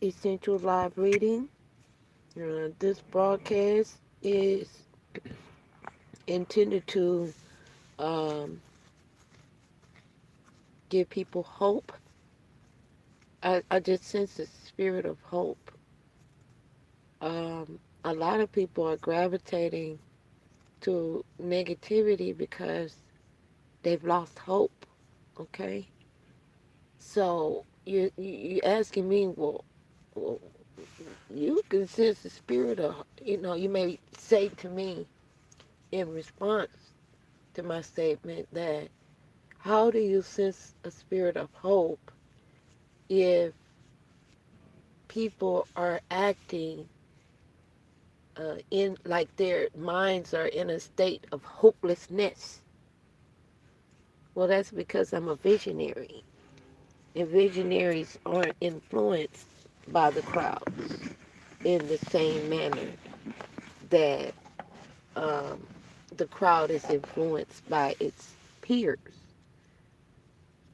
Essential Live Reading. This broadcast is intended to um, give people hope. I just sense the spirit of hope. A lot of people are gravitating to negativity because they've lost hope. Okay, so you asking me, well, you can sense the spirit of, you may say to me in response to my statement that how do you sense a spirit of hope if people are acting in like their minds are in a state of hopelessness? Well, that's because I'm a visionary, and visionaries aren't influenced by the crowds in the same manner that um, the crowd is influenced by its peers.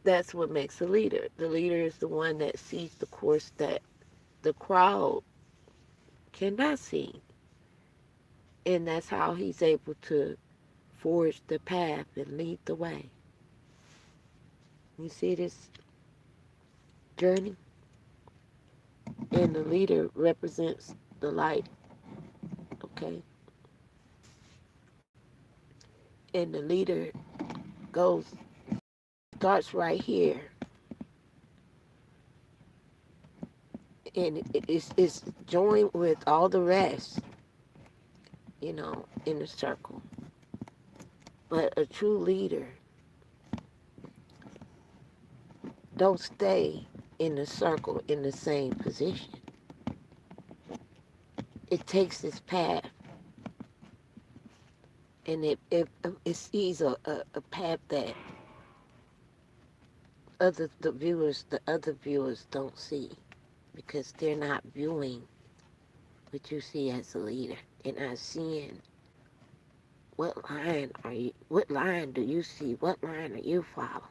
That's what makes a leader. The leader is the one that sees the course that the crowd cannot see. And that's how he's able to forge the path and lead the way. You see this journey? And the leader represents the light, okay? And the leader goes, starts right here. And it's joined with all the rest, in the circle. But a true leader don't stay in the circle in the same position. It takes this path, and it sees a path that the other viewers don't see, because they're not viewing what you see as a leader. They're not seeing what line do you see, what line are you following.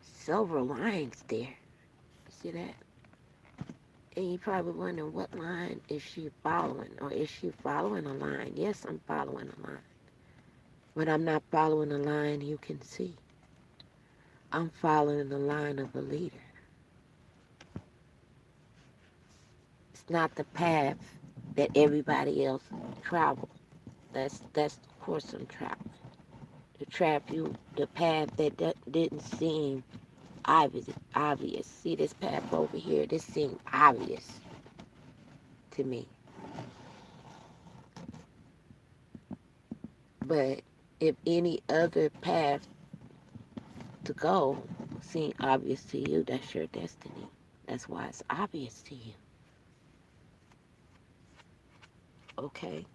Several lines there. You see that? And you probably wondering, what line is she following? Or is she following a line? Yes, I'm following a line. But I'm not following a line you can see. I'm following the line of a leader. It's not the path that everybody else travels. That's the course I'm traveling. The path that didn't seem obvious. See this path over here? This seemed obvious to me. But if any other path to go seem obvious to you, that's your destiny. That's why it's obvious to you. Okay?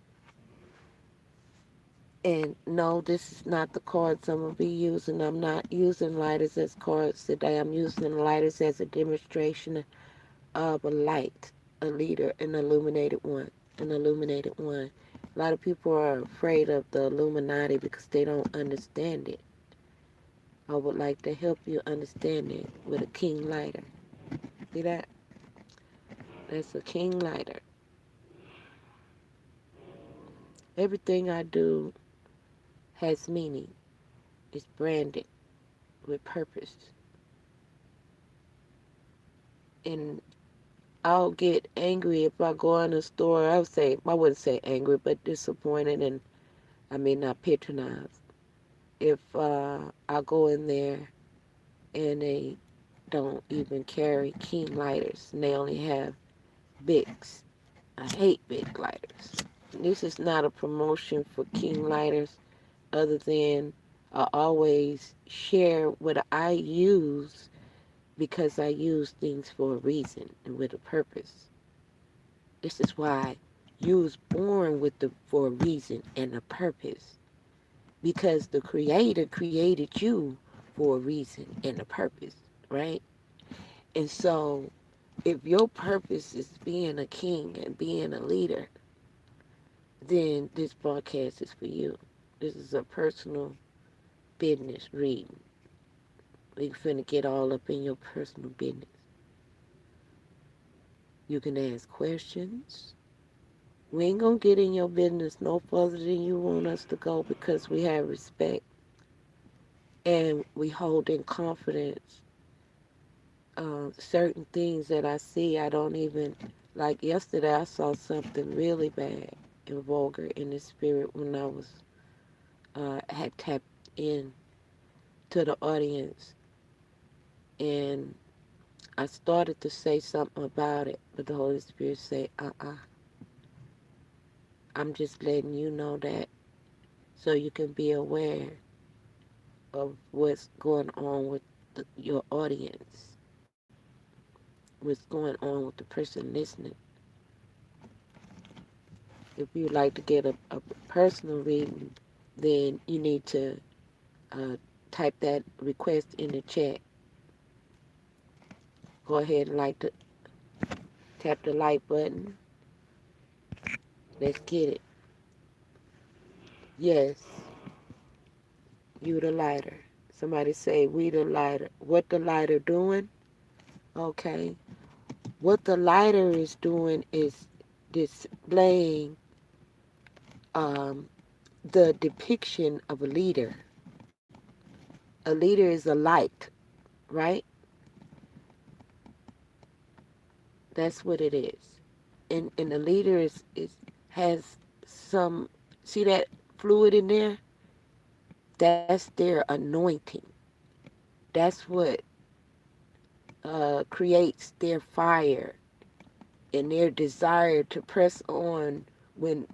And no, this is not the cards I'm going to be using. I'm not using lighters as cards today. I'm using lighters as a demonstration of a light, a leader, an illuminated one. An illuminated one. A lot of people are afraid of the Illuminati because they don't understand it. I would like to help you understand it with a king lighter. See that? That's a king lighter. Everything I do has meaning. It's branded with purpose. And I'll get angry if I go in a store. I wouldn't say angry, but disappointed, and I may not patronize. If I go in there and they don't even carry king lighters and they only have Bics. I hate big lighters. This is not a promotion for king lighters, other than I always share what I use because I use things for a reason and with a purpose. This is why you was born for a reason and a purpose, because the Creator created you for a reason and a purpose, right? And so, if your purpose is being a king and being a leader, then this broadcast is for you. This is a personal business reading. We finna get all up in your personal business. You can ask questions. We ain't gonna get in your business no further than you want us to go because we have respect and we hold in confidence certain things that I see. I don't even, like yesterday, I saw something really bad and vulgar in the spirit when I was had tapped in to the audience, and I started to say something about it, but the Holy Spirit said, I'm just letting you know that so you can be aware of what's going on with your audience, what's going on with the person listening. If you'd like to get a personal reading, then you need to uh, type that request in the chat. Go ahead and tap the like button. Let's get it. Yes, you the lighter. Somebody say, we the lighter. What the lighter doing? Okay. What the lighter is doing is displaying um, the depiction of a leader. A leader is a light, right? That's what it is. And the leader is has some, see that fluid in there? That's their anointing. That's what creates their fire and their desire to press on when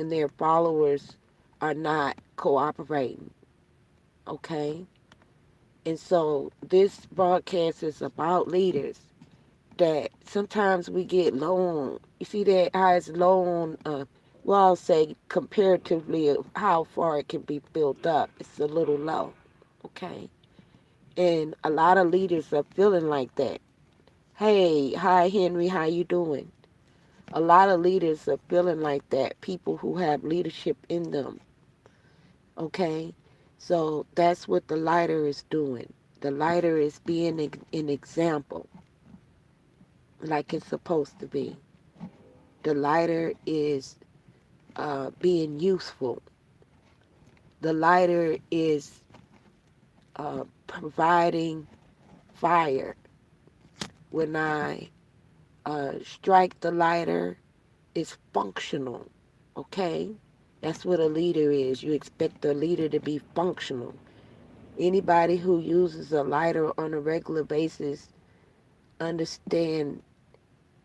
their followers are not cooperating. Okay? And so this broadcast is about leaders that sometimes we get low on. You see that how it's low on, well, I'll say comparatively of how far it can be built up. It's a little low. Okay? And a lot of leaders are feeling like that. Hey, hi Henry, how you doing? A lot of leaders are feeling like that. People who have leadership in them. Okay? So that's what the lighter is doing. The lighter is being an example like it's supposed to be. The lighter is being useful. The lighter is providing fire. When I strike the lighter, it's functional. Okay? That's what a leader is. You expect a leader to be functional. Anybody who uses a lighter on a regular basis understand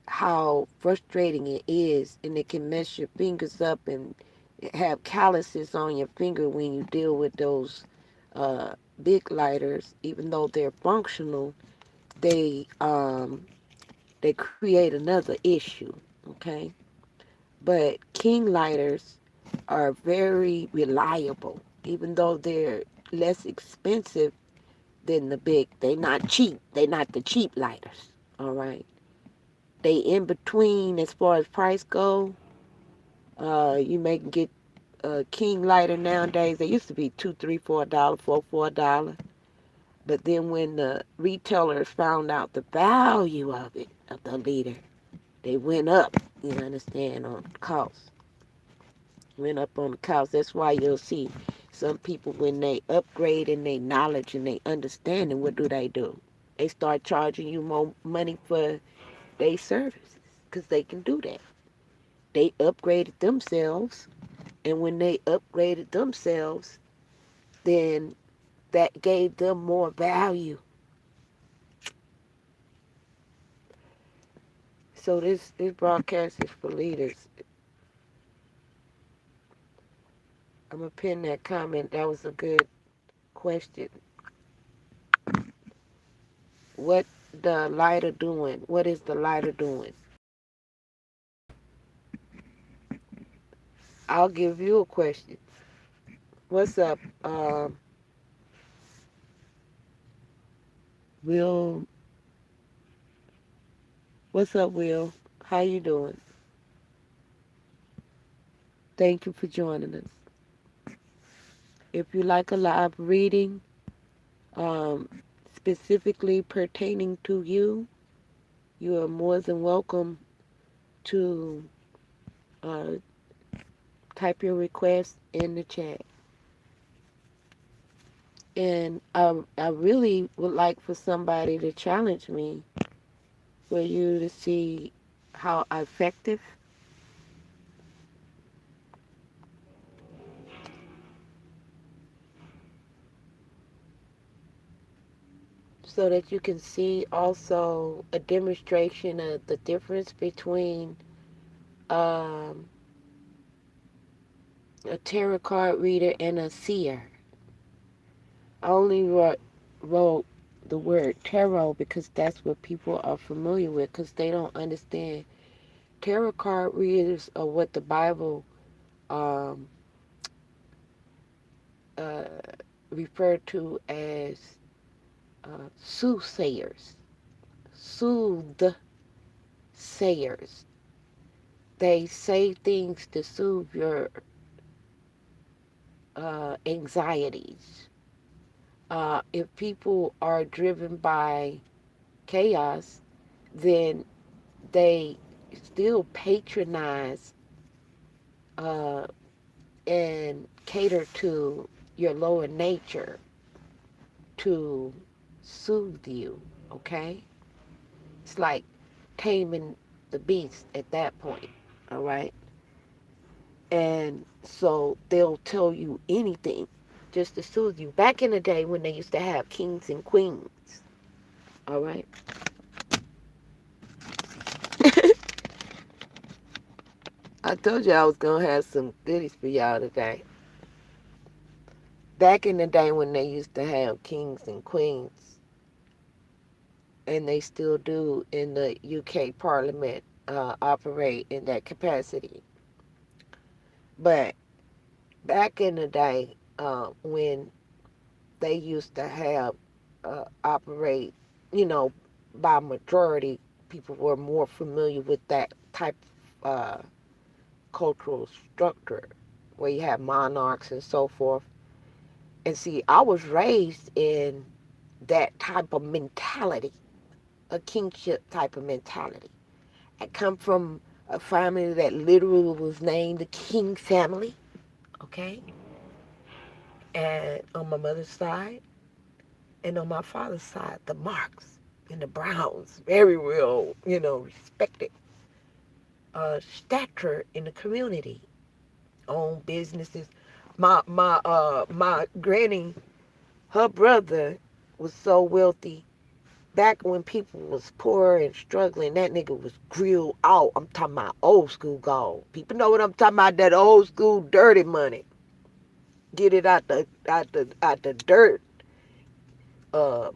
how frustrating it is, and it can mess your fingers up and have calluses on your finger when you deal with those big lighters. Even though they're functional, they they create another issue. Okay, but king lighters are very reliable, even though they're less expensive than the big. They're not cheap. They're not the cheap lighters. All right. They in between as far as price go. You may get a king lighter nowadays. They used to be $2, $3, $4, $4, $4. But then when the retailers found out the value of it, of the liter, they went up. You understand, on cost. Went up on the cost. That's why you'll see some people when they upgrade in their knowledge and they understanding, what do? They start charging you more money for their services because they can do that. They upgraded themselves, and when they upgraded themselves, then that gave them more value. So this broadcast is for leaders. I'm gonna pin that comment. That was a good question. What the lighter doing? What is the lighter doing? I'll give you a question. What's up, Will? What's up, Will? How you doing? Thank you for joining us. If you like a live reading, um, specifically pertaining to you, you are more than welcome to uh, type your request in the chat. And I really would like for somebody to challenge me for you to see how effective so that you can see also a demonstration of the difference between um, a tarot card reader and a seer. I only wrote the word tarot because that's what people are familiar with because they don't understand. Tarot card readers are what the Bible um, uh, referred to as soothsayers, soothsayers. They say things to soothe your anxieties. If people are driven by chaos, then they still patronize uh, and cater to your lower nature to soothe you, okay? It's like taming the beast at that point, all right? And so they'll tell you anything just to soothe you. Back in the day when they used to have kings and queens, all right? I told you I was going to have some goodies for y'all today. Back in the day when they used to have kings and queens, and they still do in the UK Parliament operate in that capacity. But back in the day when they used to have operate, you know, by majority, people were more familiar with that type of cultural structure where you have monarchs and so forth. And see, I was raised in that type of mentality, a kingship type of mentality. I come from a family that literally was named the King family, okay? And on my mother's side, and on my father's side, the Marks and the Browns, very real, respected stature in the community, own businesses. My granny, her brother was so wealthy. Back when people was poor and struggling, that nigga was grilled out. I'm talking about old school gold. People know what I'm talking about, that old school dirty money. Get it out the dirt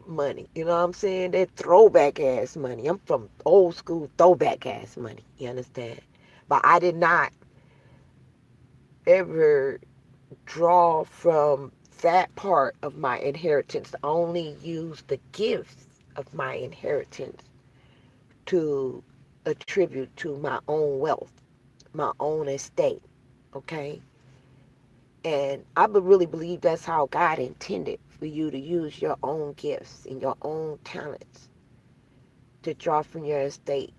money. You know what I'm saying? That throwback ass money. I'm from old school throwback ass money. You understand? But I did not ever draw from that part of my inheritance. I only use the gifts of my inheritance to attribute to my own wealth, my own estate. Okay? And I really believe that's how God intended for you to use your own gifts and your own talents to draw from your estate.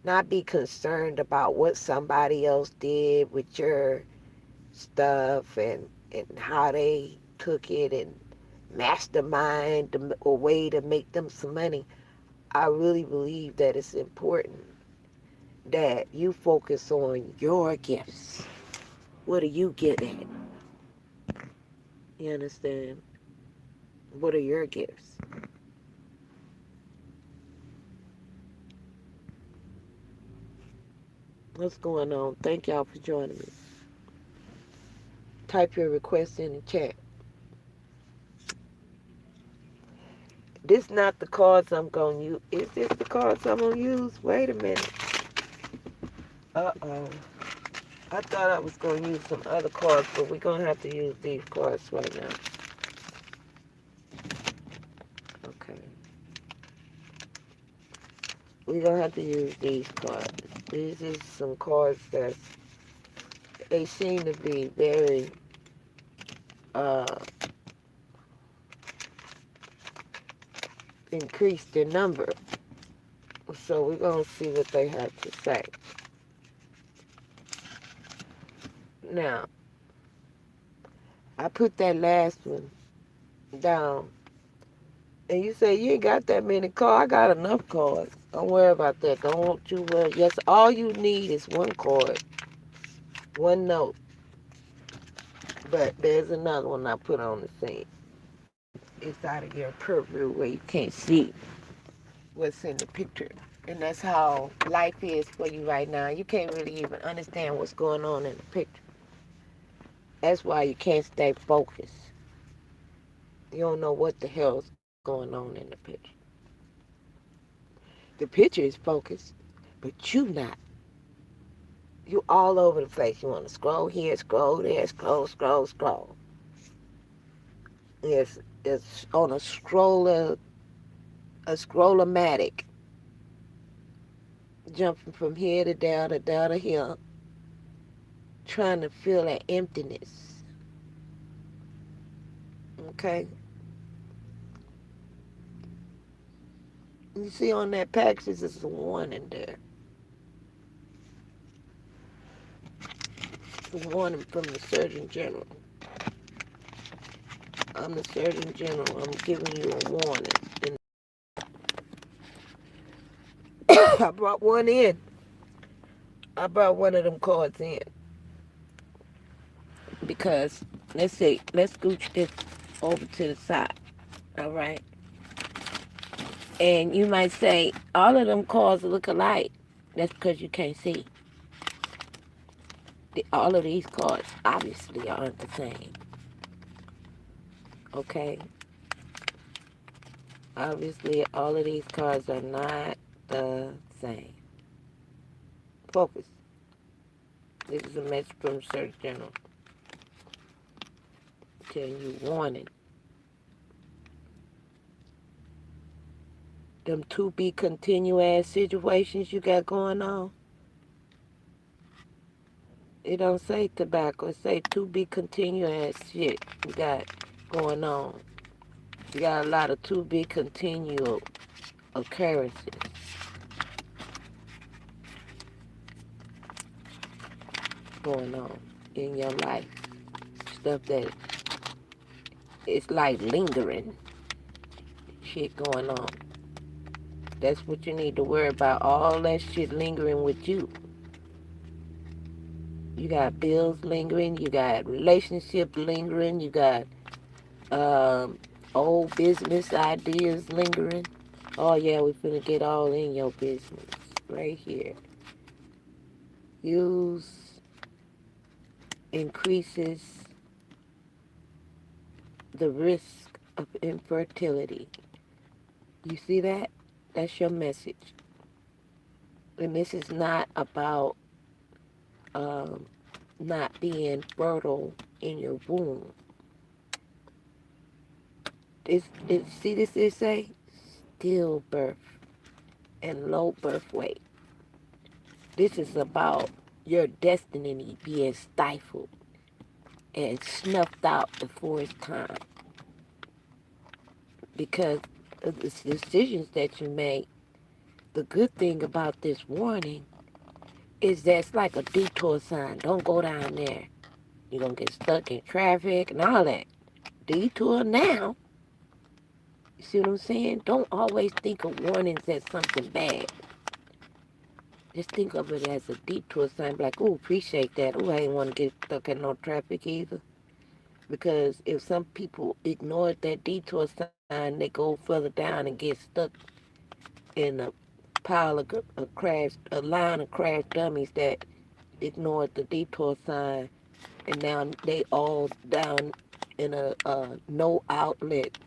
Not be concerned about what somebody else did with your stuff and how they took it and mastermind a way to make them some money. I really believe that it's important that you focus on your gifts. What are you good at? You understand? What are your gifts? What's going on? Thank y'all for joining me. Type your request in the chat. This not the cards I'm going to use. Is this the cards I'm going to use? Wait a minute. Uh-oh. I thought I was going to use some other cards, but we're going to have to use these cards right now. Okay. We're going to have to use these cards. These is some cards that they seem to be very uh, increased in number. So we're going to see what they have to say. Now, I put that last one down. And you say, you ain't got that many cards. I got enough cards. Don't worry about that. Don't you worry. Yes, all you need is one card, one note. But there's another one I put on the scene. It's out of your purview where you can't see what's in the picture. And that's how life is for you right now. You can't really even understand what's going on in the picture. That's why you can't stay focused. You don't know what the hell's going on in the picture. The picture is focused, but you not. You all over the place. You want to scroll here, scroll there, scroll. It's on a scroll-o-matic, jumping from here to down to here, trying to fill that emptiness. Okay? You see on that package, there's a warning there. It's a warning from the Surgeon General. I'm the Surgeon General. I'm giving you a warning. And I brought one in. I brought one of them cards in because let's scooch this over to the side. All right. And you might say, all of them cards look alike. That's because you can't see. All of these cards obviously aren't the same. Okay? Obviously, all of these cards are not the same. Focus. This is a message from Surgeon General. Telling you, warning. Them to be continue ass situations you got going on. It don't say tobacco. It say to be continue ass shit you got going on. You got a lot of to be continual occurrences going on in your life. Stuff that it's like lingering shit going on. That's what you need to worry about. All that shit lingering with you. You got bills lingering. You got relationship lingering. You got old business ideas lingering. Oh yeah, we finna get all in your business right here. Use increases the risk of infertility. You see that? That's your message. And this is not about not being fertile in your womb. See this it say? Stillbirth and low birth weight. This is about your destiny being stifled and snuffed out before its time. Because of the decisions that you make, the good thing about this warning is that it's like a detour sign. Don't go down there. You're going to get stuck in traffic and all that. Detour now. You see what I'm saying? Don't always think of warnings as something bad. Just think of it as a detour sign. Like, oh, appreciate that. Oh, I ain't want to get stuck in no traffic either. Because if some people ignore that detour sign, they go further down and get stuck in a pile of a line of crash dummies that ignored the detour sign, and now they all down in a no outlet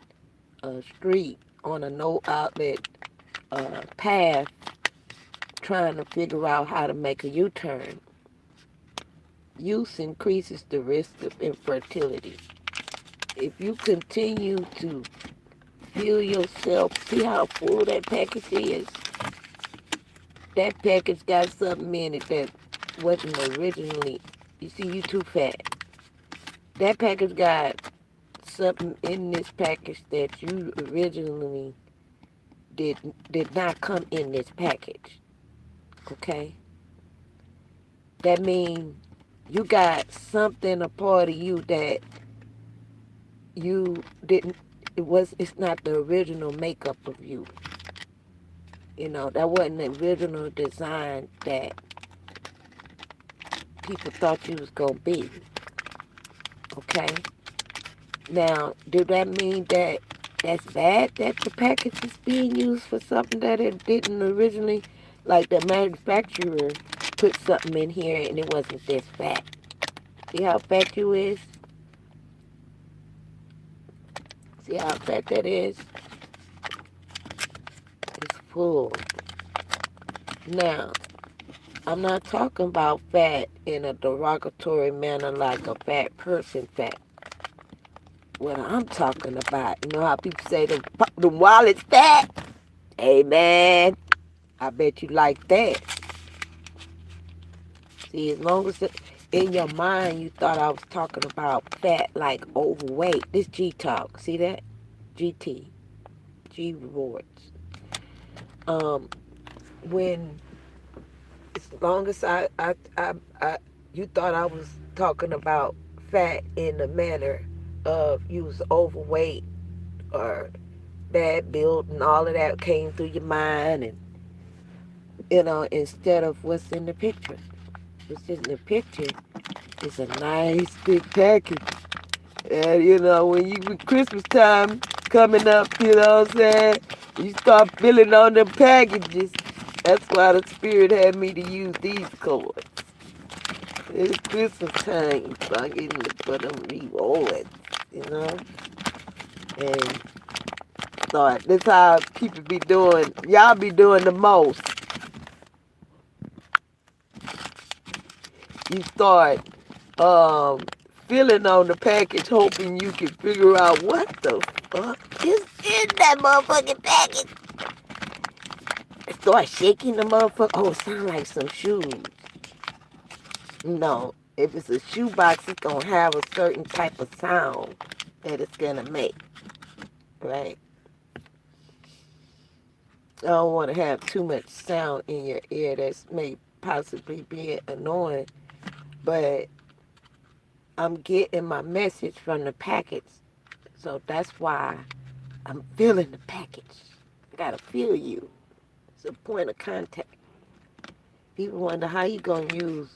street on a no outlet path, trying to figure out how to make a U-turn. Use increases the risk of infertility. If you continue to feel yourself, see how full that package is? That package got something in it that wasn't originally. You see, you too fat. That package got something in this package that you originally did not come in this package. Okay? That means you got something a part of you that you didn't, it's not the original makeup of you. That wasn't the original design that people thought you was going to be. Okay? Now, do that mean that that's bad that the package is being used for something that it didn't originally, like the manufacturer put something in here and it wasn't this fat? See how fat you is? See how fat that is? It's full. Now, I'm not talking about fat in a derogatory manner like a fat person fat. What I'm talking about, how people say the wallet's fat? Hey, man, I bet you like that. See, as long as in your mind you thought I was talking about fat like overweight. This G-Talk, see that? GT. G rewards. When, as long as you thought I was talking about fat in the manner of you was overweight or bad build and all of that came through your mind, and instead of what's in the picture. What's in the picture is a nice big package. And when Christmas time coming up, what I'm saying, you start filling on them packages. That's why the Spirit had me to use these cards. It's Christmas time, so I'm getting to put them rewards, And start. That's how people be doing. Y'all be doing the most. You start filling on the package, hoping you can figure out what the fuck is in that motherfucking package. Start shaking the motherfucker. Oh, it sounds like some shoes. No, if it's a shoebox, it's gonna have a certain type of sound that it's gonna make, right? I don't want to have too much sound in your ear that's may possibly be annoying, but I'm getting my message from the package, so that's why I'm feeling the package. I gotta feel you. It's a point of contact. People wonder how you gonna use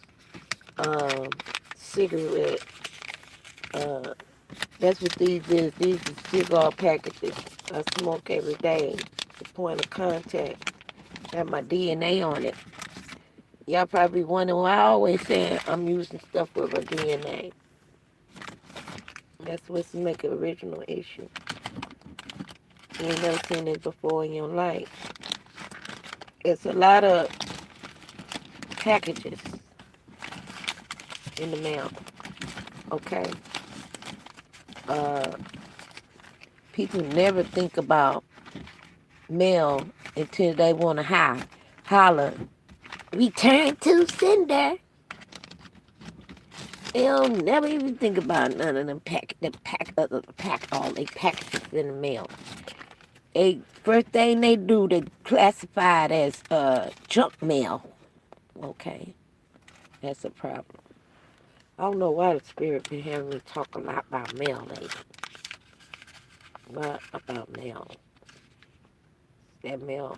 cigarette. That's what these is. These are cigar packages. I smoke every day. The point of contact. Have my DNA on it. Y'all probably wondering why I always say I'm using stuff with a DNA. That's what's make an original issue. You ain't never seen this before in your life. It's a lot of packages in the mail. Okay? People never think about mail until they want to holler, return to sender. They don't never even think about none of them all they packages in the mail. First thing they do, they classify it as junk mail. Okay, that's a problem. I don't know why the Spirit been having me talk a lot about mail lately. What about mail? That mail,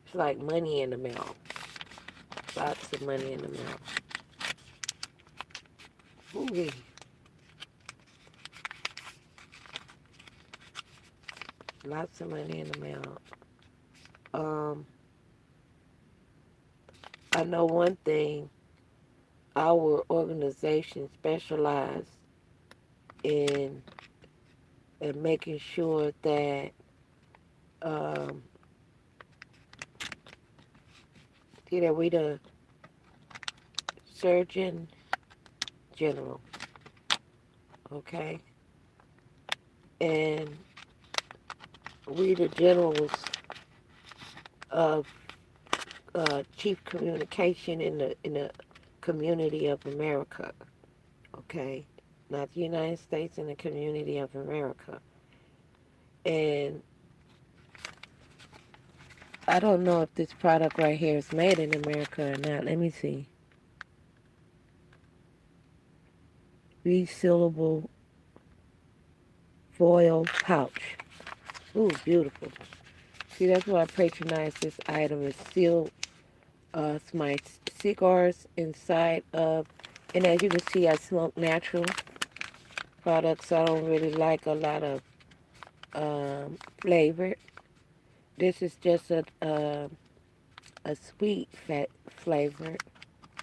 it's like money in the mail. Lots of money in the mail. Ooh-wee. Lots of money in the mail. I know one thing. Our organization specializes in making sure that we the Surgeon General, okay, and we the generals of chief communication in the community of America, okay, not the United States, in the community of America, and I don't know if this product right here is made in America or not. Let me see. Resealable foil pouch. Ooh, beautiful. See, that's why I patronize this item. It's sealed. It's my cigars inside of, and as you can see, I smoke natural products. I don't really like a lot of flavor. This is just a sweet fat flavored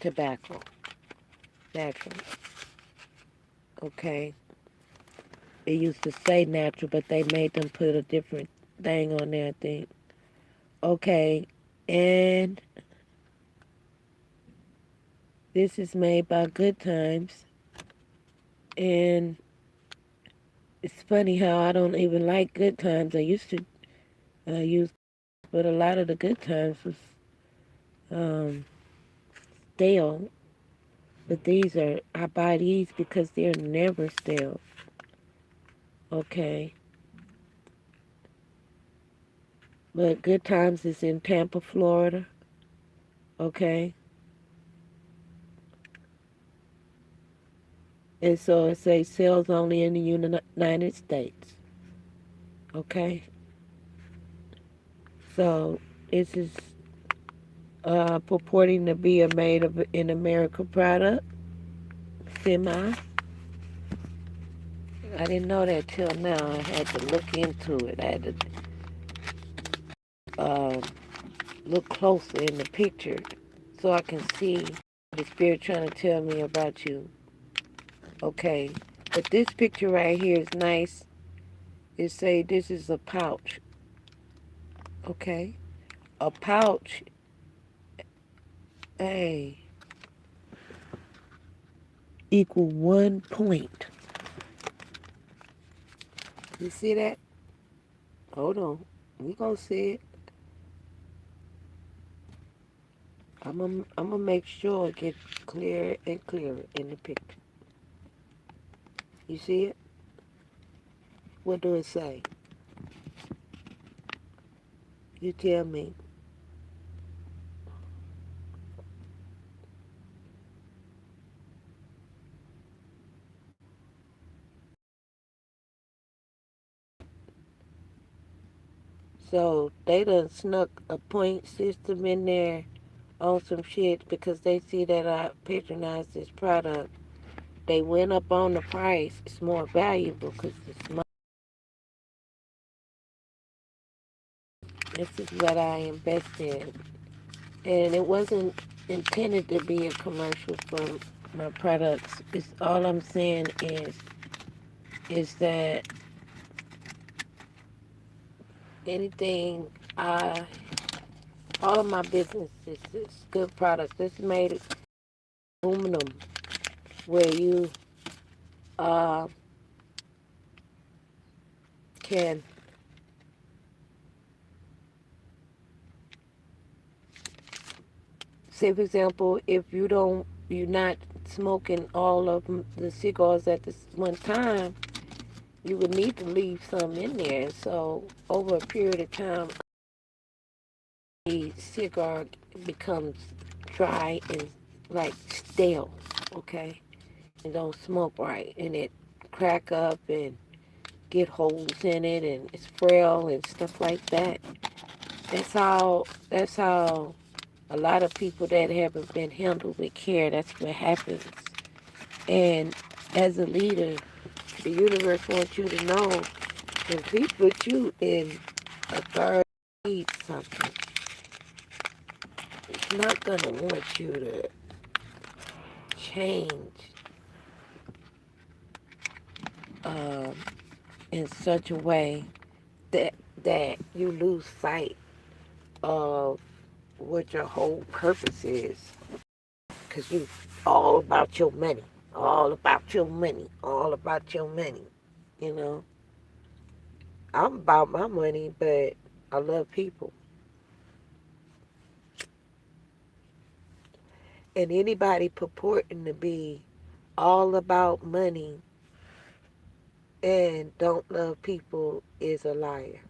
tobacco, natural. Okay, it used to say natural, but they made them put a different thing on there, I think. Okay, and this is made by Good Times, and it's funny how I don't even like Good Times. I used to use, but a lot of the Good Times was um, stale. But these are, I buy these because they're never stale. Okay, but Good Times is in Tampa, Florida. Okay, and so it says sales only in the United States. Okay, so this is purporting to be a made of in America product. Semi. I didn't know that till now. I had to look into it. I had to look closer in the picture so I can see the spirit trying to tell me about you. Okay, but this picture right here is nice. It say this is a pouch. Okay, a pouch. Hey, equal 1 point. You see that? Hold on. We gonna see it. I'm gonna make sure it gets clearer and clearer in the picture. You see it? What do it say? You tell me. So they done snuck a point system in there on some shit because they see that I patronize this product. They went up on the price. It's more valuable because it's money. This is what I invest in. And it wasn't intended to be a commercial for my products. It's all I'm saying is that anything I all of my business is good products. This is made of aluminum where you uh, can, say for example, if you're not smoking all of the cigars at this one time, you would need to leave some in there. So over a period of time, the cigar becomes dry and like stale, okay? And don't smoke right, and it crack up and get holes in it, and it's frail and stuff like that. That's how a lot of people that haven't been handled with care, that's what happens. And as a leader, the universe wants you to know if he put you in authority to lead something, it's not gonna want you to change um, in such a way that you lose sight of what your whole purpose is. Because you all about your money, all about your money, all about your money. You know, I'm about my money, but I love people. And anybody purporting to be all about money and don't love people is a liar.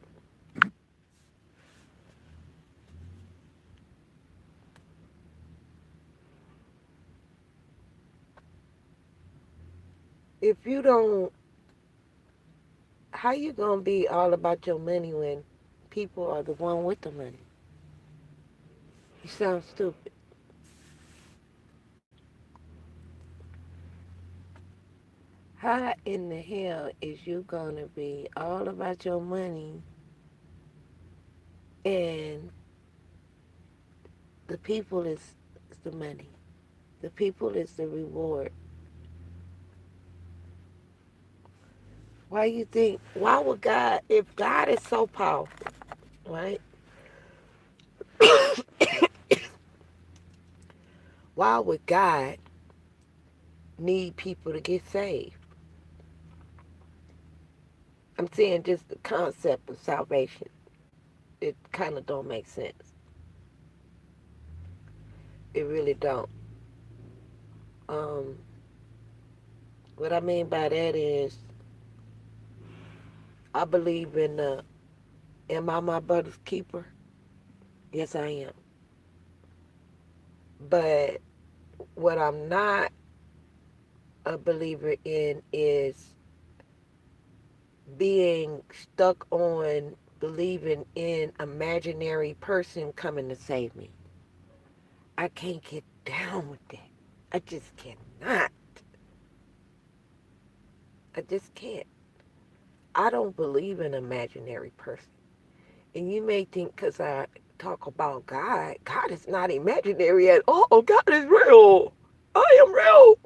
If you don't, how you gonna be all about your money when people are the one with the money? You sound stupid. How in the hell is you gonna be all about your money and the people is the money? The people is the reward. Why you think, why would God, if God is so powerful, right? Why would God need people to get saved? I'm saying just the concept of salvation. It kind of don't make sense. It really don't. Um, what I mean by that is, I believe in am I my brother's keeper? Yes, I am. But what I'm not a believer in is being stuck on believing in imaginary person coming to save me. I can't get down with that. I just cannot. I just can't. I don't believe in imaginary person. And you may think because I talk about God, God is not imaginary at all. God is real. I am real.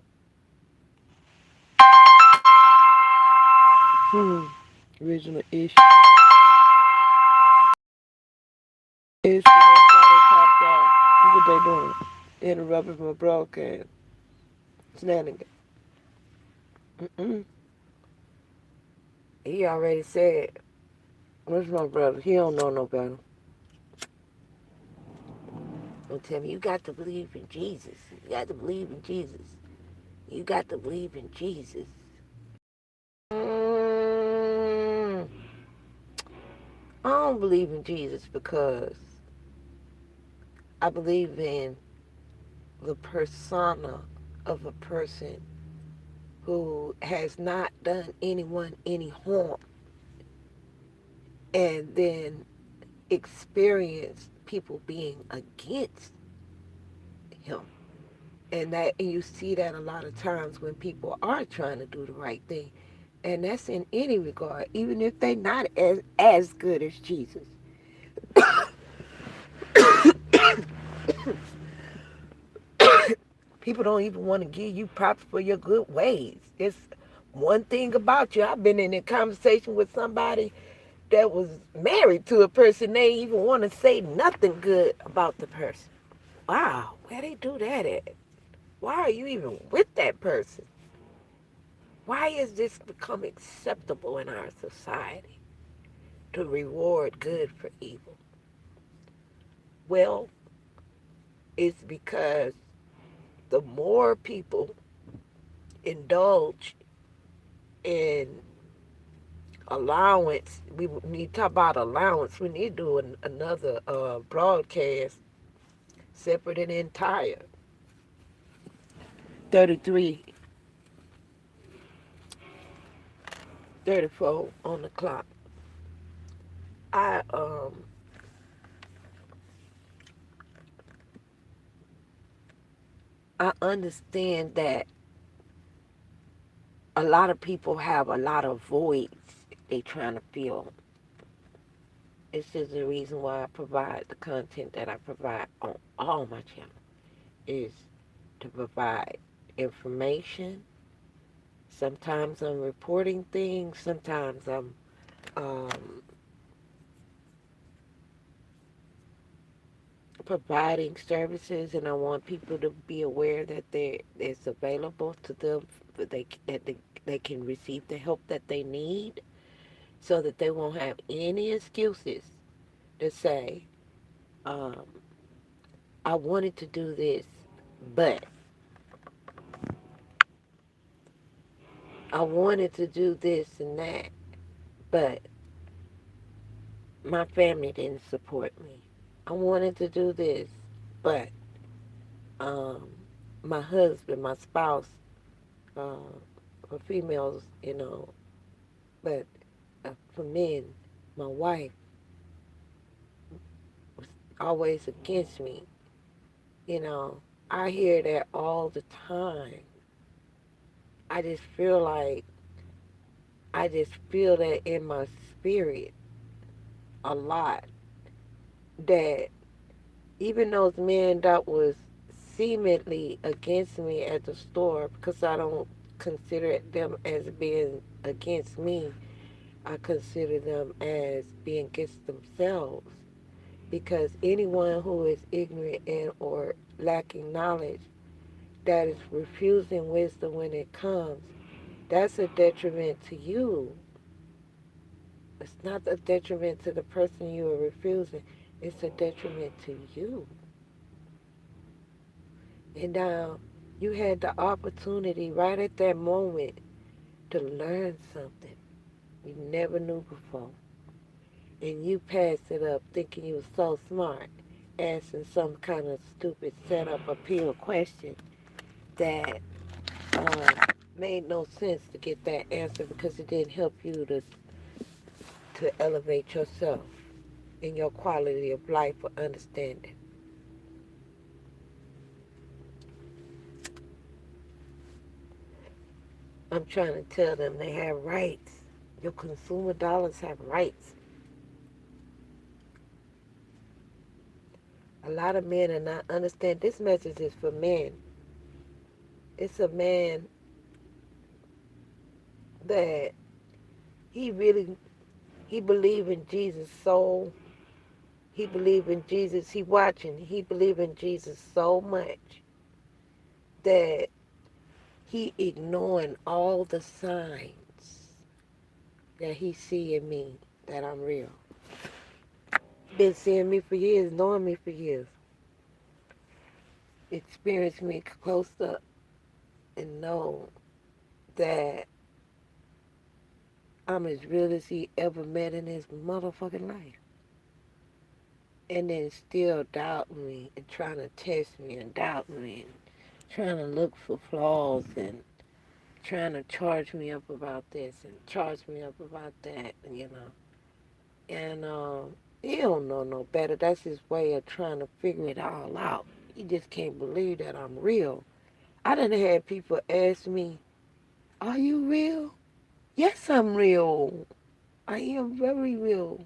Original issue. Issue. That's why they popped out. Look what they doing. Interrupting my broadcast. Shenanigans. Mm-mm. He already said, where's my brother? He don't know no better. Don't tell me, you got to believe in Jesus. You got to believe in Jesus. You got to believe in Jesus. Mm, I don't believe in Jesus because I believe in the persona of a person who has not done anyone any harm and then experience people being against him. And you see that a lot of times when people are trying to do the right thing. And that's in any regard, even if they're not as good as Jesus. People don't even want to give you props for your good ways. It's one thing about you. I've been in a conversation with somebody that was married to a person. They even want to say nothing good about the person. Wow, where they do that at? Why are you even with that person? Why has this become acceptable in our society to reward good for evil? Well, it's because the more people indulge in allowance, we need to talk about allowance. We need to do another broadcast separate and entire. 33, 34 on the clock. I I understand that a lot of people have a lot of voids they trying to fill. It's just the reason why I provide the content that I provide on all my channels is to provide information. Sometimes I'm reporting things. Sometimes I'm um, providing services, and I want people to be aware that it's available to them. They can receive the help that they need, so that they won't have any excuses to say, um, "I wanted to do this, but I wanted to do this and that, but my family didn't support me. I wanted to do this, but um, my husband, my spouse, uh, for females, but for men, my wife was always against me. You know, I hear that all the time. I just feel like, I just feel that in my spirit a lot, that even those men that was seemingly against me at the store, because I don't consider them as being against me, I consider them as being against themselves. Because anyone who is ignorant and or lacking knowledge, that is refusing wisdom when it comes, that's a detriment to you. It's not a detriment to the person you are refusing. It's a detriment to you. And now you had the opportunity right at that moment to learn something you never knew before. And you passed it up thinking you were so smart, asking some kind of stupid setup appeal question that made no sense to get that answer because it didn't help you to elevate yourself in your quality of life or understanding. I'm trying to tell them they have rights. Your consumer dollars have rights. A lot of men are not understand. This message is for men. It's a man that he really, he believe in Jesus so, he believe in Jesus, he watching, he believe in Jesus so much that he ignoring all the signs that he see in me that I'm real. Been seeing me for years, knowing me for years. Experienced me close up and know that I'm as real as he ever met in his motherfucking life. And then still doubting me and trying to test me and doubt me and trying to look for flaws and trying to charge me up about this and charge me up about that. And he don't know no better. That's his way of trying to figure it all out. He just can't believe that I'm real. I done had people ask me, are you real? Yes, I'm real. I am very real.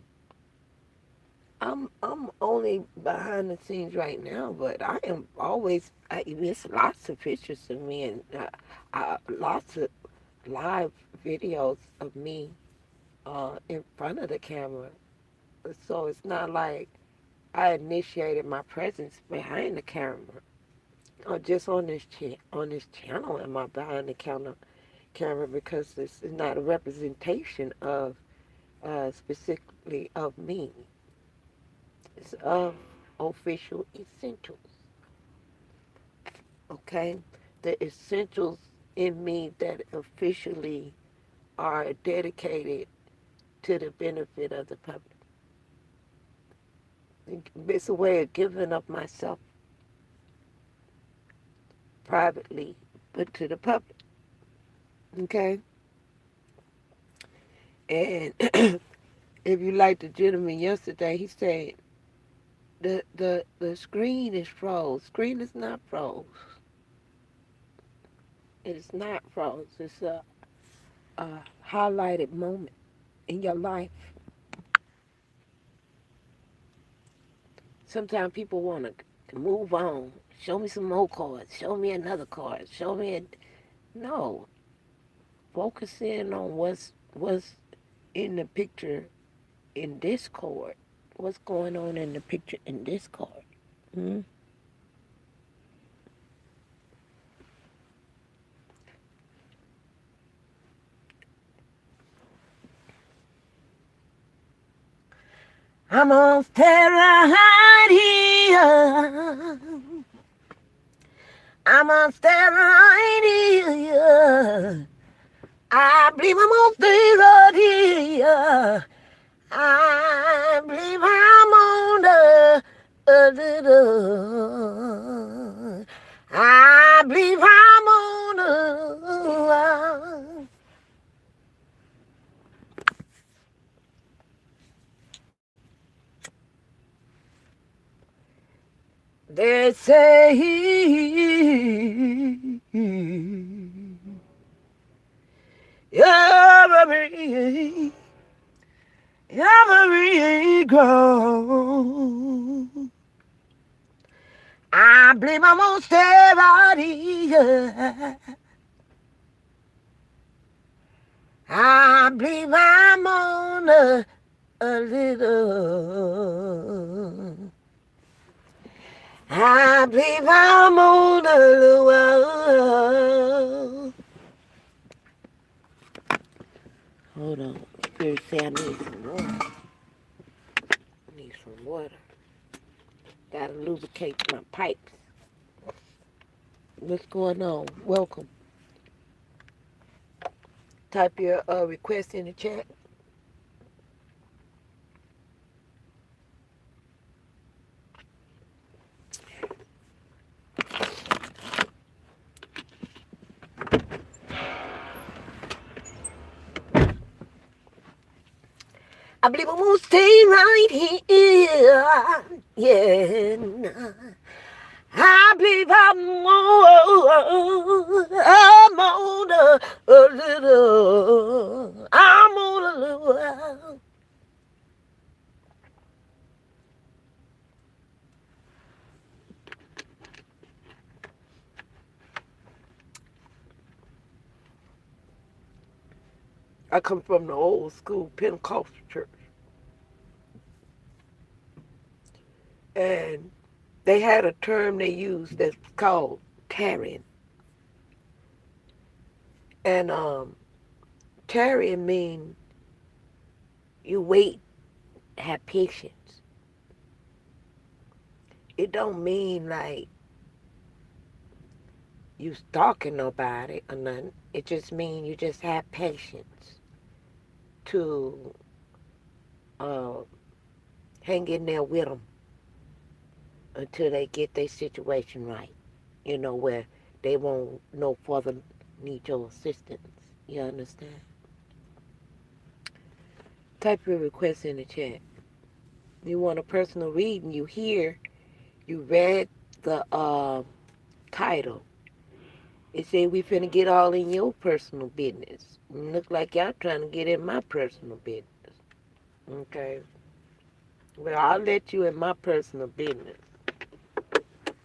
I'm only behind the scenes right now, but I am always. There's lots of pictures of me and lots of live videos of me in front of the camera. So it's not like I initiated my presence behind the camera or just on this channel. Am I behind the camera because this is not a representation of specifically of me. It's of official essentials. Okay, the essentials in me that officially are dedicated to the benefit of the public. It's a way of giving up myself privately, but to the public. Okay, and if you like the gentleman yesterday, he said the screen is froze. Screen is not froze. It is not froze. It's a highlighted moment in your life. Sometimes people want to move on. Show me some more cards. Show me another card. Show me a... No. Focus in on what's in the picture in this card. What's going on in the picture in this card. Hmm? I'm on steroid here. I'm on steroid here. I believe I'm on steroid here. I believe I'm on I believe I'm on say every grown. I believe I'm gonna stay right here. I believe I'm on a little. I believe I'm on a little world. Hold on. Spirit say I need some water. I need some water. Gotta lubricate my pipes. What's going on? Welcome. Type your request in the chat. I believe I'm gonna stay right here. Yeah. I believe I'm on a little. I'm on a little. I come from the old school Pentecostal church. And they had a term they used that's called tarrying. And tarrying means you wait, have patience. It don't mean like you stalking nobody or nothing. It just means you just have patience to hang in there with them until they get their situation right. You know, where they won't no further need your assistance. You understand? Type your request in the chat. You want a personal reading, you read the title. It said we finna get all in your personal business. Look like y'all trying to get in my personal business. Okay. Well, I'll let you in my personal business.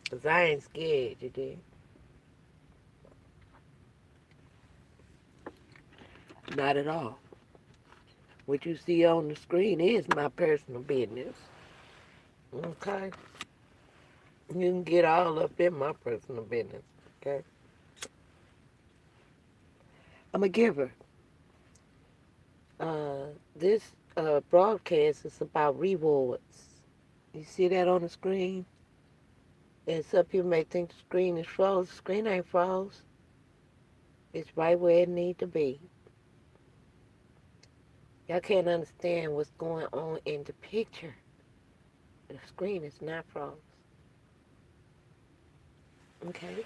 Because I ain't scared, you did. Not at all. What you see on the screen is my personal business. Okay? You can get all up in my personal business. Okay? I'm a giver. This broadcast is about rewards. You see that on the screen? And some people may think the screen is froze. The screen ain't froze. It's right where it need to be. Y'all can't understand what's going on in the picture. The screen is not froze. Okay?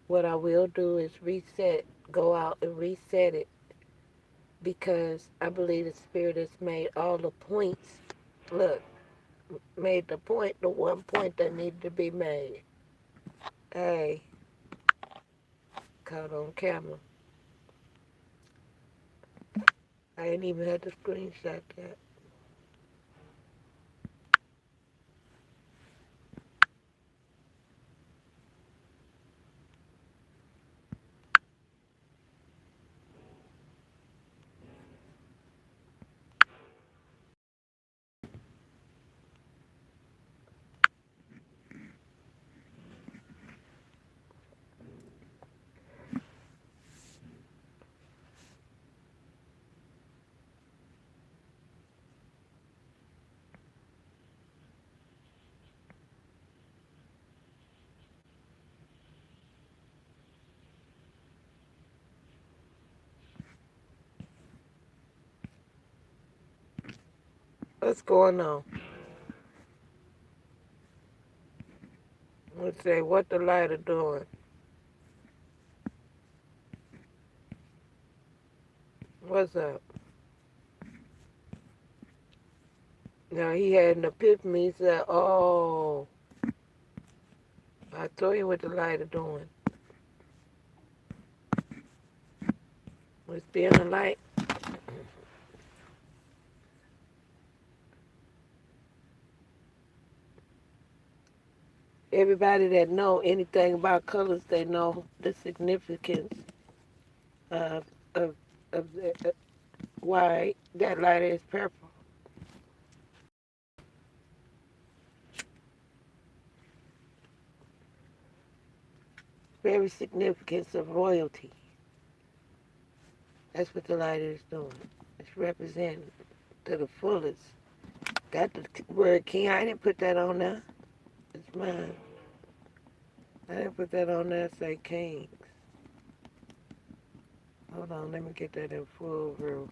What I will do is go out and reset it, because I believe the Spirit has made all the points. Look, made the one point that needed to be made. Hey, caught on camera. I ain't even had to screenshot that. What's going on? Let's say what the lighter doing. What's up? Now he had an epiphany. He said, oh, I told you what the light are doing. It's being a light. Everybody that know anything about colors, they know the significance of of why that light is purple. Very significance of royalty. That's what the light is doing. It's representing to the fullest. Got the word king. I didn't put that on there. It's mine. I didn't put that on there. Say kings. Hold on. Let me get that in full view.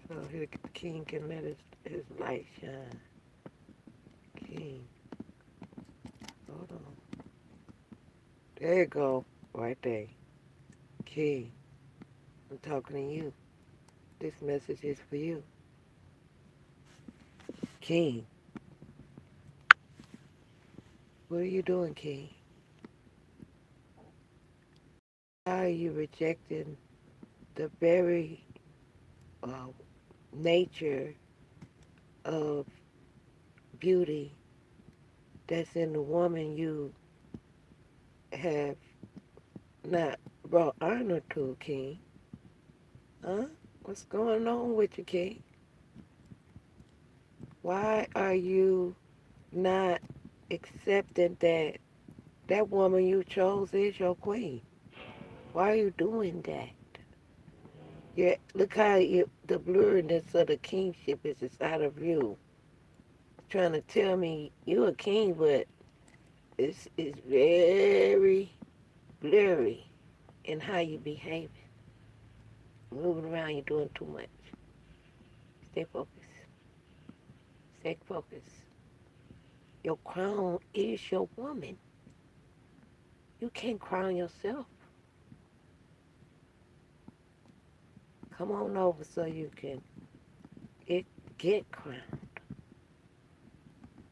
So the king can let his light shine. King. Hold on. There you go. Right there. King. I'm talking to you. This message is for you. King. What are you doing, King? How are you rejecting the very nature of beauty that's in the woman you have not brought honor to, King? Huh? What's going on with you, King? Why are you not accepting that that woman you chose is your queen? Why are you doing that? Look how the blurriness of the kingship is inside of you. Trying to tell me you're a king, but it's very blurry in how you behave. Moving around, you're doing too much. Stay focused. Stay focused. Your crown is your woman. You can't crown yourself. Come on over so you can get crowned.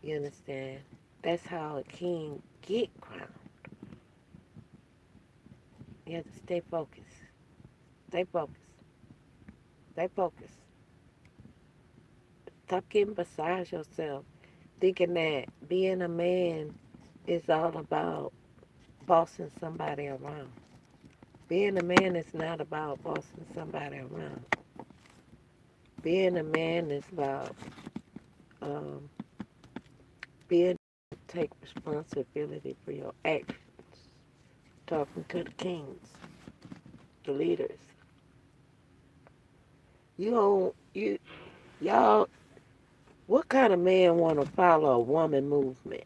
You understand? That's how a king get crowned. You have to stay focused. Stay focused. Stay focused. Stop getting beside yourself, thinking that being a man is all about bossing somebody around. Being a man is not about bossing somebody around. Being a man is about um, being able to take responsibility for your actions. Talking to the kings, the leaders. Y'all, what kind of man want to follow a woman movement?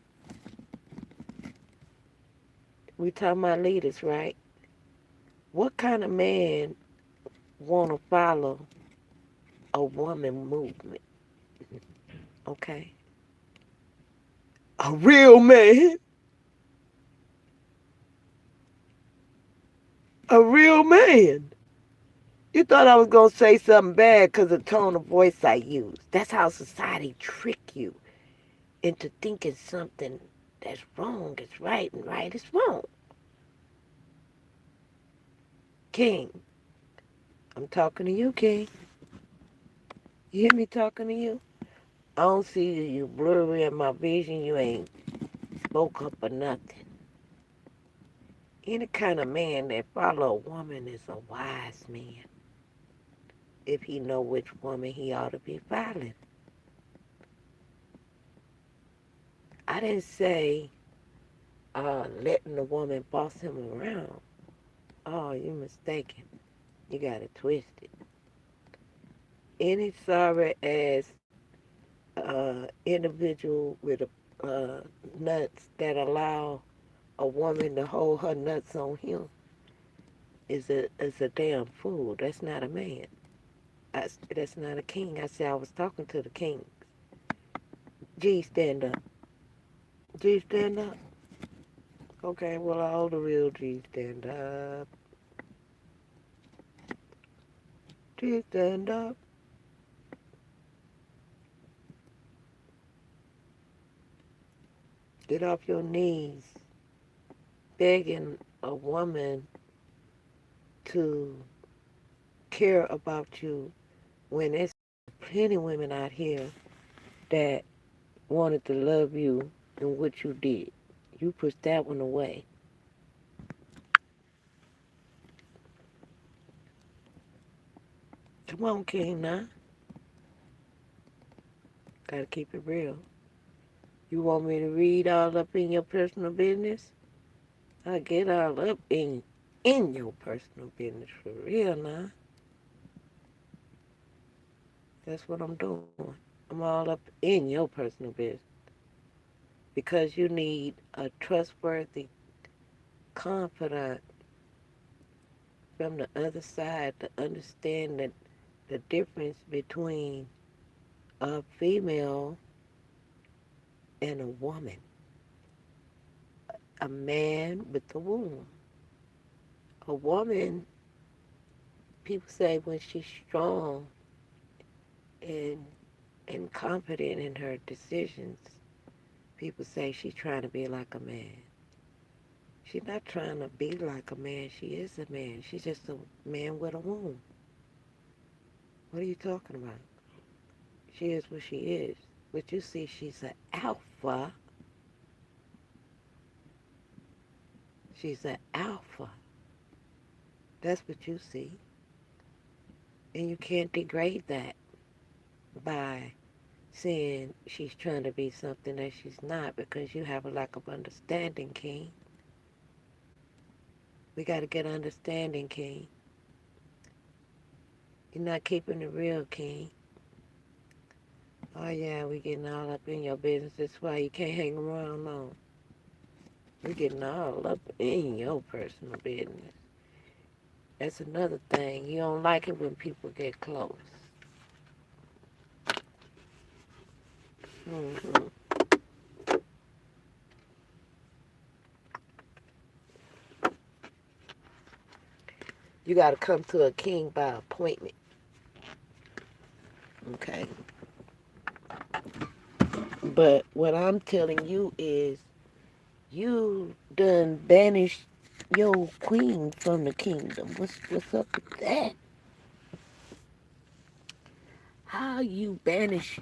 We talking about leaders, right? What kind of man want to follow a woman movement? Okay. A real man. A real man. You thought I was going to say something bad because of the tone of voice I use. That's how society trick you into thinking something that's wrong is right and right is wrong. King, I'm talking to you, King. You hear me talking to you? I don't see you blurry in my vision. You ain't spoke up or nothing. Any kind of man that follow a woman is a wise man. If he know which woman he ought to be following. I didn't say letting the woman boss him around. Oh, you mistaken. You got it twisted. Any sorry ass individual with nuts that allow a woman to hold her nuts on him is a damn fool. That's not a man. That's not a king. I said I was talking to the king. G, stand up. G, stand up. Okay, well, all the real G, stand up. G, stand up. Get off your knees begging a woman to care about you when there's plenty of women out here that wanted to love you and what you did. You pushed that one away. Come on, King, now. Gotta keep it real. You want me to read all up in your personal business? I get all up in your personal business for real now. That's what I'm doing. I'm all up in your personal business because you need a trustworthy confidant from the other side to understand that the difference between a female and a woman, a man with a womb. A woman, people say when she's strong and confident in her decisions, people say she's trying to be like a man. She's not trying to be like a man. She is a man. She's just a man with a womb. What are you talking about? She is what she is. But you see, she's an alpha. She's an alpha. That's what you see. And you can't degrade that by saying she's trying to be something that she's not because you have a lack of understanding, King. We got to get understanding, King. You're not keeping it real, King. Oh, yeah, we getting all up in your business. That's why you can't hang around long. We getting all up in your personal business. That's another thing. You don't like it when people get close. Mm-hmm. You got to come to a king by appointment. Okay? But what I'm telling you is you done banished your queen from the kingdom. What's up with that? How you banish?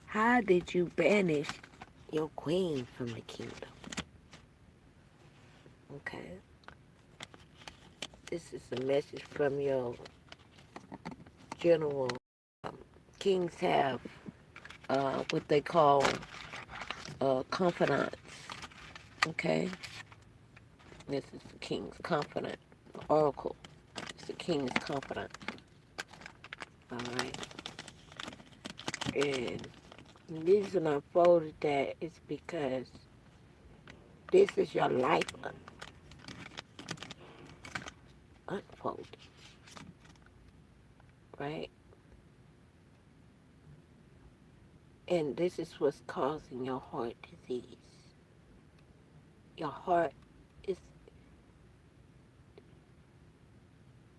How did you banish your queen from the kingdom? Okay, this is a message from your general. Kings have what they call confidants. Okay, this is the king's confidant. Oracle. It's the king's confidant. All right, and the reason I folded that is because this is your life unfolding, right? And this is what's causing your heart disease. Your heart is,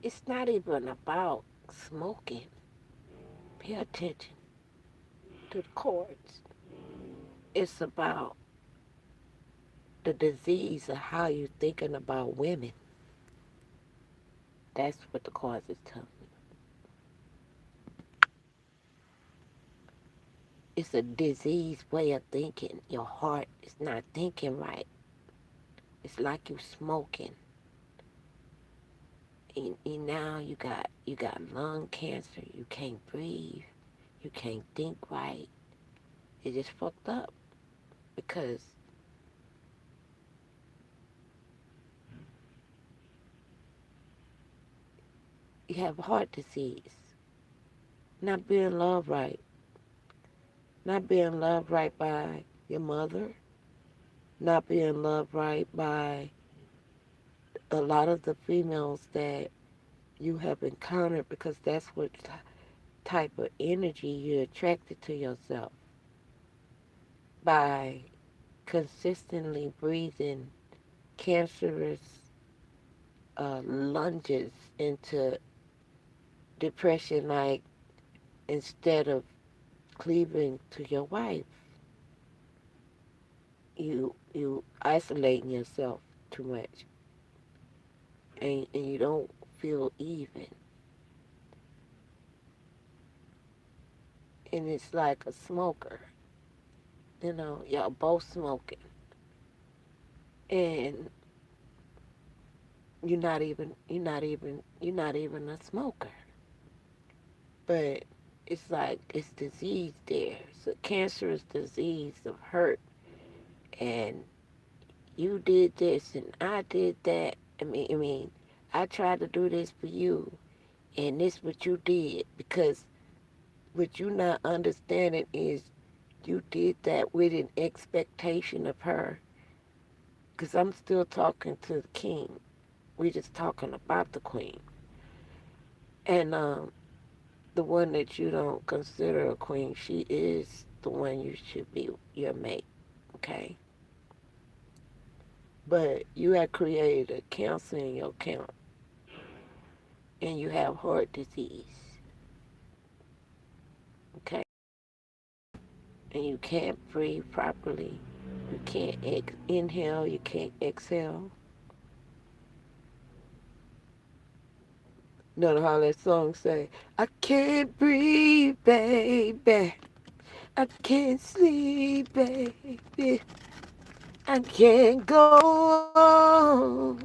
it's not even about smoking. Pay attention to the chords. It's about the disease of how you're thinking about women. That's what the cards is telling you. It's a diseased way of thinking. Your heart is not thinking right. It's like you smoking. And now you got lung cancer. You can't breathe. You can't think right. It's just fucked up because you have heart disease. Not being loved right. Not being loved right by your mother. Not being loved right by a lot of the females that you have encountered because that's what type of energy you're attracted to yourself. By consistently breathing cancerous lunges into depression, like instead of cleaving to your wife. you isolating yourself too much, and you don't feel even. And it's like a smoker. Y'all both smoking, and you're not even a smoker. But it's like it's disease there. It's a cancerous disease of hurt, and you did this and I did that. I mean, I tried to do this for you, and this what you did, because what you not understanding is you did that with an expectation of her. Because I'm still talking to the king. We just talking about the queen. And the one that you don't consider a queen, she is the one you should be your mate. Okay? But you have created a cancer in your count, and you have heart disease. Okay? And you can't breathe properly. You can't inhale, you can't exhale. You know how that song say, I can't breathe, baby. I can't sleep, baby. I can't go on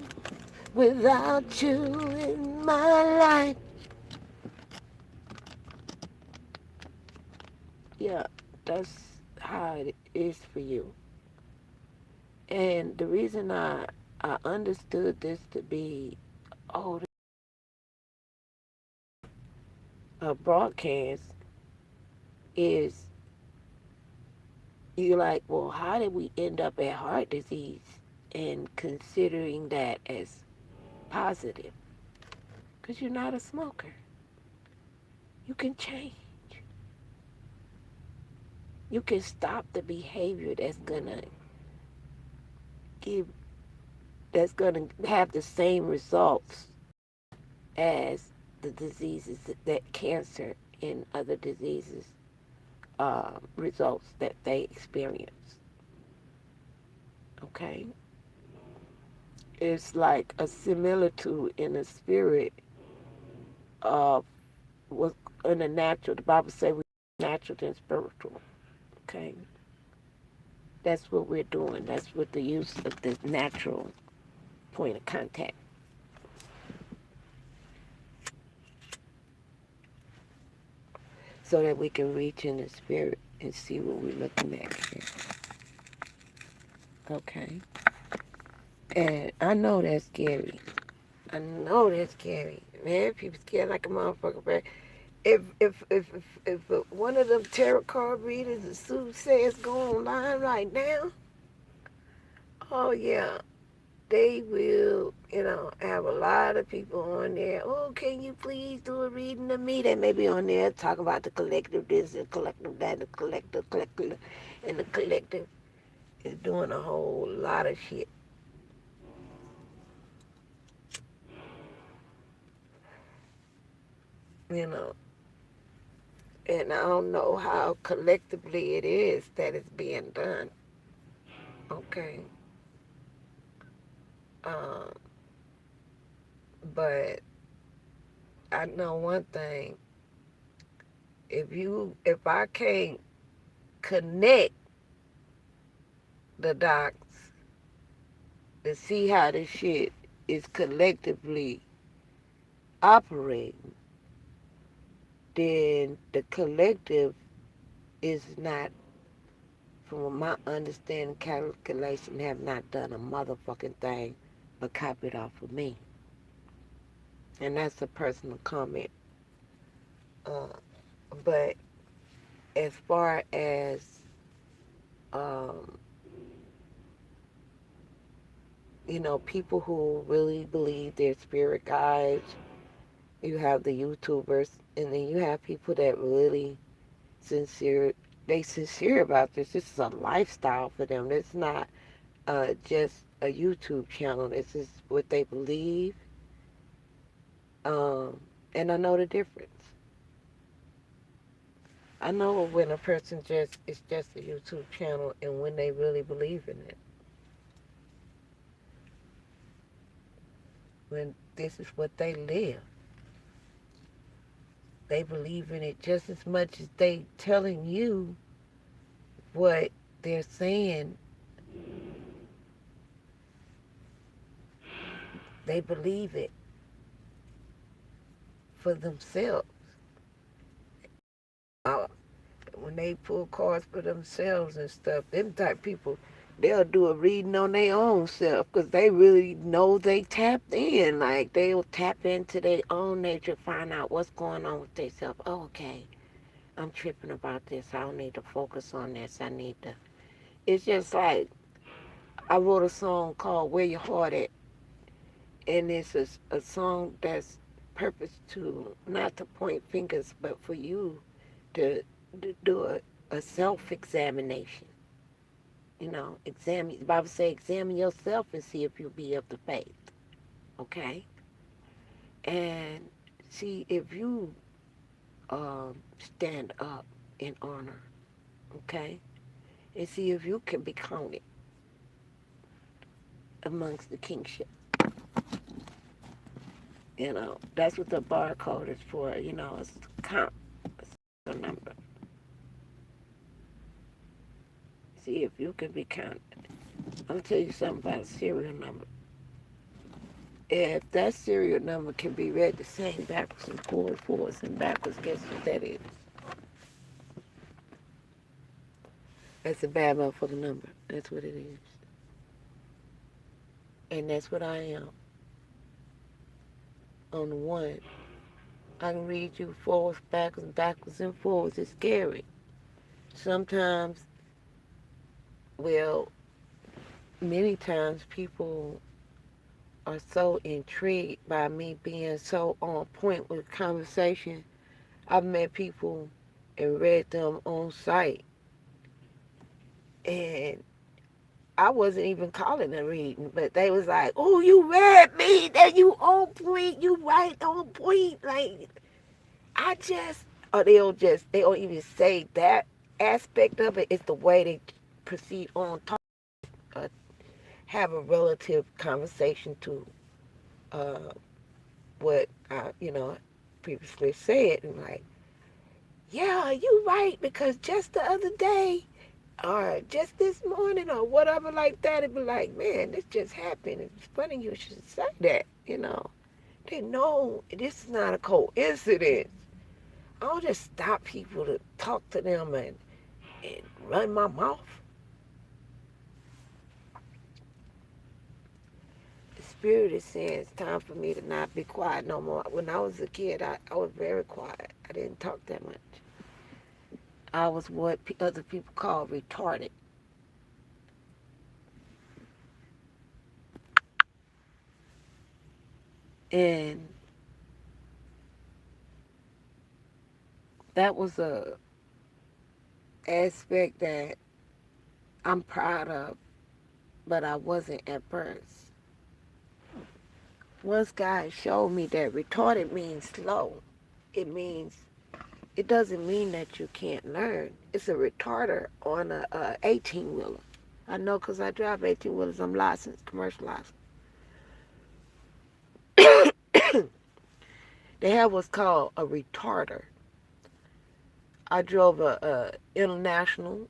without you in my life. Yeah, that's how it is for you. And the reason I understood this to be, oh, a broadcast is, you're like, well, how did we end up at heart disease? And considering that as positive, because you're not a smoker. You can change. You can stop the behavior give that's gonna have the same results as the diseases that cancer and other diseases results that they experience. Okay, it's like a similitude in the spirit of what in the natural. The Bible says we're natural and spiritual. Okay, that's what we're doing. That's what the use of the natural point of contact, so that we can reach in the spirit and see what we're looking at here. Okay. And I know that's scary. I know that's scary. Man, people scared like a motherfucker. But if one of them tarot card readers, the soothsayers, go online right now, oh yeah, they will, have a lot of people on there. Oh, can you please do a reading to me? They may be on there talking about the collective this, the collective that, the collective, and the collective is doing a whole lot of shit. You know, and I don't know how collectively it is that it's being done. Okay. Um, but I know one thing. If I can't connect the dots to see how this shit is collectively operating, then the collective is not, from my understanding, calculation, have not done a motherfucking thing but copied off of me. And that's a personal comment. Uh, but as far as, um, people who really believe they're spirit guides, you have the YouTubers, and then you have people that really sincere, they sincere about this. This is a lifestyle for them. It's not just a YouTube channel. This is what they believe. Um, and I know the difference. I know when a person it's just a YouTube channel and when they really believe in it. When this is what they live. They believe in it just as much as they telling you what they're saying. They believe it for themselves. Uh, when they pull cards for themselves and stuff, them type people, they'll do a reading on their own self because they really know they tapped in. Like, they'll tap into their own nature, find out what's going on with themselves. Oh, okay, I'm tripping about this. I don't need to focus on this. I need to. It's just like I wrote a song called Where Your Heart At, and it's a song that's purpose to not to point fingers, but for you to do a self-examination. You know, examine. The Bible says, examine yourself and see if you'll be of the faith. Okay, and see if you stand up in honor. Okay, and see if you can be counted amongst the kingship. You know, that's what the barcode is for. You know, it's count a number. See if you can be counted. I'll tell you something about a serial number. If that serial number can be read the same backwards and forwards and backwards, guess what that is? That's a bad motherfucking number. That's what it is. And that's what I am. On the one, I can read you forwards, backwards, and forwards. It's scary. Sometimes, well, many times people are so intrigued by me being so on point with conversation. I've met people and read them on site, and I wasn't even calling a reading, but they was like, "Oh, you read me? That you on point? You right on point?" Like, I just, or they don't even say that aspect of it. It's the way they proceed on talk, uh, have a relative conversation to uh, what I, previously said, and like, yeah, you right, because just the other day, or just this morning, or whatever like that, it'd be like, man, this just happened. It's funny you should say that. They know this is not a coincidence. I don't just stop people to talk to them and run my mouth. The Spirit is saying it's time for me to not be quiet no more. When I was a kid, I was very quiet. I didn't talk that much. I was what other people call retarded. And that was a aspect that I'm proud of, but I wasn't at first. Once God showed me that retarded means slow, it doesn't mean that you can't learn. It's a retarder on a 18-wheeler. I know because I drive 18-wheelers. I'm licensed, commercial licensed. They have what's called a retarder. I drove a international.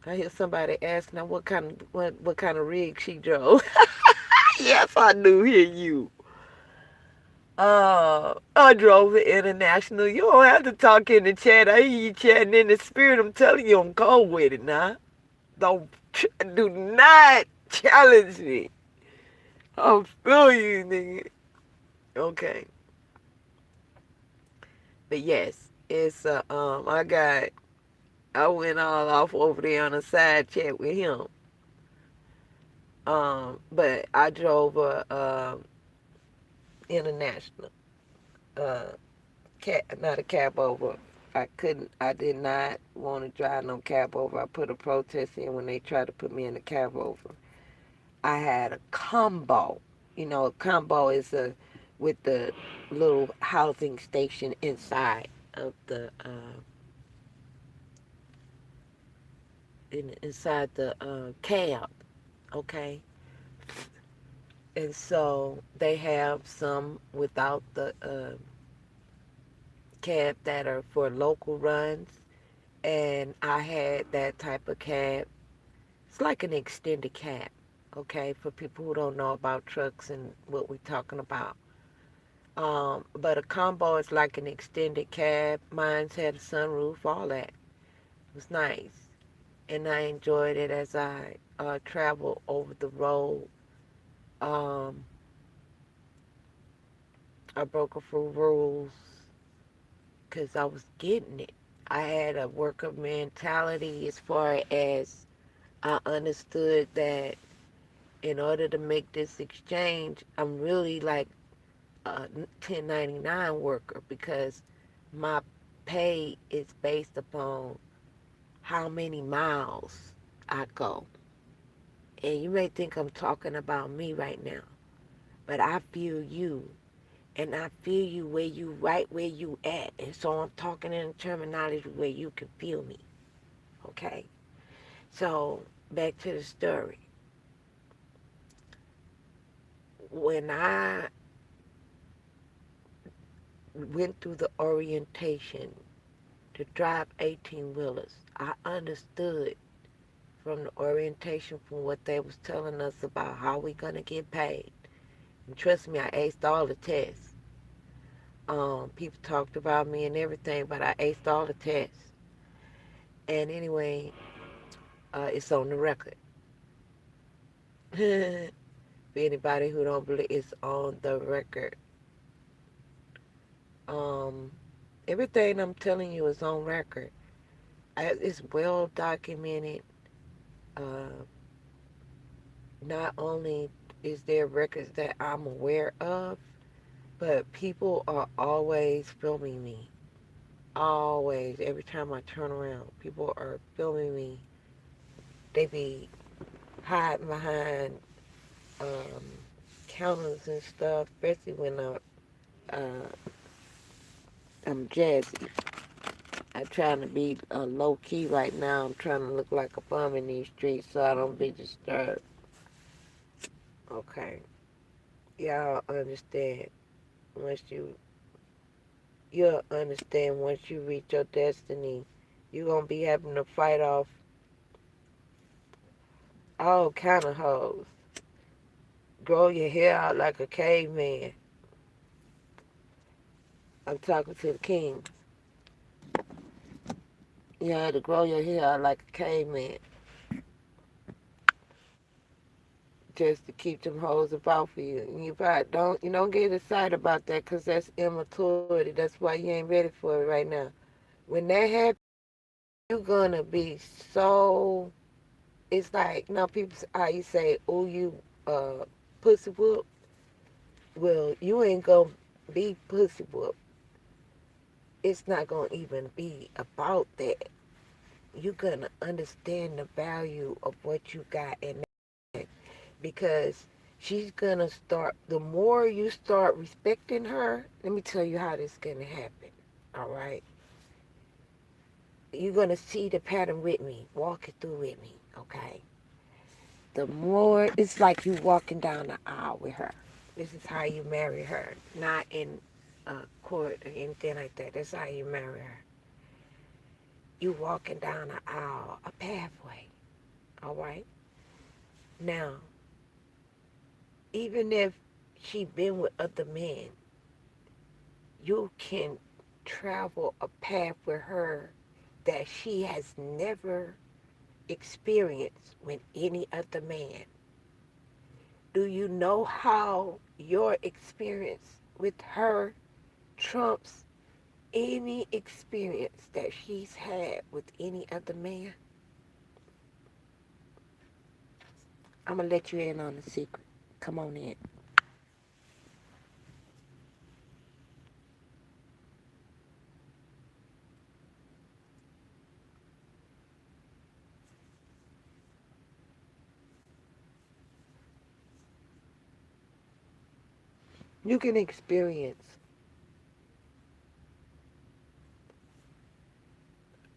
I hear somebody asking now what kind of rig she drove. Yes, I do hear you. I drove an international. You don't have to talk in the chat. I hear you chatting in the spirit. I'm telling you, I'm cold with it now. Do not challenge me. I'll feel you, nigga. Okay. But yes, it's I went all off over there on a side chat with him. But I drove a international not a cab over. I did not want to drive no cab over. I put a protest in when they tried to put me in a cab over. I had a combo. A combo is with the little housing station inside of the inside the cab, okay? And so they have some without the cab that are for local runs, and I had that type of cab. It's like an extended cab, okay, for people who don't know about trucks and what we're talking about. But a combo is like an extended cab. Mine's had a sunroof, all that. It was nice. And I enjoyed it as I traveled over the road. Um, I broke a few rules because I was getting it. I had a worker mentality as far as I understood that in order to make this exchange, I'm really like a 1099 worker because my pay is based upon how many miles I go. And you may think I'm talking about me right now, but I feel you. And I feel you where you right where you at. And so I'm talking in a terminology where you can feel me. Okay? So back to the story. When I went through the orientation to drive 18 wheelers, I understood from the orientation from what they was telling us about how we gonna get paid. And trust me, I aced all the tests. People talked about me and everything, but I aced all the tests. And anyway, it's on the record. For anybody who don't believe, it's on the record. Um, Everything I'm telling you is on record. It's well documented. Uh, not only is there records that I'm aware of, but people are always filming me. Always. Every time I turn around, people are filming me. They be hiding behind um, counters and stuff, especially when I'm jazzy. I'm trying to be low key right now. I'm trying to look like a bum in these streets so I don't be disturbed. Okay. Y'all understand once you'll understand once you reach your destiny, you're gonna be having to fight off all kind of hoes. Grow your hair out like a caveman. I'm talking to the kings. You had to grow your hair out like a caveman just to keep them hoes about for you. And you don't get excited about that because that's immaturity. That's why you ain't ready for it right now. When that happens, you're gonna be so. It's like now people how you say, "Oh, you pussy whoop." Well, you ain't gonna be pussy whoop. It's not gonna even be about that. You're gonna understand the value of what you got in that because she's gonna start. The more you start respecting her, let me tell you how this is gonna happen. All right, you're gonna see the pattern with me, walk it through with me. Okay, the more it's like you walking down the aisle with her. This is how you marry her, not in court or anything like that. That's how you marry her. You walking down the aisle, a pathway. All right. Now, even if she been with other men, you can travel a path with her that she has never experienced with any other man. Do you know how your experience with her trumps any experience that she's had with any other man? I'm going to let you in on a secret. Come on in. You can experience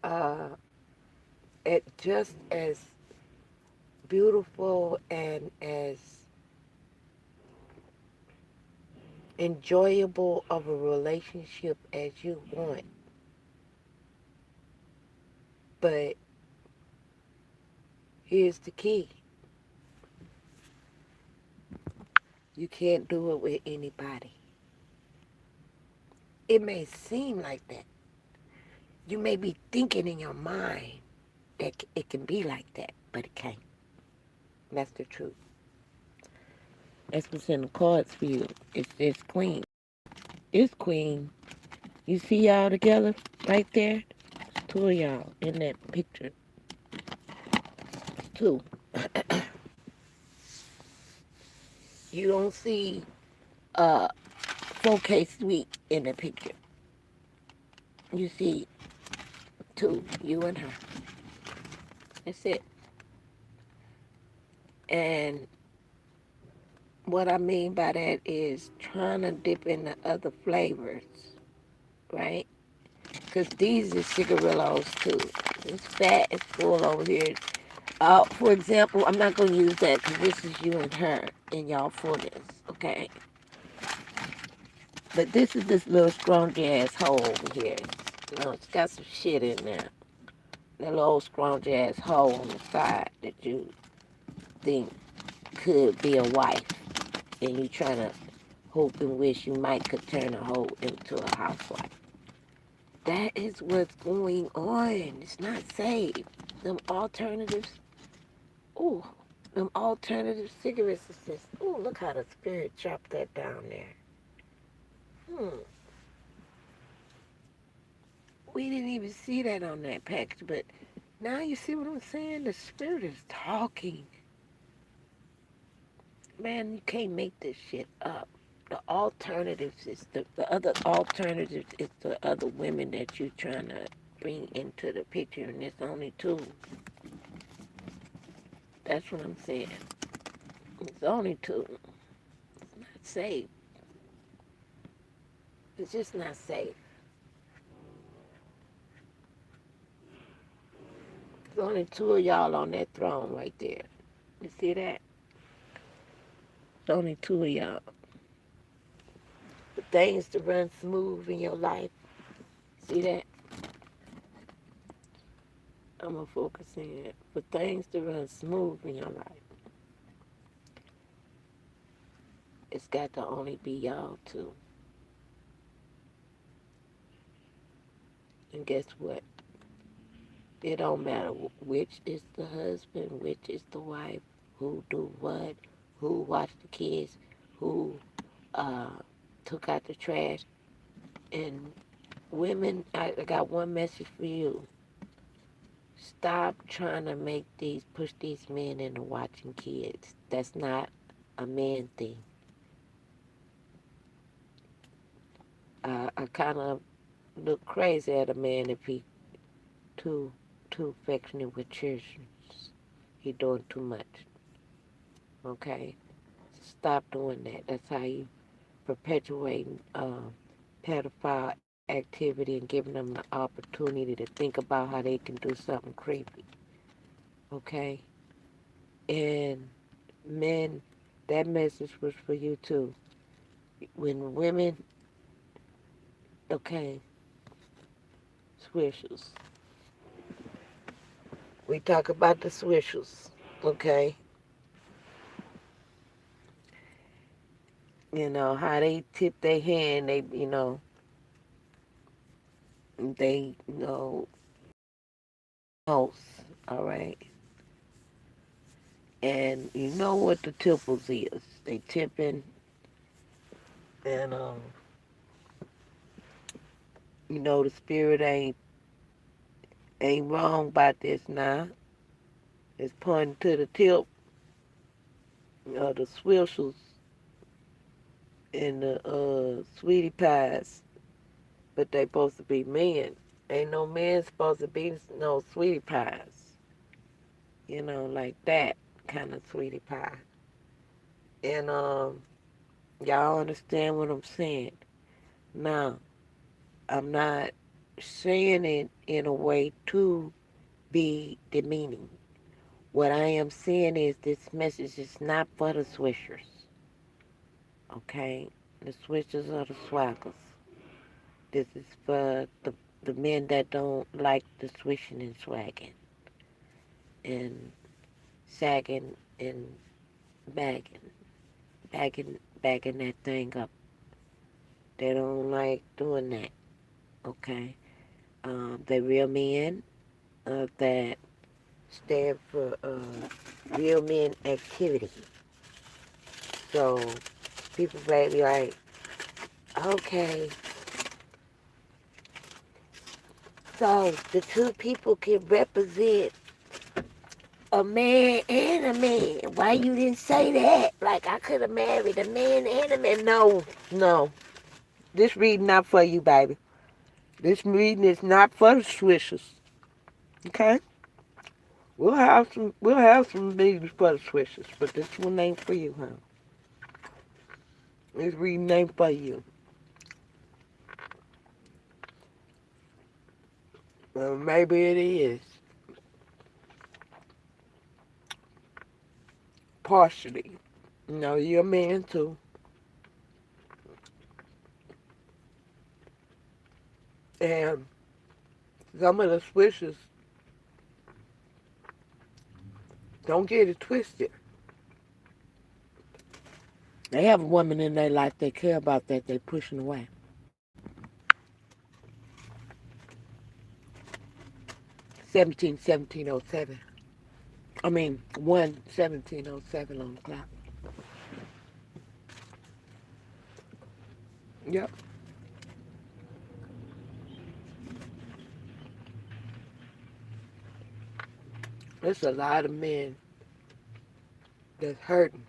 uh, just as beautiful and as enjoyable of a relationship as you want. But here's the key. You can't do it with anybody. It may seem like that. You may be thinking in your mind that it can be like that, but it can't. That's the truth. That's what's in the cards for you. It's Queen. It's Queen. You see y'all together right there? It's two of y'all in that picture. Two. You don't see 4K Sweet in the picture. You see two, you and her. That's it. And what I mean by that is trying to dip into other flavors, right? Because these are cigarillos too. It's fat, it's full over here. For example, I'm not going to use that because this is you and her in y'all fullness, okay? But this is this little scrunchy ass hole over here. You know, it's got some shit in there. That little scrunchy ass hole on the side that you think could be a wife. And you trying to hope and wish you might could turn a hoe into a housewife. That is what's going on. It's not safe. Them alternatives. Ooh, them alternative cigarettes is just, ooh, look how the spirit chopped that down there. We didn't even see that on that package, but now you see what I'm saying? The spirit is talking. Man, you can't make this shit up. The alternatives is the other alternatives is the other women that you're trying to bring into the picture, and there's only two. That's what I'm saying. It's only two. It's not safe. It's just not safe. There's only two of y'all on that throne right there. You see that? There's only two of y'all. For things to run smooth in your life. See that? I'm going to focus in. For things to run smooth in your life, it's got to only be y'all two. And guess what? It don't matter which is the husband, which is the wife, who do what, who watched the kids, who took out the trash. And women, I got one message for you. Stop trying to push these men into watching kids. That's not a man thing. I kind of look crazy at a man if he too affectionate with children. He doing too much. Okay? Stop doing that. That's how you perpetuate pedophile activity and giving them the opportunity to think about how they can do something creepy. Okay? And men, that message was for you too. When women, okay, swishers. We talk about the swishers, okay? You know, how they tip their hand, they, host, all right? And you know what the tipples is. They tipping, and, the spirit ain't wrong about this now. It's pointing to the tip, the swishers and the sweetie pies, but they supposed to be men. Ain't no man supposed to be no sweetie pies. Like that kind of sweetie pie. And y'all understand what I'm saying. Now, I'm not saying it in a way to be demeaning. What I am saying is this message is not for the swishers. Okay? The swishers are the swaggers. This is for the men that don't like the swishing and swagging and sagging and bagging, bagging that thing up. They don't like doing that. Okay? The real men that stand for real men activity. So people may be like, okay, so the two people can represent a man and a man. Why you didn't say that? Like I could have married a man and a man. No, no. This reading not for you, baby. This reading is not for the swishers. Okay? We'll have some readings for the swishers, but this one ain't for you, huh? This reading ain't for you. Well, maybe it is. Partially. No, you're a man too. And some of the swishers, don't get it twisted. They have a woman in their life they care about that they're pushing away. 17-1707. I mean, 1-1707 on the clock. Yep. There's a lot of men that's hurting.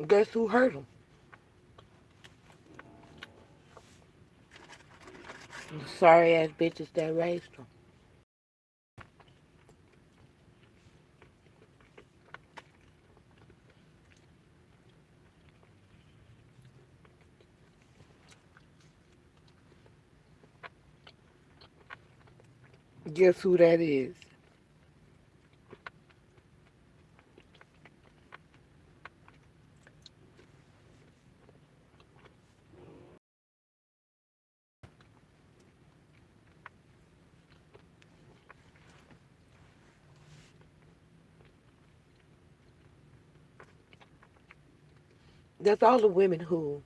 Guess who hurt them? The sorry ass bitches that raised them. Guess who that is? That's all the women who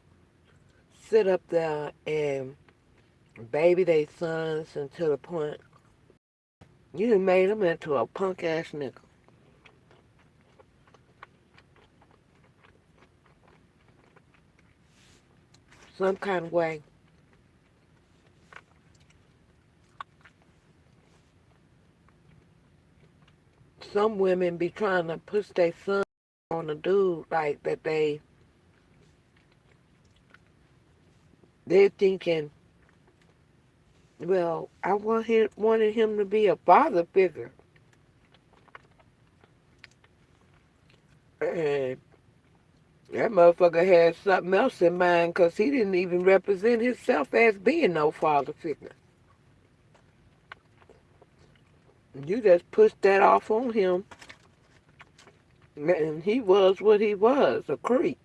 sit up there and baby their sons until the point you done made them into a punk ass nigga. Some kind of way. Some women be trying to push their son on a dude like that they're thinking, well, I wanted him to be a father figure. And that motherfucker had something else in mind because he didn't even represent himself as being no father figure. You just pushed that off on him, and he was what he was, a creep,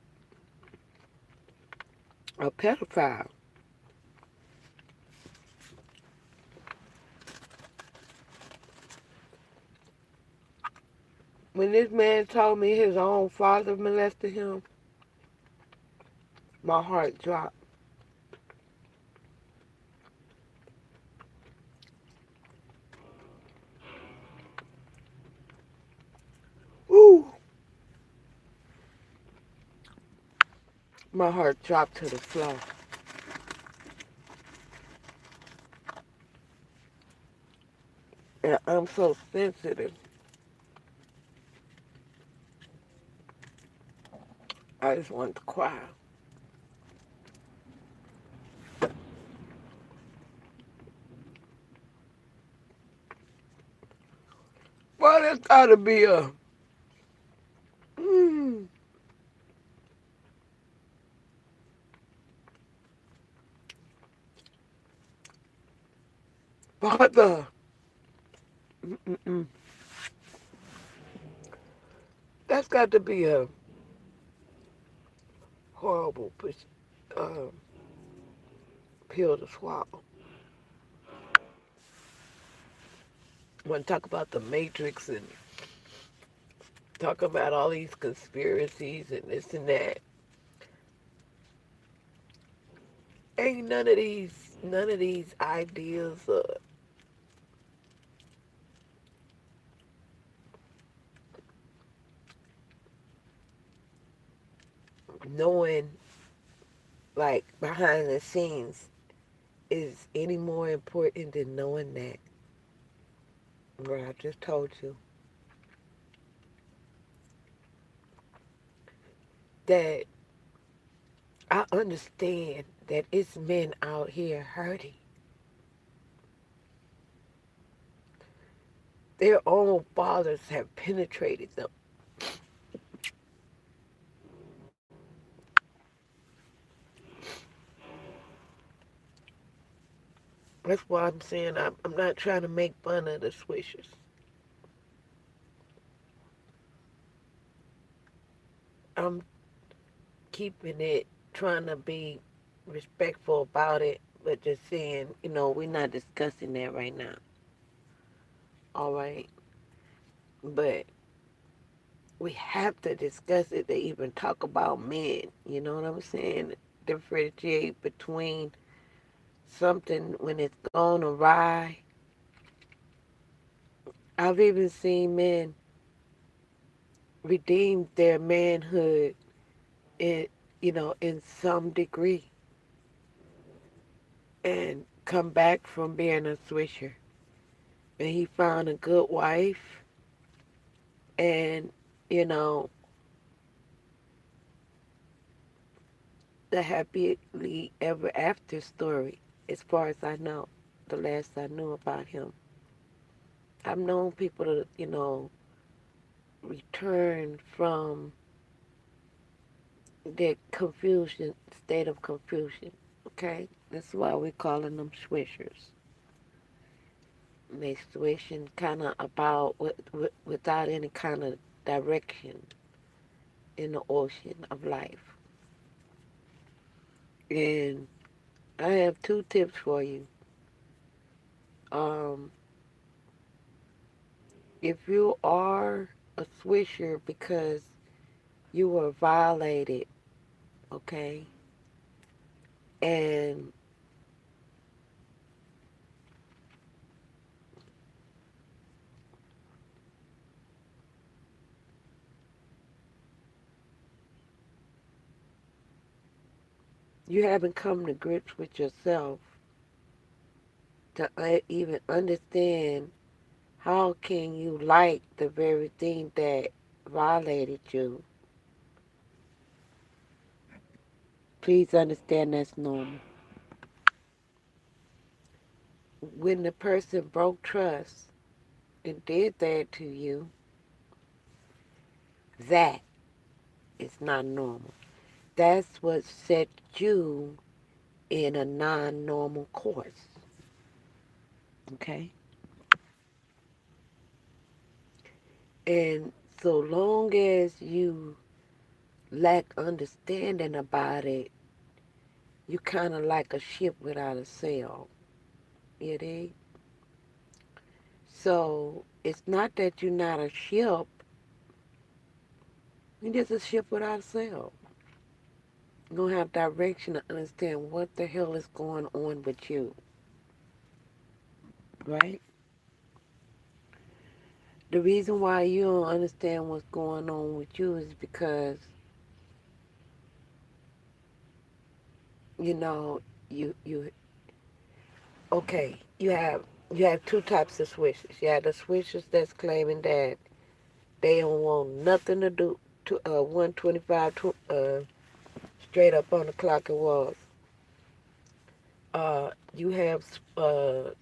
a pedophile. When this man told me his own father molested him, my heart dropped. Woo! My heart dropped to the floor. And I'm so sensitive. I just wanted to cry. Well, there's gotta be a mm, Father, that's got to be a horrible uh, pill to swallow. When talk about the Matrix and talk about all these conspiracies and this and that, ain't none of these ideas knowing like behind the scenes is any more important than knowing that what I just told you, that I understand that it's men out here hurting. Their own fathers have penetrated them. That's why I'm saying I'm not trying to make fun of the swishers. I'm keeping it, trying to be respectful about it, but just saying, we're not discussing that right now. All right? But we have to discuss it to even talk about men. You know what I'm saying? Differentiate between something when it's gone awry. I've even seen men redeem their manhood in, in some degree and come back from being a swisher. And he found a good wife and, you know, the happily ever after story, as far as I know, the last I knew about him. I've known people to, return from their confusion, state of confusion. Okay? That's why we're calling them swishers. They swishing kind of about without any kind of direction in the ocean of life. And I have two tips for you. Um, if you are a swisher because you were violated, okay, and you haven't come to grips with yourself to even understand how can you like the very thing that violated you, please understand that's normal. When the person broke trust and did that to you, that is not normal. That's what set you in a non-normal course. Okay? And so long as you lack understanding about it, you kind of like a ship without a sail. You dig? So it's not that you're not a ship, you're just a ship without a sail. You don't have direction to understand what the hell is going on with you. Right? The reason why you don't understand what's going on with you is because, you know, you okay, you have two types of switches. You have the switches that's claiming that they don't want nothing to do to 125 straight up on the clock it was. You have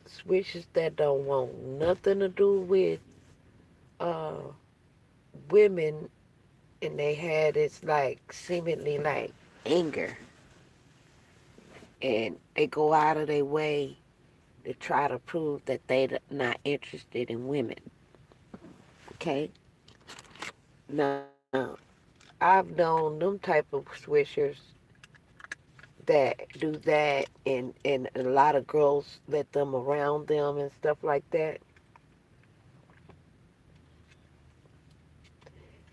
switches that don't want nothing to do with uh women, and they had this like seemingly like anger, and they go out of their way to try to prove that they're not interested in women. Okay? Now, I've known them type of swishers that do that, and a lot of girls let them around them and stuff like that.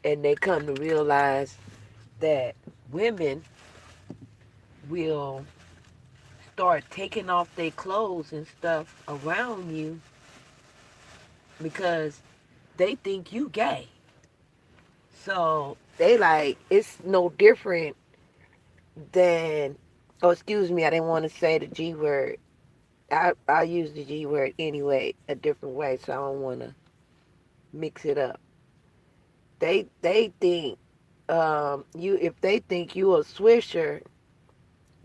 And they come to realize that women will start taking off their clothes and stuff around you because they think you gay. So they like it's no different than, oh, excuse me, I didn't want to say the G word. I'll use the G word anyway, a different way, so I don't want to mix it up. They think you if they think you a swisher,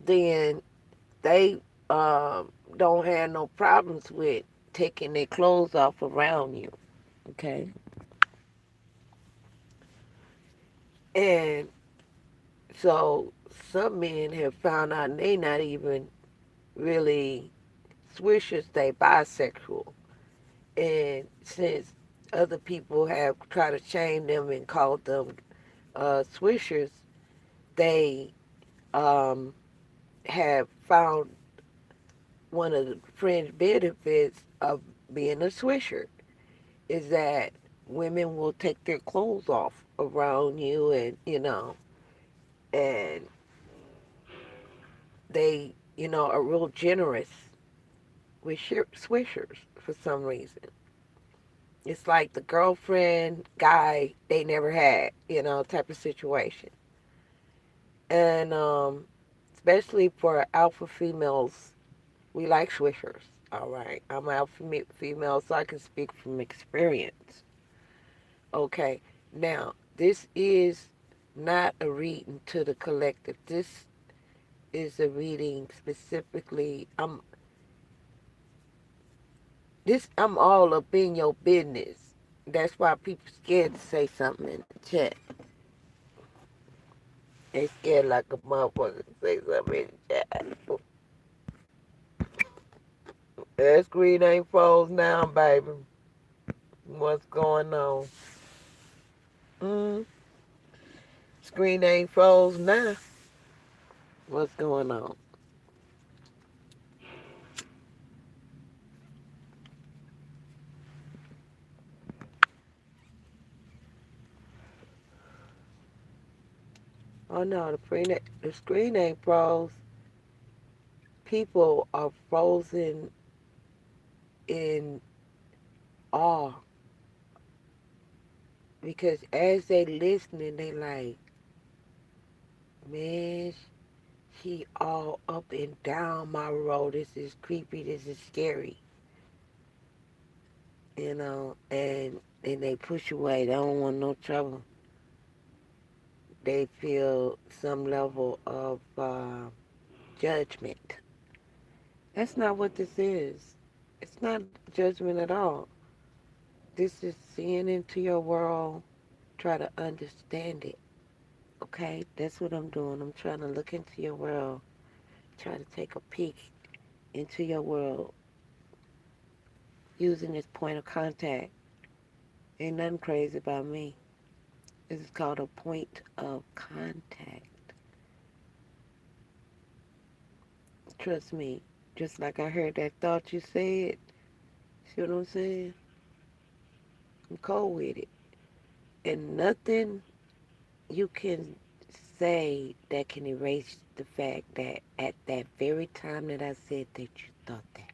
then they don't have no problems with taking their clothes off around you. Okay, and so some men have found out they not even really swishers, they bisexual. And since other people have tried to shame them and called them swishers, they um, have found one of the fringe benefits of being a swisher is that women will take their clothes off around you, and and they are real generous with swishers for some reason. It's like the girlfriend guy they never had, type of situation. And especially for alpha females, we like swishers. All right, I'm an alpha female, so I can speak from experience. Okay, now this is not a reading to the collective. This is a reading specifically. I'm all up in your business. That's why people scared to say something in the chat. They scared like a motherfucker to say something in the chat. That screen ain't froze now, baby. What's going on? Mm, screen ain't froze now. What's going on? Oh no, the screen ain't froze. People are frozen in awe because as they listening, they like, man, she all up and down my road. This is creepy. This is scary. And they push away. They don't want no trouble. They feel some level of judgment. That's not what this is. It's not judgment at all. This is seeing into your world, try to understand it. Okay? That's what I'm doing. I'm trying to look into your world, try to take a peek into your world using this point of contact. Ain't nothing crazy about me. This is called a point of contact. Trust me. Just like I heard that thought you said. See what I'm saying? I'm cold with it. And nothing you can say that can erase the fact that at that very time that I said that you thought that.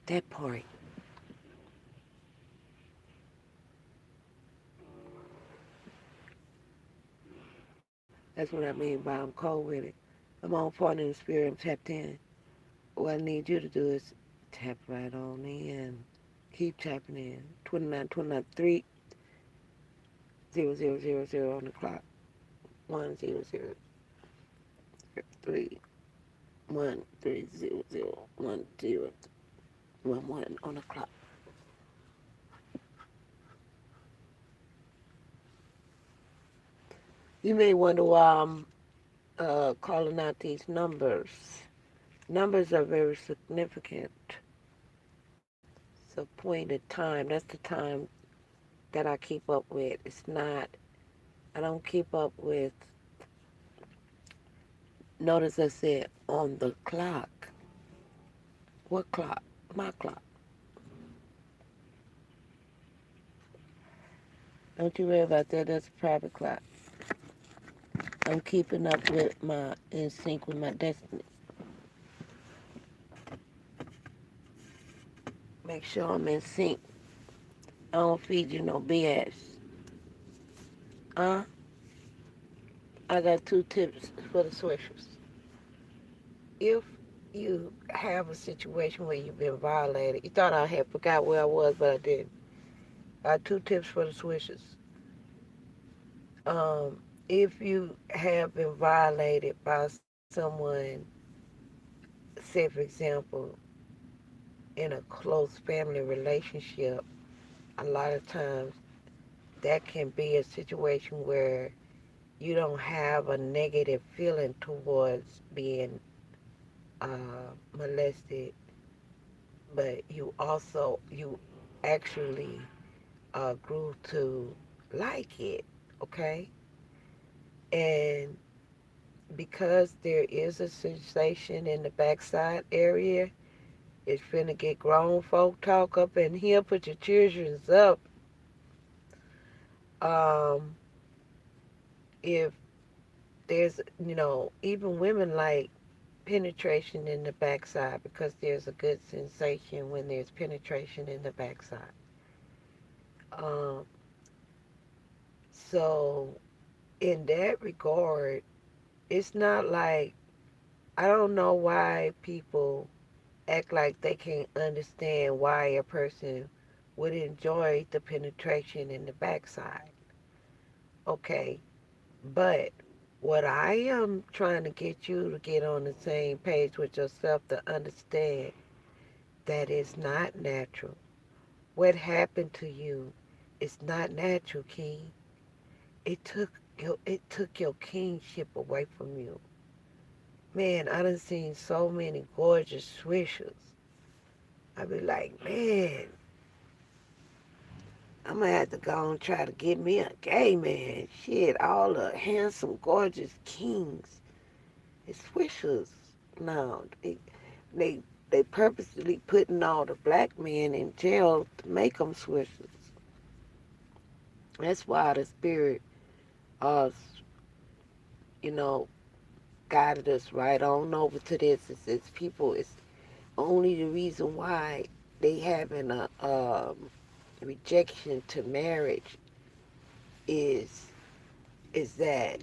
That part. That's what I mean by I'm cold with it. I'm on point in the spirit. I'm tapped in. What I need you to do is tap right on in. Keep tapping in. 29, 29, 3, 0, 0, 0, 0 on the clock. 1, 0, 0, 3, 1, 3, 0, 0, 1, 0, 1, 1 on the clock. You may wonder why I'm calling out these numbers. Numbers are very significant. It's a point of time. That's the time that I keep up with. It's not, I don't keep up with, notice I said on the clock. What clock? My clock. Don't you worry about that. That's a private clock. I'm keeping up with my, in sync with my destiny. Make sure I'm in sync. I don't feed you no BS. Uh, I got 2 tips for the swishers. If you have a situation where you've been violated, you thought I had forgot where I was, but I didn't. I got 2 tips for the swishers. If you have been violated by someone, say for example, in a close family relationship, a lot of times that can be a situation where you don't have a negative feeling towards being molested, but you actually grew to like it, okay? And because there is a sensation in the backside area, it's finna get grown folk talk up in here. Put your children's up. Um, if there's, even women like penetration in the backside because there's a good sensation when there's penetration in the backside. Um, so in that regard, it's not like, I don't know why people act like they can't understand why a person would enjoy the penetration in the backside. Okay, but what I am trying to get you to get on the same page with yourself to understand that it's not natural. What happened to you is not natural, King. It took your kingship away from you. Man, I done seen so many gorgeous swishers. I be like, man, I'm gonna have to go and try to get me a gay man. Shit, all the handsome, gorgeous kings is swishers. No, they they purposely putting all the black men in jail to make them swishers. That's why the spirit, uh, you know, guided us right on over to this. It's people. It's only the reason why they having a rejection to marriage is is that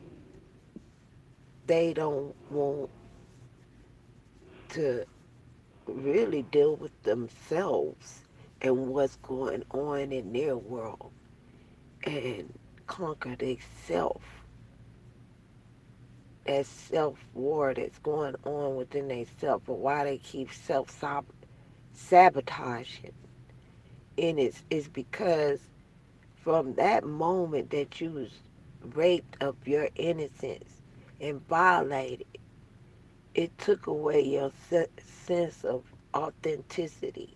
they don't want to really deal with themselves and what's going on in their world and conquer their self. That self war that's going on within their self, but why they keep self sabotaging. And it's because from that moment that you was raped of your innocence and violated, it took away your sense of authenticity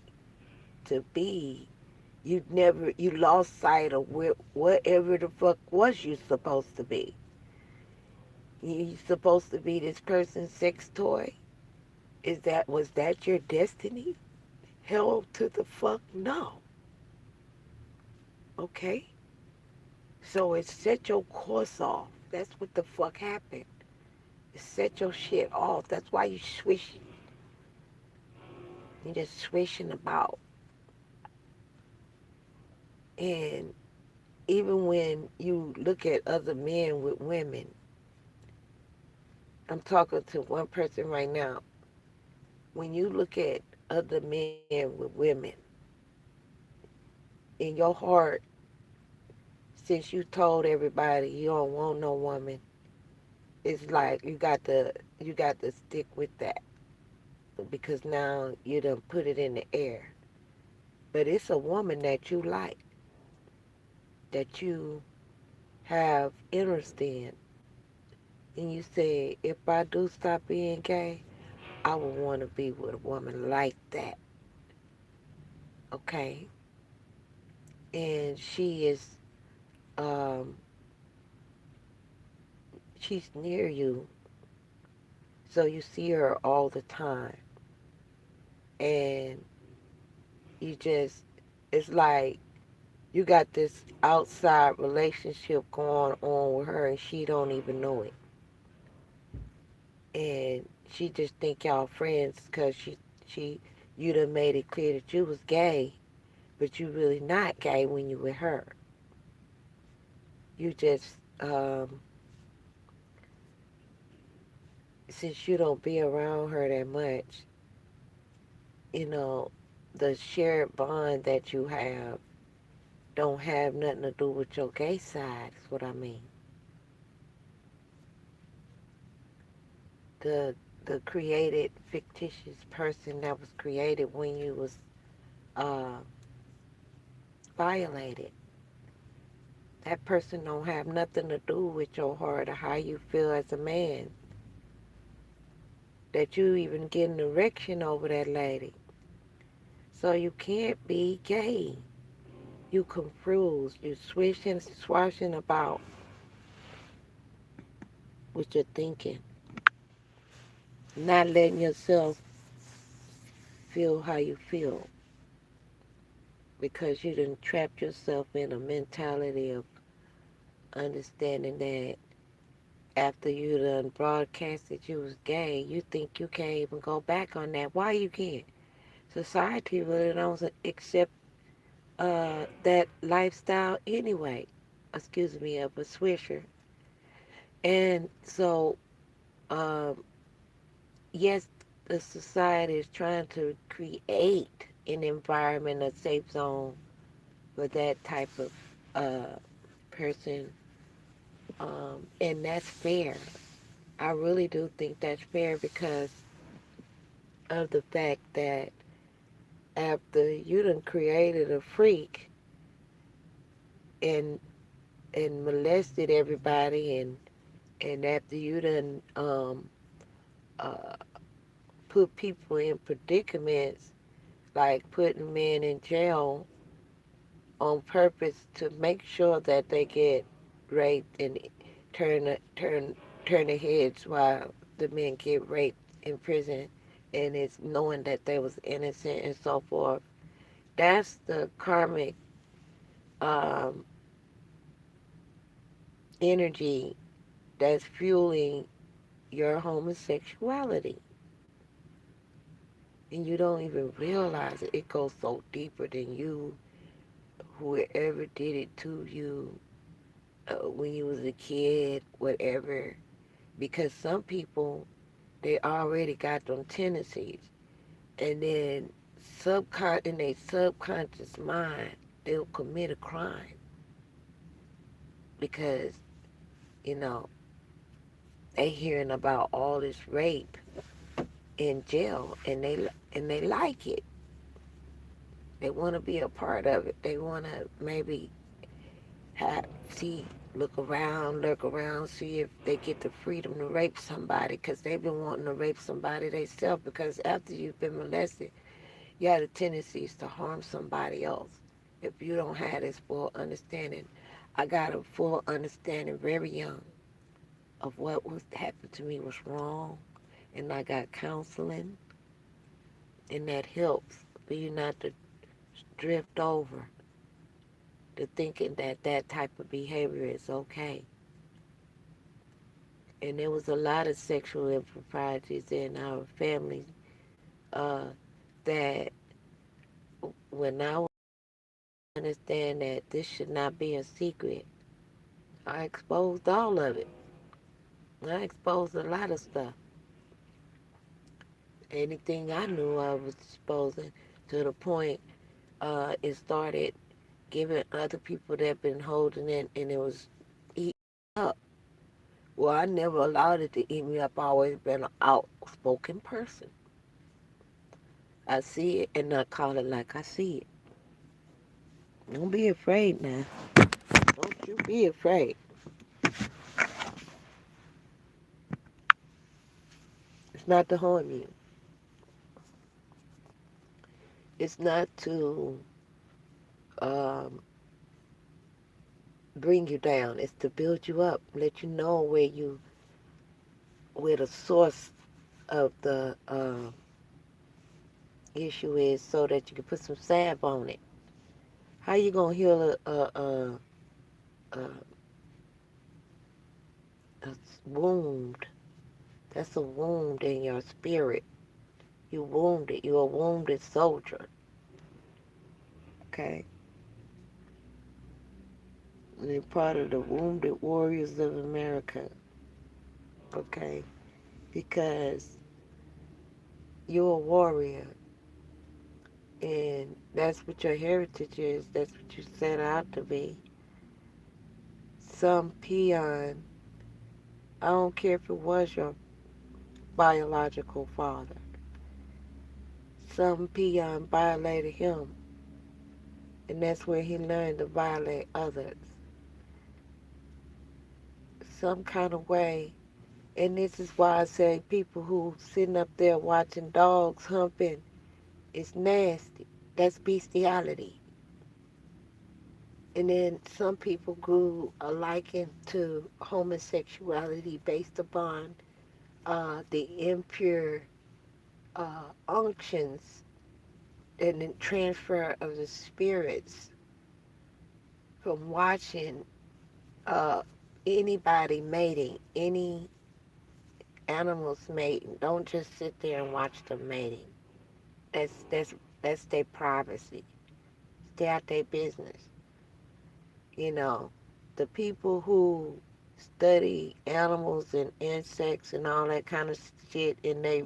to be. You lost sight of whatever the fuck was you supposed to be. You supposed to be this person's sex toy? Was that your destiny? Hell to the fuck no. Okay? So it set your course off. That's what the fuck happened. It set your shit off. That's why you swishing. You just swishing about. And even when you look at other men with women, I'm talking to one person right now. When you look at other men with women, in your heart, since you told everybody you don't want no woman, it's like you got to stick with that because now you done put it in the air. But it's a woman that you like, that you have interest in, and you say, if I do stop being gay, I would want to be with a woman like that, okay? And um, she's near you, so you see her all the time, and you just, it's like you got this outside relationship going on with her, and she don't even know it, and she just think y'all friends because she, you done made it clear that you was gay, but you really not gay when you with her. You just, since you don't be around her that much, you know, the shared bond that you have don't have nothing to do with your gay side, is what I mean. The the created fictitious person that was created when you was uh, violated. That person don't have nothing to do with your heart or how you feel as a man. That you even get an erection over that lady. So you can't be gay. You confused. You swishing, swashing about with your thinking. Not letting yourself feel how you feel. Because you done trapped yourself in a mentality of understanding that after you done broadcasted you was gay, you think you can't even go back on that. Why you can't? Society really don't accept that lifestyle anyway. Excuse me, of a swisher. And so, um, yes, the society is trying to create an environment, a safe zone for that type of person, and that's fair. I really do think that's fair because of the fact that after you done created a freak and molested everybody and after you done uh, put people in predicaments like putting men in jail on purpose to make sure that they get raped and turn turn turn their heads while the men get raped in prison, and it's knowing that they was innocent and so forth. That's the karmic um, energy that's fueling your homosexuality, and you don't even realize it. It goes so deeper than you. Whoever did it to you when you was a kid, whatever. Because some people, they already got them tendencies, and then in their subconscious mind, they'll commit a crime because you know they hearing about all this rape in jail, and they like it. They want to be a part of it. They want to maybe have, see, look around, see if they get the freedom to rape somebody because they've been wanting to rape somebody themselves because after you've been molested, you have the tendencies to harm somebody else if you don't have this full understanding. I got a full understanding very young of what was happened to me was wrong, and I got counseling, and that helps for you not to drift over to thinking that that type of behavior is okay. And there was a lot of sexual improprieties in our family uh, that when I understand that this should not be a secret, I exposed all of it. I exposed a lot of stuff. Anything I knew I was exposing to the point it started giving other people that been holding it and it was eating up. Well, I never allowed it to eat me up. I always been an outspoken person. I see it and I call it like I see it. Don't be afraid now. Don't you be afraid. It's not to harm you. It's not to um, bring you down. It's to build you up, let you know where the source of the issue is, so that you can put some salve on it. How you gonna heal a, a wound? That's a wound in your spirit. You wounded. You're a wounded soldier. Okay, and you're part of the Wounded Warriors of America. Okay, because you're a warrior, and that's what your heritage is. That's what you set out to be. Some peon, I don't care if it was your biological father, some peon violated him, and that's where he learned to violate others. Some kind of way. And this is why I say people who sitting up there watching dogs humping, it's nasty. That's bestiality. And then some people grew a liking to homosexuality based upon the impure unctions and the transfer of the spirits from watching uh, anybody mating, any animals mating. Don't just sit there and watch them mating. That's that's that's their privacy. Stay out their business. You know, the people who study animals and insects and all that kind of shit in their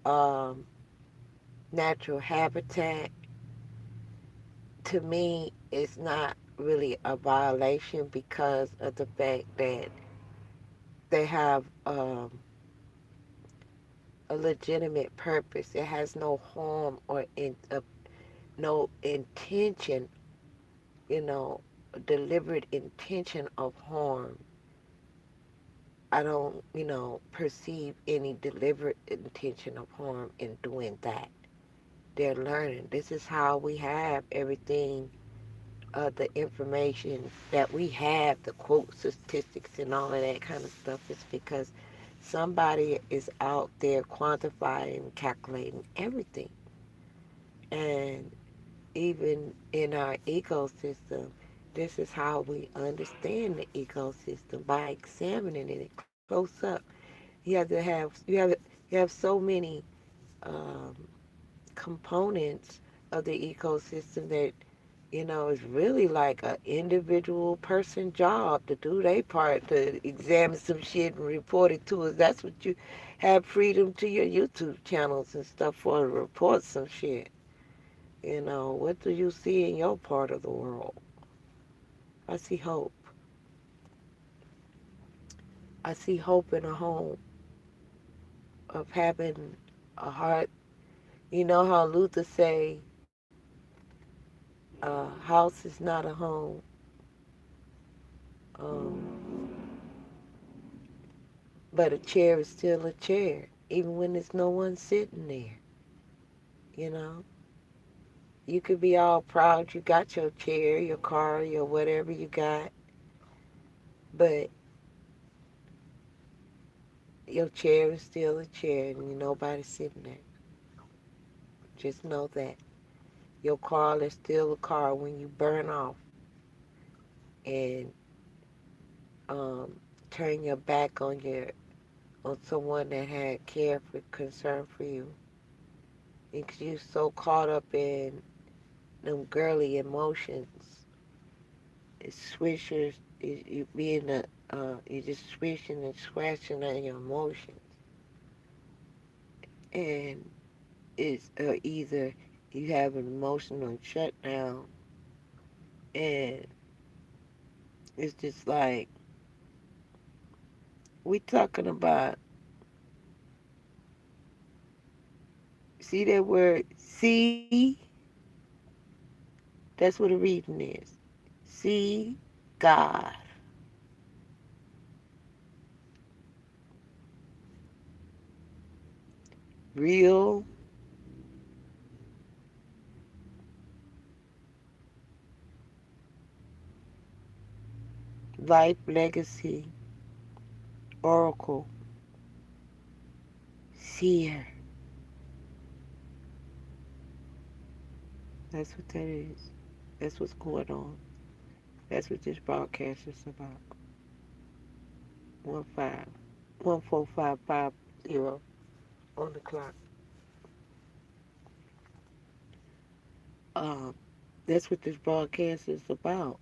um, natural habitat, to me, it's not really a violation because of the fact that they have a legitimate purpose. It has no harm or no intention, you know, deliberate intention of harm. I don't, perceive any deliberate intention of harm in doing that. They're learning. This is how we have everything, the information that we have, the quote statistics and all of that kind of stuff, is because somebody is out there quantifying, calculating everything. And even in our ecosystem, this is how we understand the ecosystem, by examining it close up. You have so many um, components of the ecosystem that it's really like an individual person job to do their part, to examine some shit and report it to us. That's what you have freedom to your YouTube channels and stuff for, to report some shit. What do you see in your part of the world? I see hope. I see hope in a home of having a heart. You know how Luther say, house is not a home, um, but a chair is still a chair, even when there's no one sitting there. You know, you could be all proud you got your chair, your car, your whatever you got, but your chair is still a chair and nobody's sitting there. Just know that. Your car is still a car when you burn off and turn your back on someone that had care for concern for you. Because you're so caught up in them girly emotions. It's swishers. You being you just swishing and scratching on your emotions, and it's either you have an emotional shutdown, and it's just like we talking about. See that word see? That's what a reading is. See God, real Life Legacy, Oracle, Seer. That's what that is. That's what's going on. That's what this broadcast is about. 14550 on the clock. Um, that's what this broadcast is about.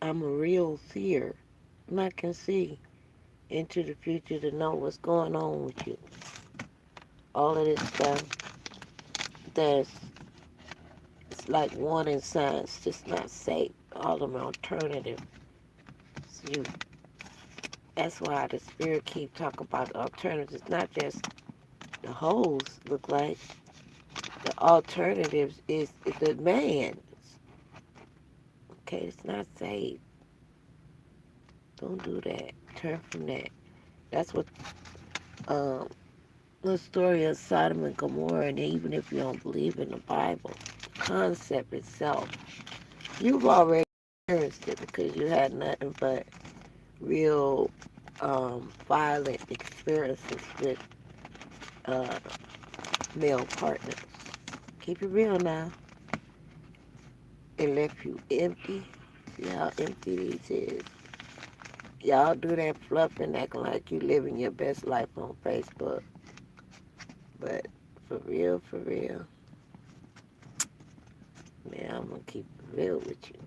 I'm a real seer, and I can see into the future to know what's going on with you. All of this stuff that's it's like warning signs, just not safe. All of them alternative. So that's why the spirit keep talking about alternatives. It's not just the holes look like. The alternatives is the man. Okay, it's not safe. Don't do that. Turn from that. That's what the story of Sodom and Gomorrah, and even if you don't believe in the Bible, the concept itself, you've already experienced it because you had nothing but real violent experiences with uh, male partners. Keep it real now. It left you empty. See how empty these is. Y'all do that fluffing, acting like you living your best life on Facebook. But for real, man, I'm going to keep it real with you.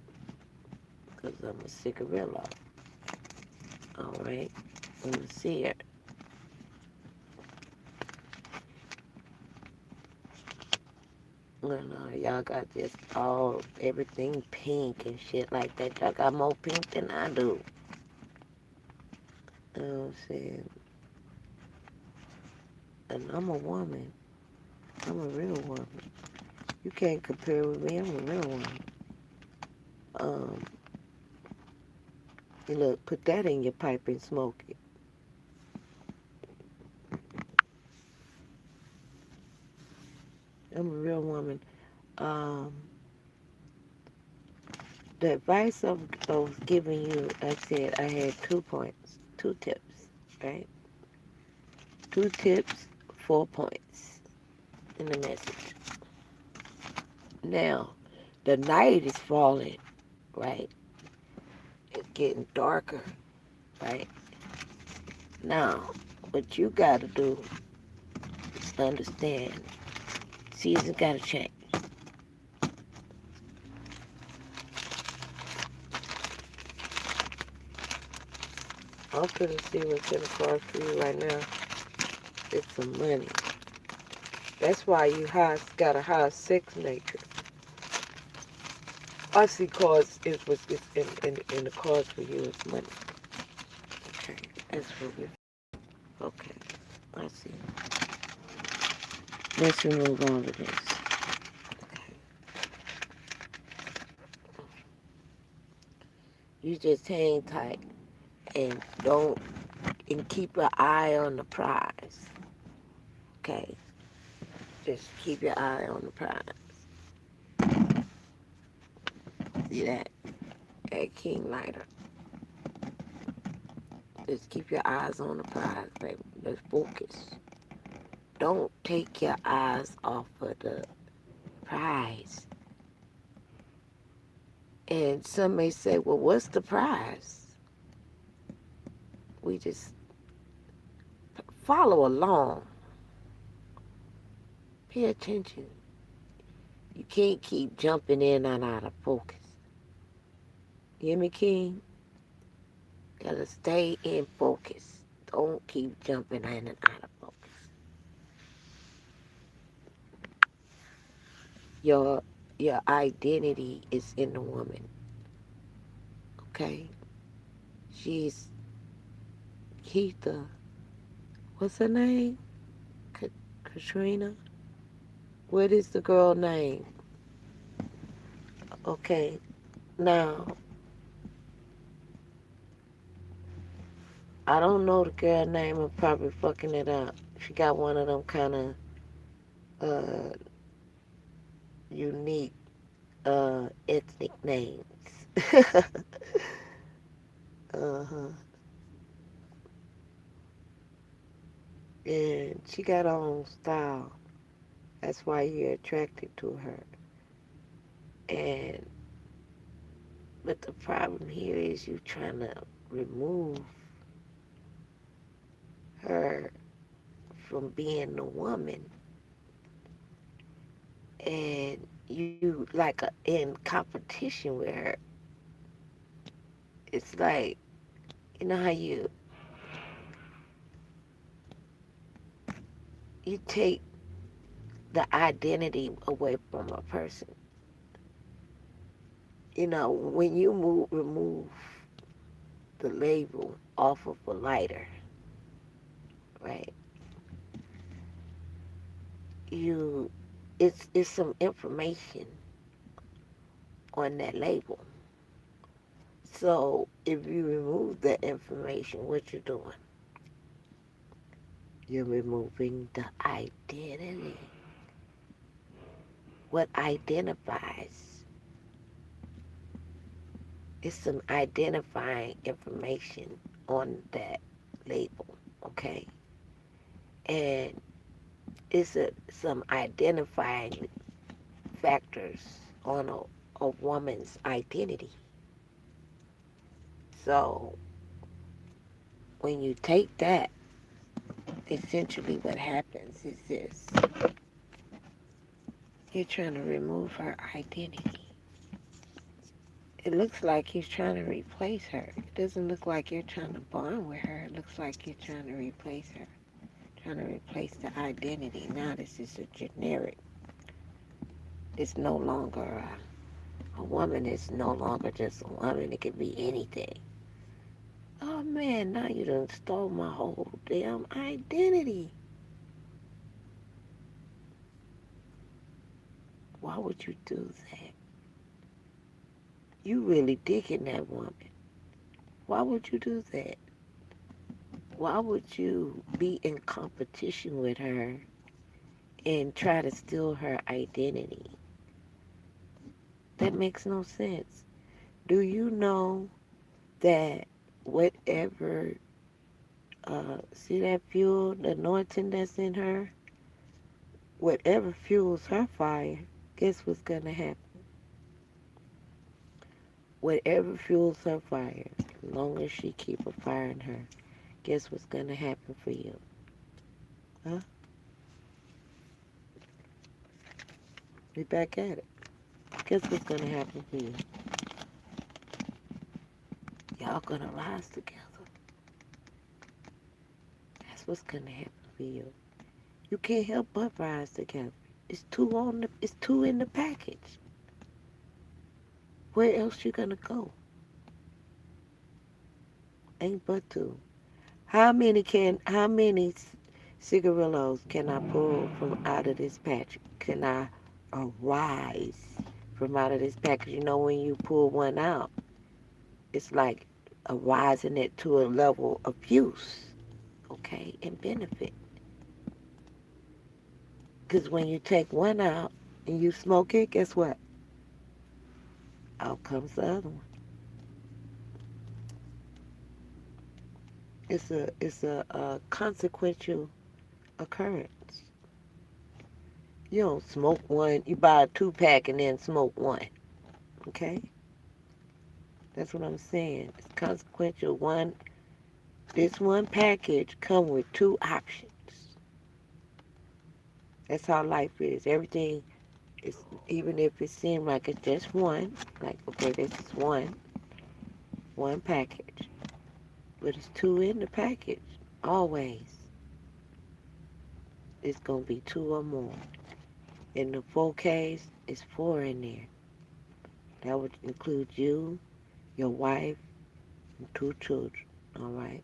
Because I'm a cigarilla. Alright? I'm a seer. Y'all got just everything pink and shit like that. Y'all got more pink than I do. You know what I'm saying? And I'm a woman. I'm a real woman. You can't compare with me. I'm a real woman. Um, look, put that in your pipe and smoke it. I'm a real woman. Um, the advice I was giving you, I said I had 2 points, 2 tips, right? 2 tips, 4 points in the message. Now, the night is falling, right? It's getting darker, right? Now, what you got to do is understand seasons got to change. I'm going to see what's in the cards for you right now. It's some money. That's why you got a high sex nature. I see cards is what's in the cards for you is money. Okay, that's for you. Okay, I see. Let's remove all of this. Okay. You just hang tight and keep your eye on the prize. Okay, just keep your eye on the prize. See that? That king lighter. Just keep your eyes on the prize, baby. Let's focus. Don't take your eyes off of the prize. And some may say, well, what's the prize? We just follow along. Pay attention. You can't keep jumping in and out of focus. You hear me, King? Gotta stay in focus. Don't keep jumping in and out of focus. Your identity is in the woman. Okay? She's Keitha. What's her name? Katrina? What is the girl name? Okay. Now, I don't know the girl name. I'm probably fucking it up. She got one of them kind of unique ethnic names. Uh-huh. And she got her own style. That's why you're attracted to her. And but the problem here is you trying to remove her from being the woman, and you like in competition with her. It's like, you know how you take the identity away from a person. You know, when you remove the label off of a lighter, right? You, it's some information on that label. So if you remove that information, what you're doing? You're removing the identity. What identifies? It's some identifying information on that label, okay? And it's some identifying factors on a woman's identity. So when you take that, essentially what happens is this. You're trying to remove her identity. It looks like he's trying to replace her. It doesn't look like you're trying to bond with her. It looks like you're trying to replace her. Trying to replace the identity. Now this is a generic. It's no longer a woman. It's no longer just a woman. It could be anything. Oh man, now you done stole my whole damn identity. Why would you do that? You really digging that woman. Why would you do that? Why would you be in competition with her and try to steal her identity? That makes no sense. Do you know that whatever, see that fuel, the anointing that's in her, whatever fuels her fire, guess what's going to happen? Whatever fuels her fire, as long as she keep a fire in her, guess what's going to happen for you? Huh? We back at it. Guess what's going to happen for you? Y'all going to rise together. That's what's going to happen for you. You can't help but rise together. It's two in the package. Where else you going to go? Ain't but two. How many cigarillos can I pull from out of this package? Can I arise from out of this package? You know, when you pull one out, it's like arising it to a level of use, okay, and benefit. Because when you take one out and you smoke it, guess what? Out comes the other one. It's a consequential occurrence. You don't smoke one. You buy a 2-pack and then smoke one. Okay? That's what I'm saying. It's consequential. This one package come with 2 options. That's how life is. Everything is, even if it seems like it's just one, like, okay, this is one package. But it's 2 in the package. Always. It's going to be 2 or more. In the 4 case, it's 4 in there. That would include you, your wife, and 2 children. All right?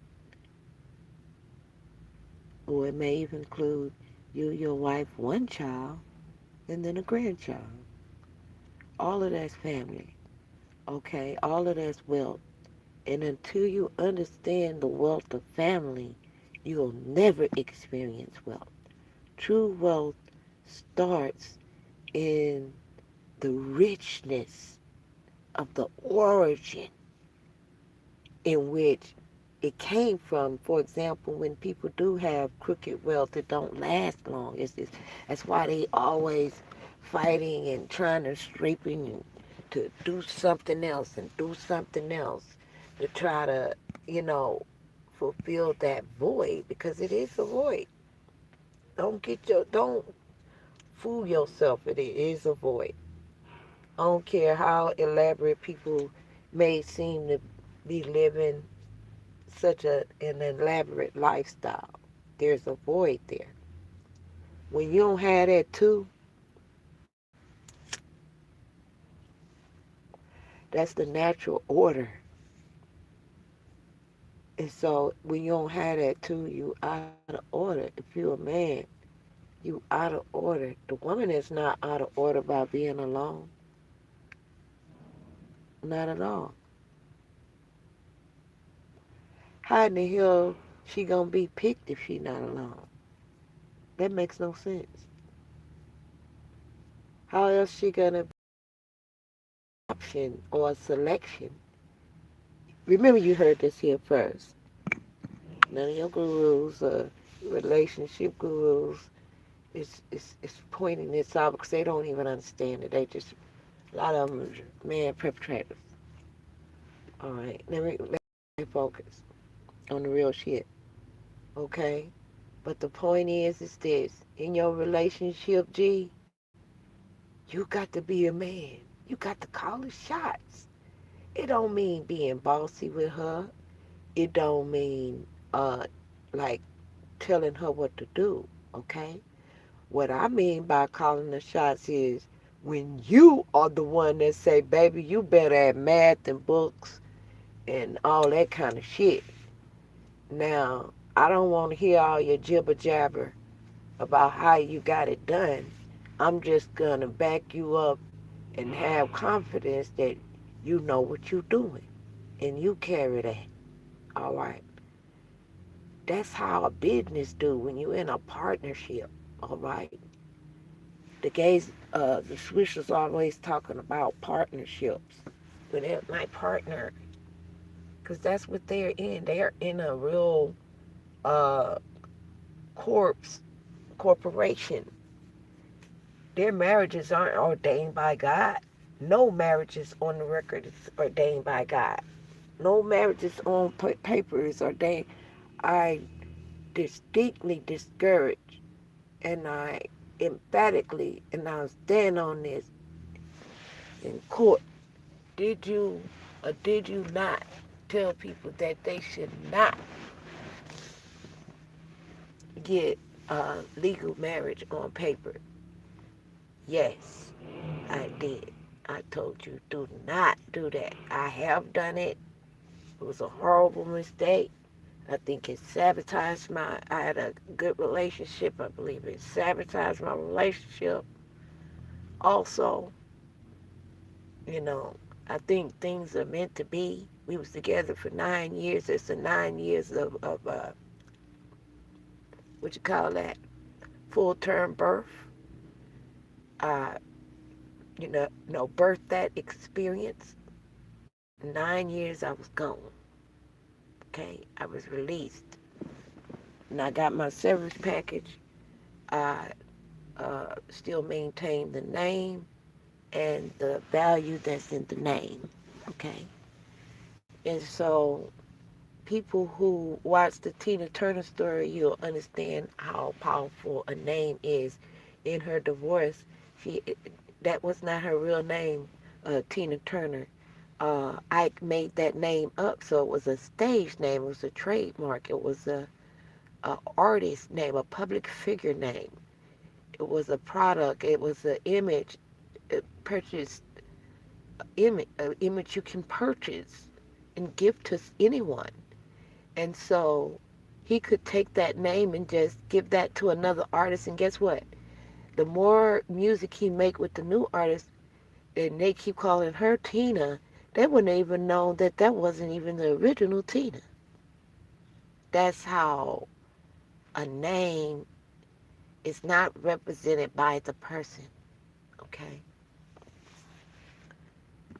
Or it may even include you, your wife, 1 child, and then a grandchild. All of that's family. Okay? All of that's wealth. And until you understand the wealth of family, you'll never experience wealth. True wealth starts in the richness of the origin in which it came from. For example, when people do have crooked wealth, it don't last long. That's why they always fighting and trying to scraping and to do something else and do something else to try to, you know, fulfill that void, because it is a void. Don't fool yourself. It is a void. I don't care how elaborate people may seem to be living an elaborate lifestyle. There's a void there. When you don't have that too, that's the natural order. And so when you don't have that too, you out of order. If you're a man, you out of order. The woman is not out of order by being alone. Not at all. How in the hell she gonna be picked if she not alone? That makes no sense. How else she gonna be an option or a selection? Remember, you heard this here first. None of your gurus or relationship gurus is pointing this out, because they don't even understand it. They just, a lot of them are man perpetrators. All right, let me focus on the real shit, okay? But the point is this: in your relationship, G, you got to be a man. You got to call the shots. It don't mean being bossy with her. It don't mean like telling her what to do, okay? What I mean by calling the shots is when you are the one that say, baby, you better at math and books and all that kind of shit. Now, I don't want to hear all your jibber jabber about how you got it done. I'm just going to back you up and have confidence that you know what you're doing and you carry that. All right. That's how a business do when you're in a partnership. All right. The Swishers always talking about partnerships. But they're my partner, because that's what they're in. They're in a real uh, corporation. Their marriages aren't ordained by God. No marriages on the record is ordained by God. No marriages on paper is ordained. I distinctly discourage, and I emphatically, and I'll stand on this in court. Did you or did you not tell people that they should not get legal marriage on paper? Yes, I did. I told you, do not do that. I have done it. It was a horrible mistake. I think it sabotaged I had a good relationship. I believe it sabotaged my relationship. Also, you know, I think things are meant to be. We was together for 9 years. It's the 9 years of what you call that, full-term birth. Uh, birth that experience. 9 years I was gone. Okay, I was released, and I got my severance package. I still maintain the name and the value that's in the name. Okay, and so people who watch the Tina Turner story, you'll understand how powerful a name is. In her divorce, she that was not her real name, Tina Turner. Ike made that name up, so it was a stage name. It was a trademark. It was a artist name, a public figure name. It was a product. It was an image, purchased image you can purchase and give to anyone. And so he could take that name and just give that to another artist. And guess what? The more music he make with the new artist, and they keep calling her Tina, they wouldn't even know that that wasn't even the original Tina. That's how a name is not represented by the person, okay?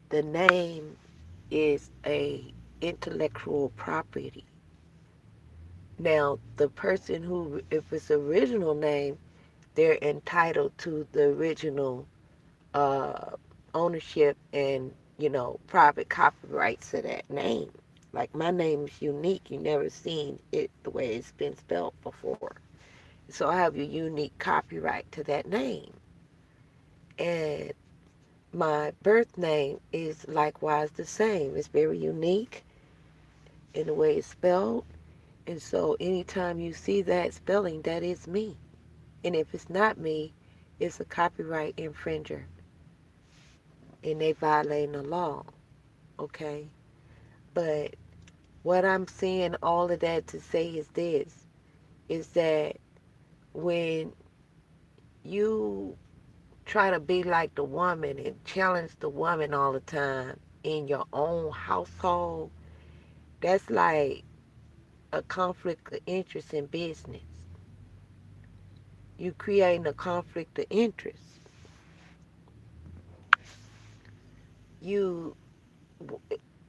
The name is intellectual property. Now, the person who, if it's original name, they're entitled to the original uh, ownership and, private copyrights of that name. Like my name is unique. You never seen it the way it's been spelled before. So I have a unique copyright to that name. And my birth name is likewise the same. It's very unique in the way it's spelled. And so anytime you see that spelling, that is me. And if it's not me, it's a copyright infringer. And they violating the law. Okay? But what I'm saying all of that to say is this, is that when you try to be like the woman and challenge the woman all the time in your own household, that's like a conflict of interest in business. You creating a conflict of interest. You,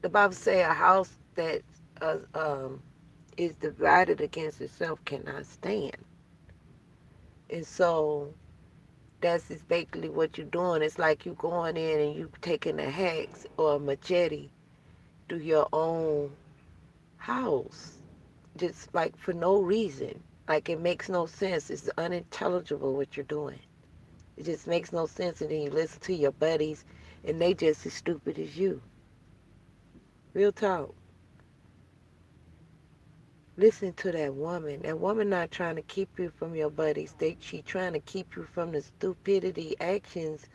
the Bible say a house that uh, um, is divided against itself cannot stand. And so that's just basically what you're doing. It's like you going in and you taking a hex or a machete through your own house, just like for no reason. Like it makes no sense. It's unintelligible what you're doing. It just makes no sense. And then you listen to your buddies and they just as stupid as you. Real talk. Listen to that woman. That woman not trying to keep you from your buddies. She trying to keep you from the stupidity actions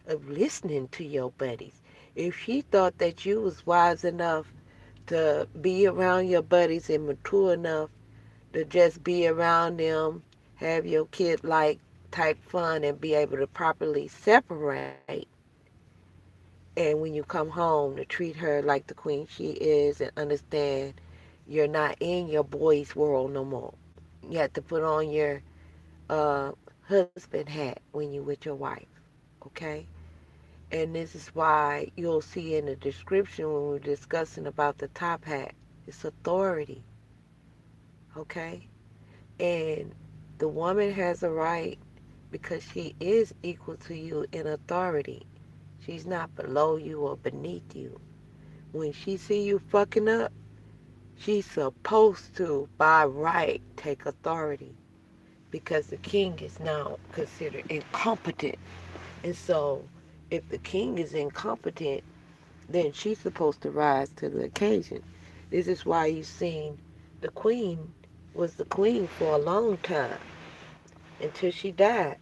of listening to your buddies. If she thought that you was wise enough to be around your buddies and mature enough to just be around them, have your kid like type fun and be able to properly separate, and when you come home to treat her like the queen she is and understand you're not in your boy's world no more. You have to put on your uh, husband hat when you with your wife, okay? And this is why you'll see in the description when we're discussing about the top hat, it's authority, okay? And the woman has a right because she is equal to you in authority. She's not below you or beneath you. When she see you fucking up, she's supposed to, by right, take authority because the king is now considered incompetent. And so, if the king is incompetent, then she's supposed to rise to the occasion. This is why you've seen the queen was the queen for a long time until she died.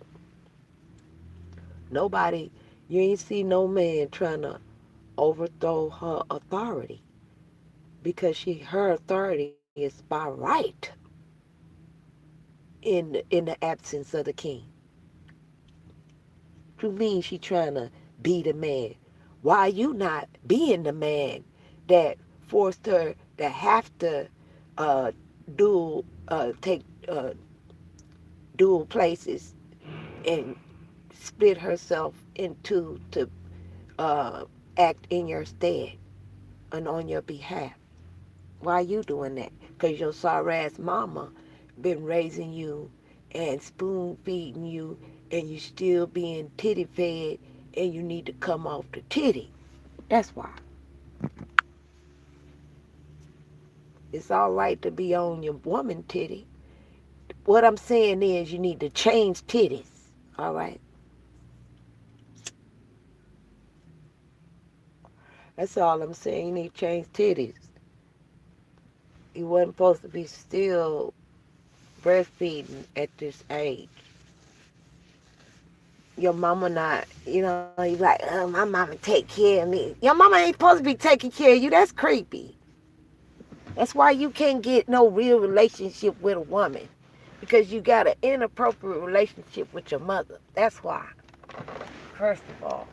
Nobody, you ain't see no man trying to overthrow her authority because her authority is by right in the absence of the king. What you mean she trying to be the man? Why you not being the man that forced her to have to uh, take dual places and split herself into to act in your stead and on your behalf? Why you doing that? Because your sorry ass mama been raising you and spoon feeding you and you still being titty fed and you need to come off the titty. That's why. It's all right to be on your woman titty. What I'm saying is you need to change titties. All right? That's all I'm saying. You need to change titties. You wasn't supposed to be still breastfeeding at this age. Your mama not, you like, my mama take care of me. Your mama ain't supposed to be taking care of you. That's creepy. That's why you can't get no real relationship with a woman. Because you got an inappropriate relationship with your mother. That's why. First of all,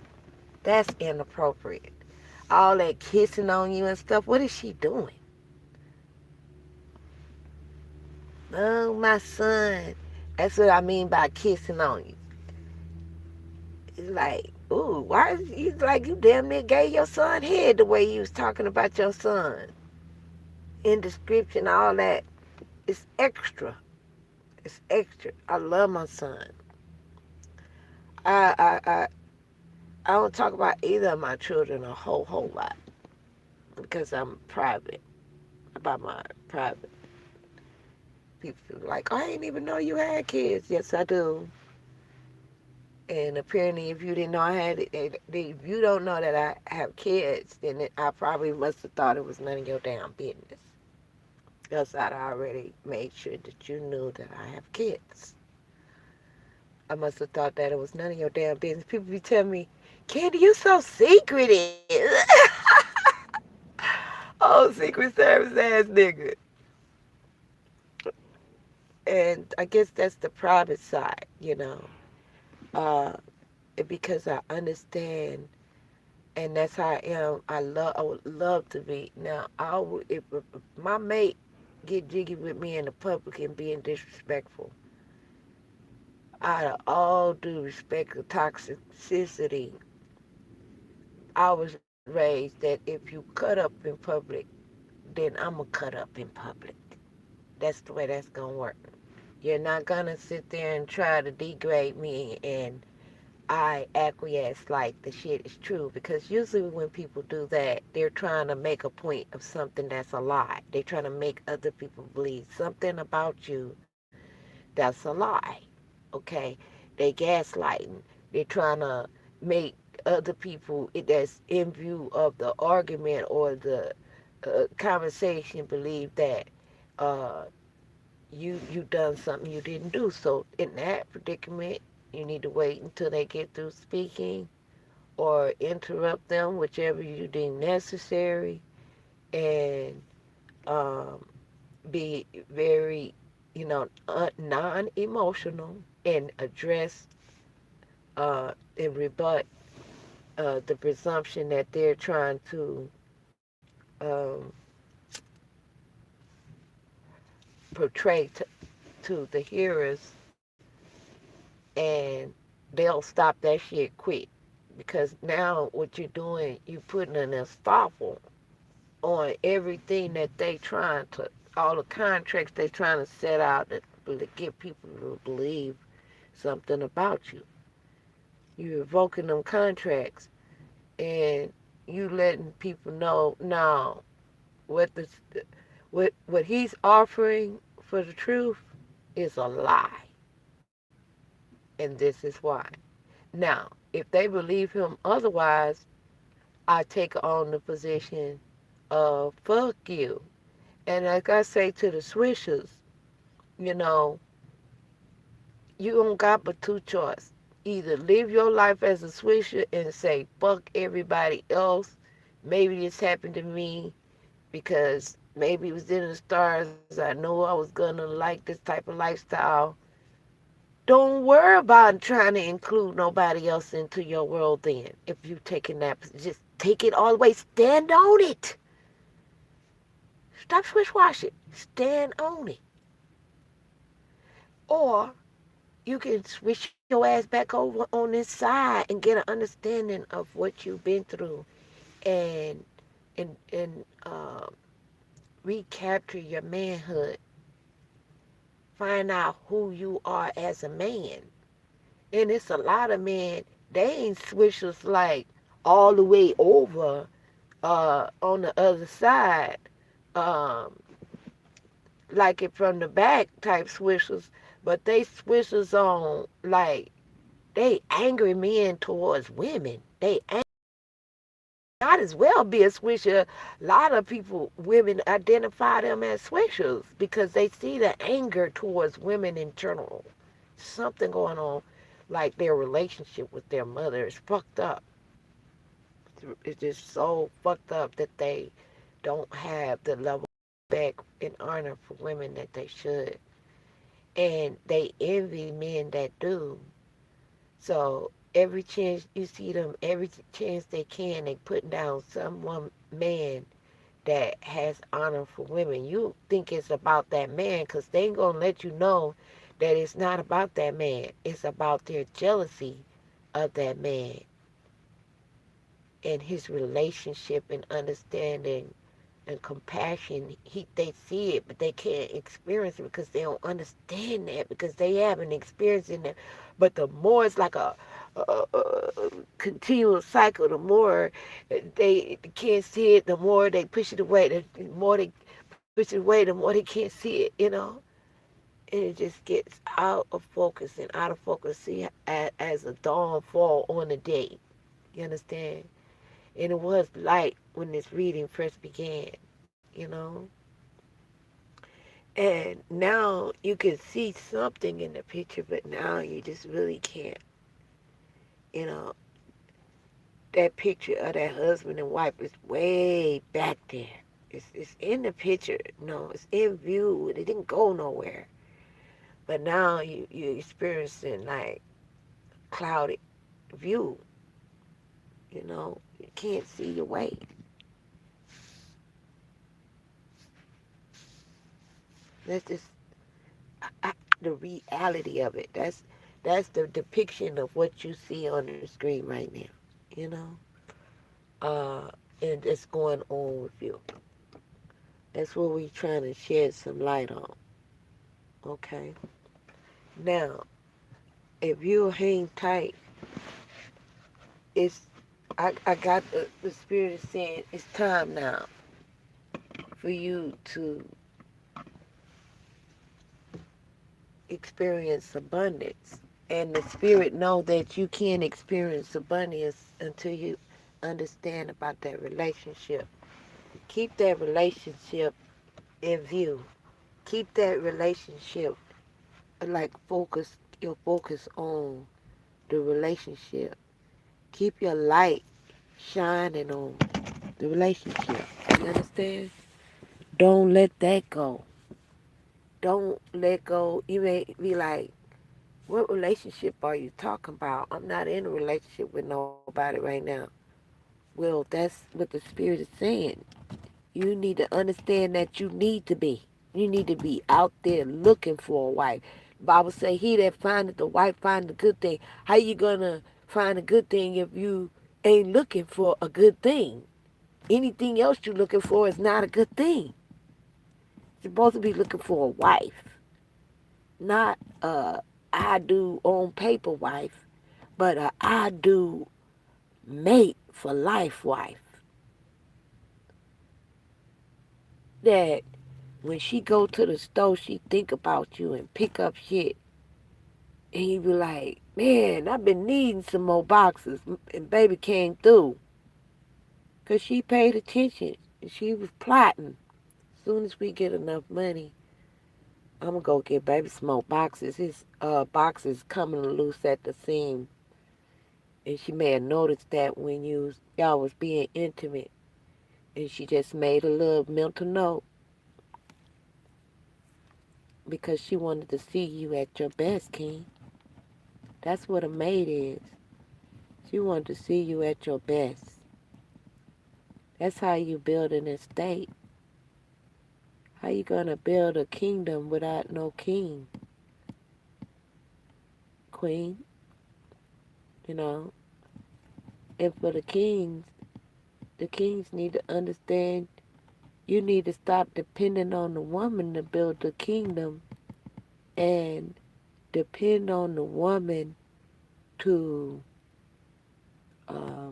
that's inappropriate. All that kissing on you and stuff, what is she doing? Oh, my son. That's what I mean by kissing on you. It's like, ooh, why is you like you damn near gave your son head the way you was talking about your son? in description, all that. It's extra. It's extra. I love my son. I I I, I don't talk about either of my children a whole lot because I'm private about my private. People feel like, I didn't even know you had kids. Yes, I do. And apparently, if you didn't know I had it, if you don't know that I have kids, then I probably must have thought it was none of your damn business. Else I'd already made sure that you knew that I have kids. I must have thought that it was none of your damn business. People be telling me, Candy, you so secretive. Oh, Secret Service ass nigga. And I guess that's the private side, uh, because I understand, and that's how I am. I would love to be. Now, if my mate get jiggy with me in the public and being disrespectful, out of all due respect of toxicity, I was raised that if you cut up in public, then I'm going to cut up in public. That's the way that's going to work. You're not going to sit there and try to degrade me and I acquiesce like the shit is true, because usually when people do that, they're trying to make a point of something that's a lie. They're trying to make other people believe something about you that's a lie. Okay? They gaslighting. They're trying to make other people that's in view of the argument or the conversation believe that uh, you done something you didn't do. So in that predicament, you need to wait until they get through speaking or interrupt them, whichever you deem necessary, and um, be very, non-emotional and address and rebut the presumption that they're trying to portray to the hearers, and they'll stop that shit quick. Because now what you're doing, you're putting an estoppel on everything that they trying to, all the contracts they trying to set out to get people to believe something about you. You're revoking them contracts, and you letting people know now what the what he's offering for the truth is a lie, and this is why. Now, if they believe him otherwise, I take on the position of fuck you. And like I say to the swishers, you know, you don't got but two choices. Either live your life as a swisher and say, fuck everybody else. Maybe this happened to me because maybe it was in the stars. I know I was going to like this type of lifestyle. Don't worry about trying to include nobody else into your world then. If you taking that, just take it all the way. Stand on it. Stop swish-washing. Stand on it. Or you can switch your ass back over on this side and get an understanding of what you've been through, and recapture your manhood. Find out who you are as a man. And it's a lot of men, they ain't switchers like all the way over on the other side, um, like it from the back type switchers, but they switchers on like they angry men towards women. They might as well be a swisher. A lot of people, women identify them as swishers because they see the anger towards women in general. Something going on, like their relationship with their mother is fucked up. It's just so fucked up that they don't have the level of respect and honor for women that they should. And they envy men that do. So every chance you see them, every chance they can, they put down some one man that has honor for women. You think it's about that man because they ain't going to let you know that it's not about that man. It's about their jealousy of that man and his relationship and understanding and compassion. They see it, but they can't experience it because they don't understand that because they haven't experienced it. But the more it's like a continual cycle, the more they can't see it, the more they push it away. The more they push it away, the more they can't see it. And it just gets out of focus and out of focus. See, as a dawn fall on the day. You understand? And it was light when this reading first began. And now you can see something in the picture, but now you just really can't. You know, that picture of that husband and wife is way back there. It's in the picture. No, it's in view. It didn't go nowhere. But now you're experiencing like clouded view. You can't see your way. That's just the reality of it. That's the depiction of what you see on the screen right now. You know, uh, and it's going on with you. That's what we're trying to shed some light on. Okay. Now, if you hang tight, it's I got the spirit is saying it's time now for you to experience abundance. And the spirit know that you can't experience abundance until you understand about that relationship. Keep that relationship in view. Keep that relationship like your focus on the relationship. Keep your light shining on the relationship. You understand? Don't let that go. Don't let go. You may be like, what relationship are you talking about? I'm not in a relationship with nobody right now. Well, that's what the Spirit is saying. You need to understand that you need to be. You need to be out there looking for a wife. The Bible say, he that findeth the wife find a good thing. How you going to find a good thing if you ain't looking for a good thing? Anything else you're looking for is not a good thing. You're supposed to be looking for a wife, not a I do on paper wife, but a I do mate for life wife. That when she go to the store, she think about you and pick up shit. And you be like, man, I've been needing some more boxes. And baby came through. Because she paid attention. And she was plotting. As soon as we get enough money, I'm going to go get baby some more boxes. His boxes coming loose at the seam. And she may have noticed that when y'all was being intimate. And she just made a little mental note. Because she wanted to see you at your best, King. That's what a maid is. She wanted to see you at your best. That's how you build an estate. How you gonna build a kingdom without no king, queen? You know. And for the kings need to understand you need to stop depending on the woman to build the kingdom and depend on the woman to uh,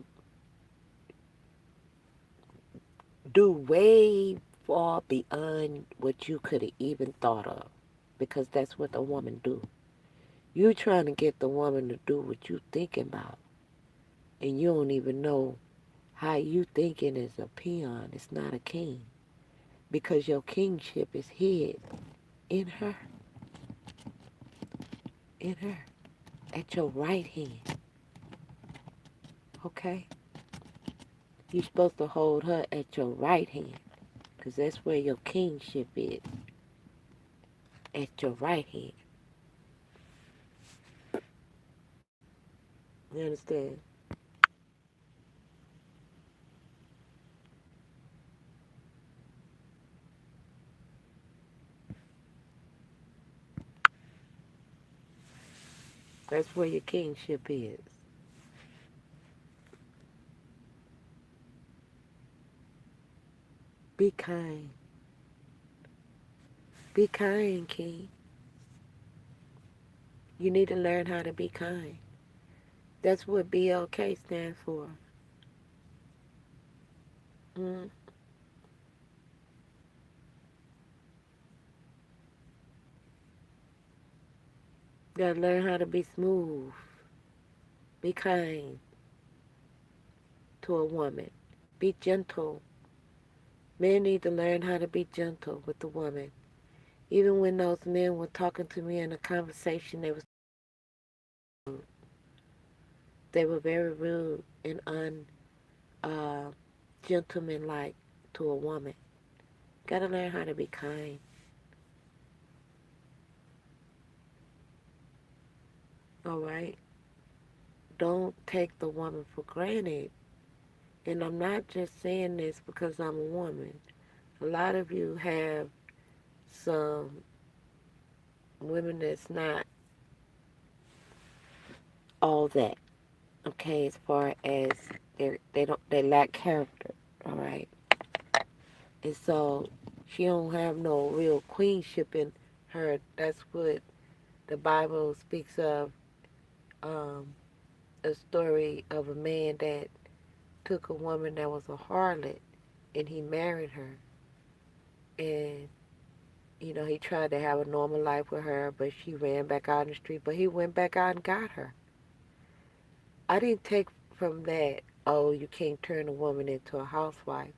do way far beyond what you could have even thought of. Because that's what the woman do. You trying to get the woman to do what you thinking about. And you don't even know how you thinking is a peon. It's not a king. Because your kingship is hid in her. In her. At your right hand. Okay? You're supposed to hold her at your right hand. Because that's where your kingship is. At your right hand. You understand? That's where your kingship is. Be kind. Be kind, King. You need to learn how to be kind. That's what BLK stands for. Mm. Gotta learn how to be smooth. Be kind to a woman. Be gentle. Men need to learn how to be gentle with the woman. Even when those men were talking to me in a conversation, they were very rude and uh, gentlemanlike to a woman. Gotta learn how to be kind. All right. Don't take the woman for granted. And I'm not just saying this because I'm a woman. A lot of you have some women that's not all that. Okay, as far as they lack character. All right. And so she don't have no real queenship in her. That's what the Bible speaks of. Um, a story of a man that took a woman that was a harlot and he married her. And, he tried to have a normal life with her, but she ran back out in the street. But he went back out and got her. I didn't take from that, oh, you can't turn a woman into a housewife.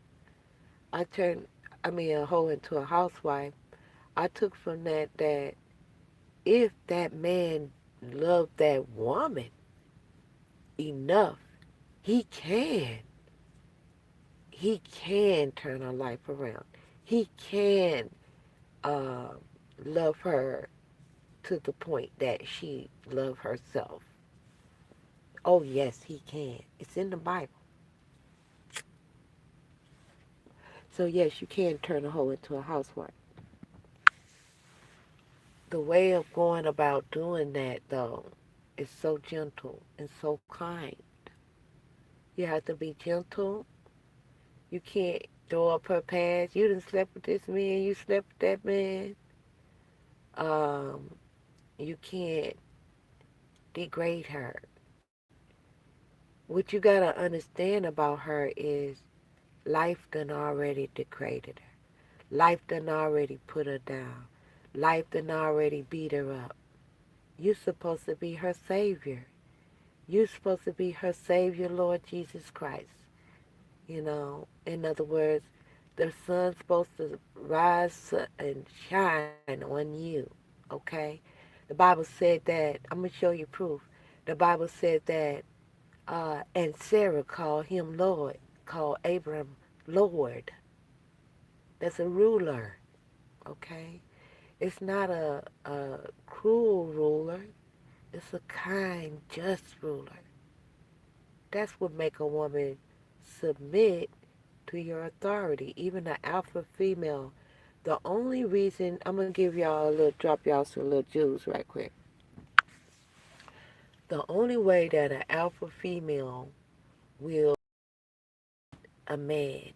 I turned, a hoe into a housewife. I took from that if that man loved that woman enough, he can. He can turn her life around. He can uh, love her to the point that she love herself. Oh yes, he can. It's in the Bible. So yes, you can turn a hoe into a housewife. The way of going about doing that though is so gentle and so kind. You have to be gentle. You can't throw up her past. You done slept with this man. You slept with that man. Um, you can't degrade her. What you gotta understand about her is life done already degraded her. Life done already put her down. Life done already beat her up. You're supposed to be her savior. You're supposed to be her savior, Lord Jesus Christ. In other words, the sun's supposed to rise and shine on you, okay? The Bible said that, I'm going to show you proof. The Bible said that, and Sarah called him Lord, called Abram Lord. That's a ruler, okay? It's not a cruel ruler. It's a kind, just ruler. That's what make a woman submit to your authority, even the alpha female. The only reason, I'm going to give y'all drop y'all some little jewels right quick. The only way that an alpha female will a man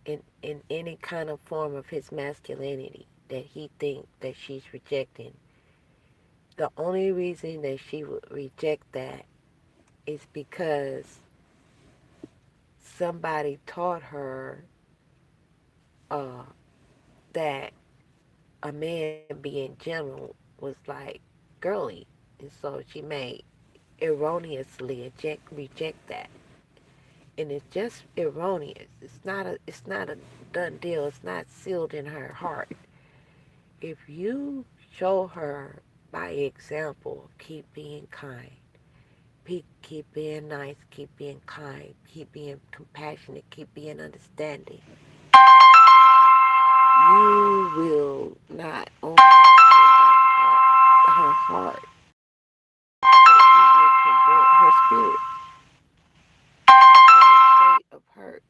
in any kind of form of his masculinity that he think that she's rejecting, the only reason that she would reject that is because somebody taught her uh, that a man being gentle was like girly, and so she may erroneously reject that, and it's just erroneous. It's not a done deal. It's not sealed in her heart. If you show her by example, keep being kind, keep being nice, keep being kind, keep being compassionate, keep being understanding, you will not only win her heart, but you will convert her spirit from a state of hurt,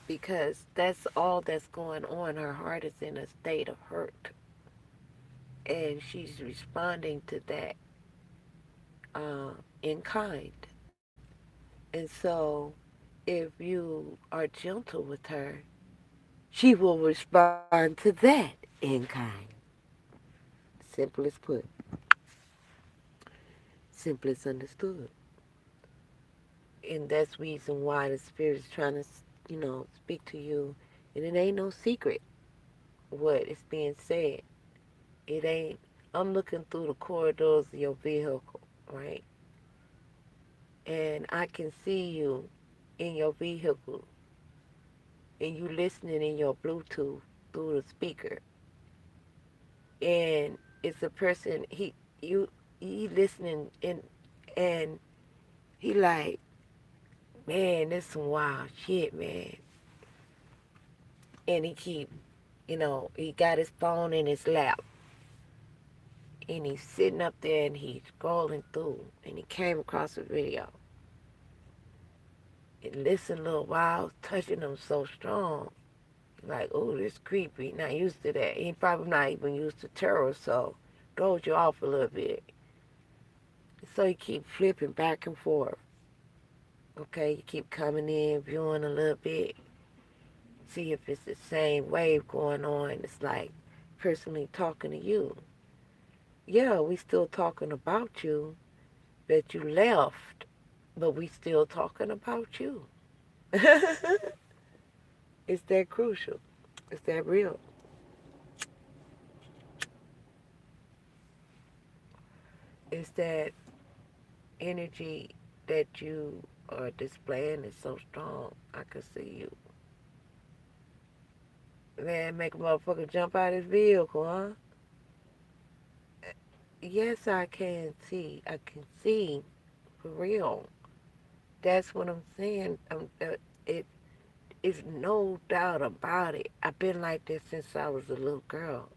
because that's all that's going on. Her heart is in a state of hurt, and she's responding to that in kind. And so, if if you are gentle with her, she will respond to that in kind. Simplest put, simplest understood. And that's the reason why the Spirit is trying to, speak to you. And it ain't no secret what is being said. It ain't, I'm looking through the corridors of your vehicle, right? And I can see you in your vehicle and you listening in your Bluetooth through the speaker. And it's a person, he listening and he like, man, this some wild shit, man. And he keep, he got his phone in his lap. And he's sitting up there and he's scrolling through. And he came across a video. And listened a little while, touching him so strong. Like, oh, this creepy. Not used to that. He probably not even used to terror, so throws you off a little bit. So you keep flipping back and forth. Okay, you keep coming in, viewing a little bit. See if it's the same wave going on. It's like personally talking to you. Yeah, we still talking about you, but you left, but we still talking about you. It's that crucial. It's that real. It's that energy that you are displaying is so strong. I can see you. Man, make a motherfucker jump out his vehicle, huh? Yes, I can see. I can see. For real. That's what I'm saying. It is no doubt about it. I've been like this since I was a little girl.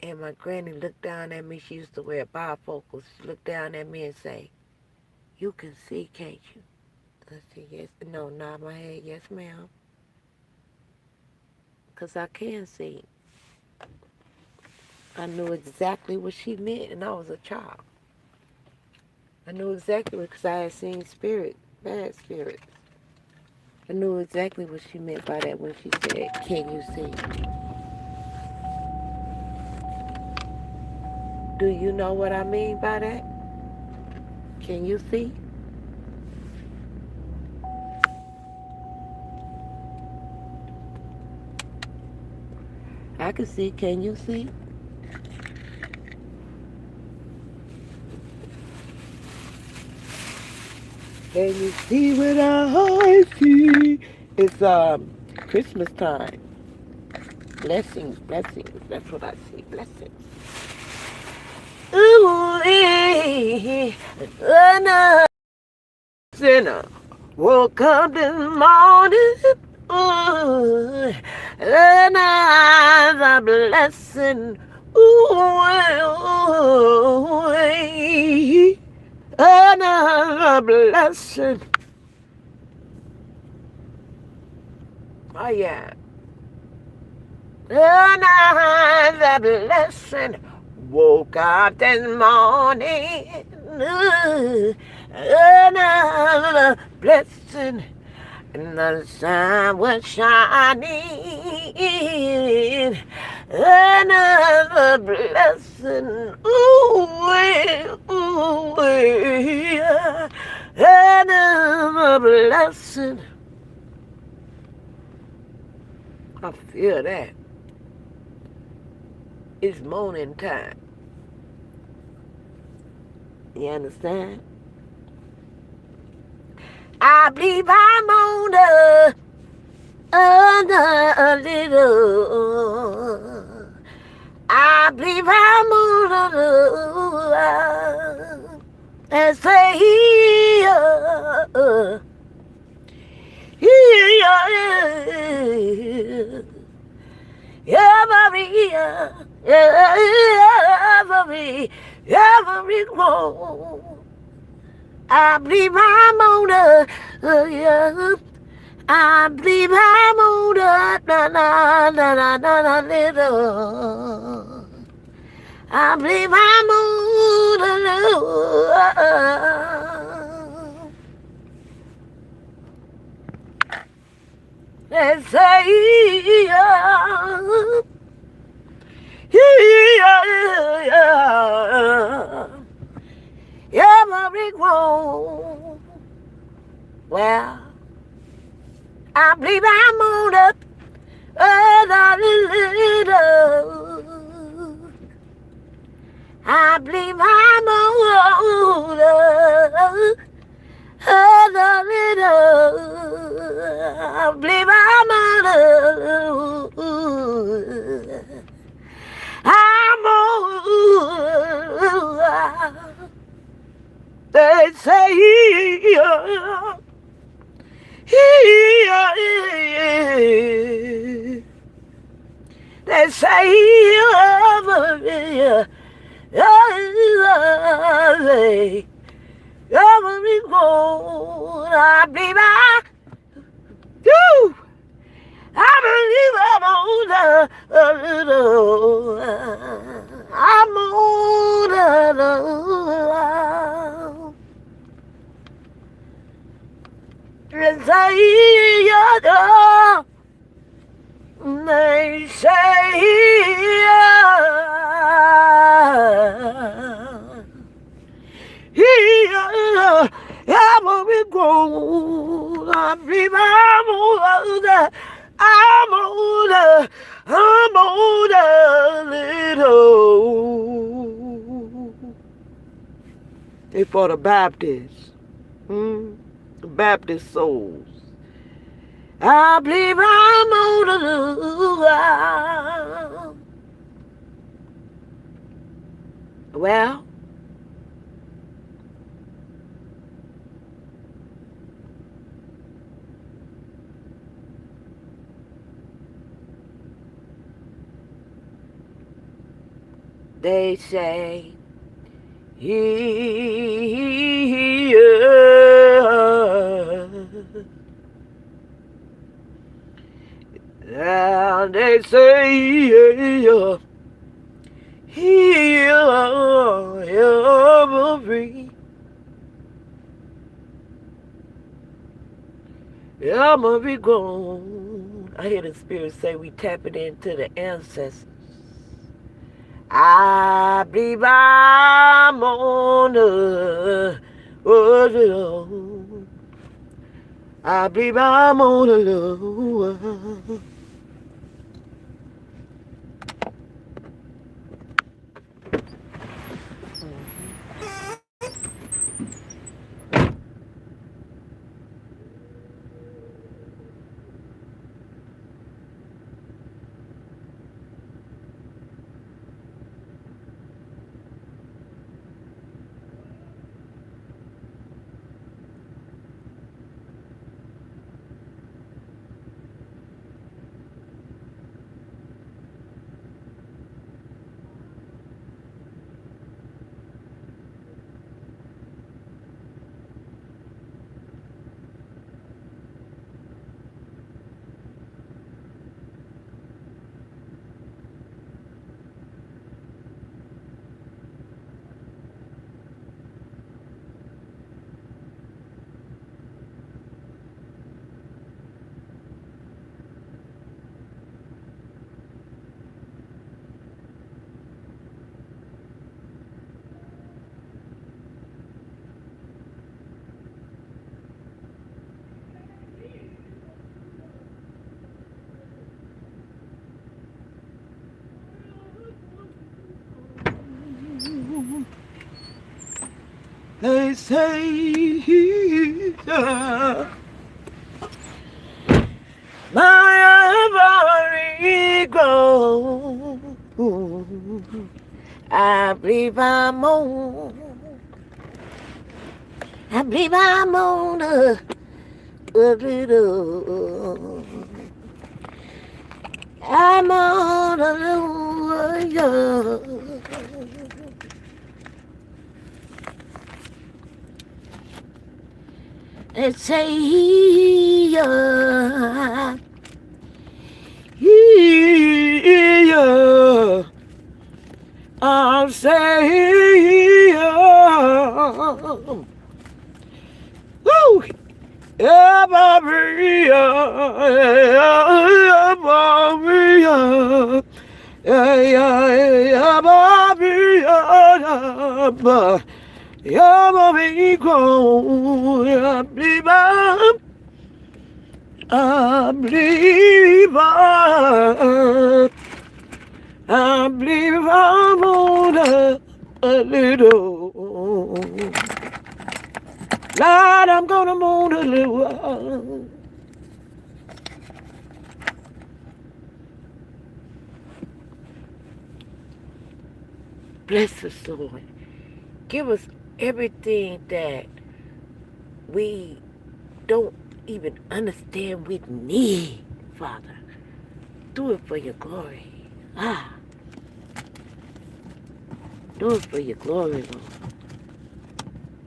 And my granny looked down at me. She used to wear bifocals. She looked down at me and say, you can see, can't you? I said, yes. No, nod my head. Yes, ma'am. Because I can see. I knew exactly what she meant, and I was a child. I knew exactly because I had seen spirit, bad spirits. I knew exactly what she meant by that when she said, can you see? Do you know what I mean by that? Can you see? I can see. Can you see? Can you see what I see? It's Christmas time. Blessings, blessings. That's what I see. Blessings. Ooh, another sinner woke up this morning. Ooh, another blessing. Ooh, another blessing. Oh yeah. Another blessing. Woke up this morning. Another blessing. And the sun was shining. Another blessing. Ooh, another blessing. I feel that. It's morning time. You understand? I believe I'm on a little. I believe I'm on a little. And say, every road. I believe I'm on the, I believe I'm on the, little. I believe I'm on the, They say, yeah, my big one. Well, I believe I'm on up a little. I believe I'm on up a little. I believe I'm on up. I'm on. They say, they say, every gold, I believe I do. I believe I'm on a little. I'm on a little. They say, I'm a gold. I believe I'm older. I'm older. I'm older, little. They for the Baptists. The Baptist souls. I believe I'm older. Well, they say, now they say, every, I'm gonna be gone. I hear the Spirit say we tapping into the ancestors. I believe I'm on the road. I believe I'm on the road. They say, my every grown. I believe I'm on. I believe I'm on a little. I'm on a little. They say, I'll say, woo! Yeah, Maria, yeah, Maria, yeah, yeah, Maria, yeah, Maria, I believe, I believe, I believe I'm on a little. Lord, I'm gonna moan a little while. Bless us, Lord. Give us everything that we don't even understand we need, Father. Do it for your glory. Ah, do it for your glory,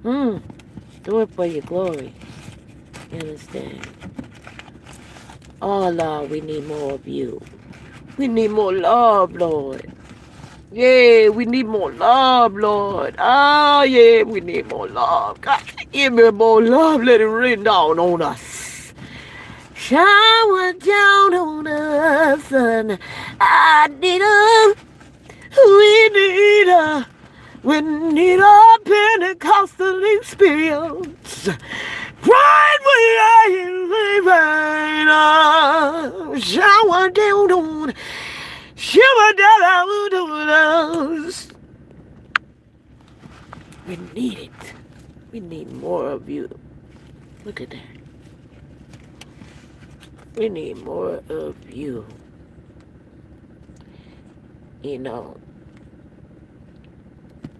Lord. Do it for your glory. You understand? Oh, Lord, we need more of you. We need more love, Lord. Yeah, we need more love, Lord. Oh, yeah, we need more love. God, give me more love. Let it rain down on us. Shower down on us, and I need a, we need a Pentecostal experience. Right where I am, shower down on, shower down on us. We need it. We need more of you. Look at that. We need more of you. You know,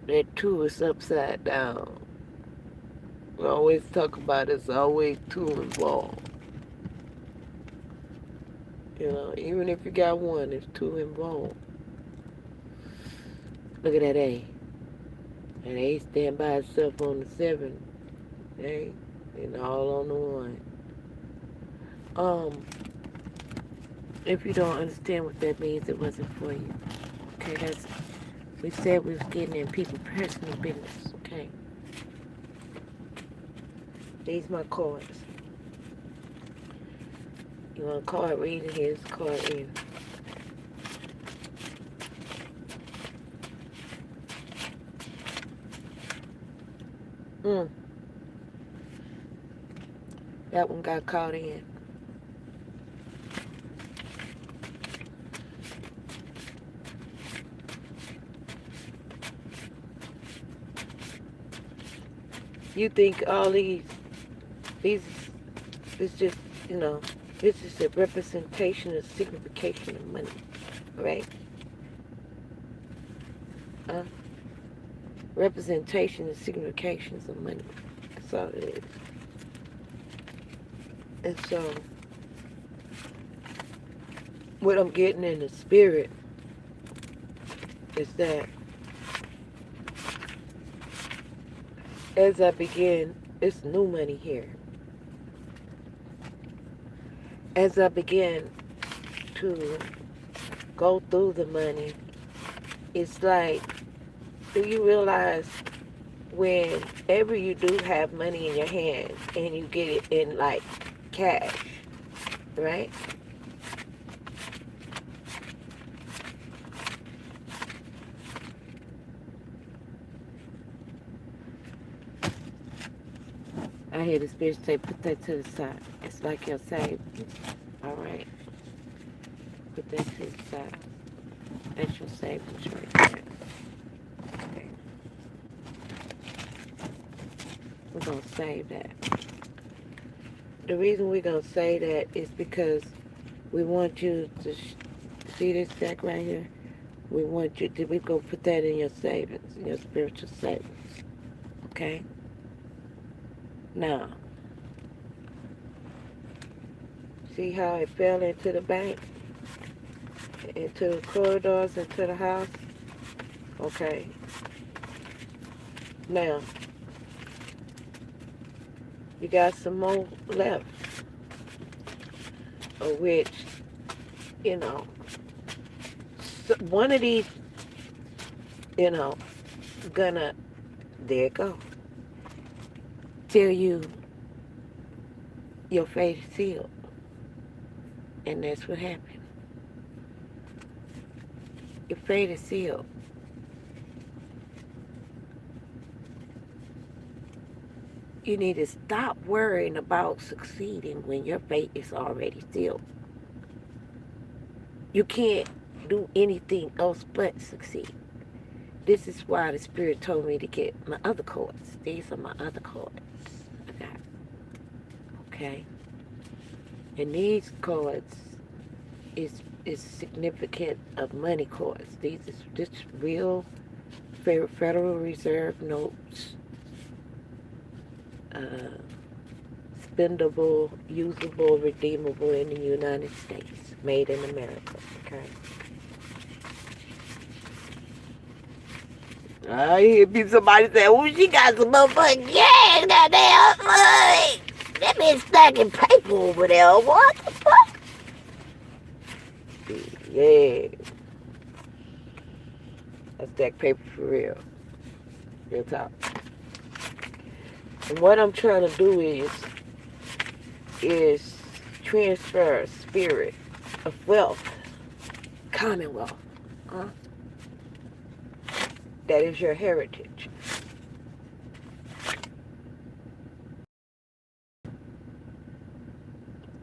that two is upside down. We always talk about it's always two involved. You know, even if you got one, it's two involved. Look at that A. And A stand by itself on the 7. A and all on the 1. If you don't understand what that means, it wasn't for you. Okay, that's, we said we was getting in people's personal business, okay? These my cards. You want a card reading? Here's the card reading. That one got caught in. You think all these, it's just, you know, this is a representation of signification of money, right? Representation and significations of money. That's all it is. And so, what I'm getting in the spirit is that as I begin, it's new money here. As I begin to go through the money, it's like, do you realize whenever you do have money in your hands and you get it in like cash, right? I hear the Spirit say, put that to the side. It's like your savings. All right. Put that to the side. That's your savings right there. Okay. We're going to save that. The reason we're going to say that is because we want you to see this check right here. We're going to put that in your savings, in your spiritual savings. Okay? Now, see how it fell into the bank, into the corridors, into the house? Okay. Now, you got some more left, of which, you know, one of these, you know, there it go, tell you your fate is sealed. And that's what happened. Your fate is sealed. You need to stop worrying about succeeding when your fate is already sealed. You can't do anything else but succeed. This is why the Spirit told me to get my other cards. These are my other cards I got. Okay? And these cards is significant of money cards. This real Federal Reserve notes, spendable, usable, redeemable in the United States, made in America. Okay. I hear somebody say, "Oh, she got some motherfucking gas, goddamn money. That bitch stacking paper over there. What the fuck?" Yeah. I stack paper for real. Real talk. And what I'm trying to do is transfer a spirit of wealth, commonwealth. That is your heritage.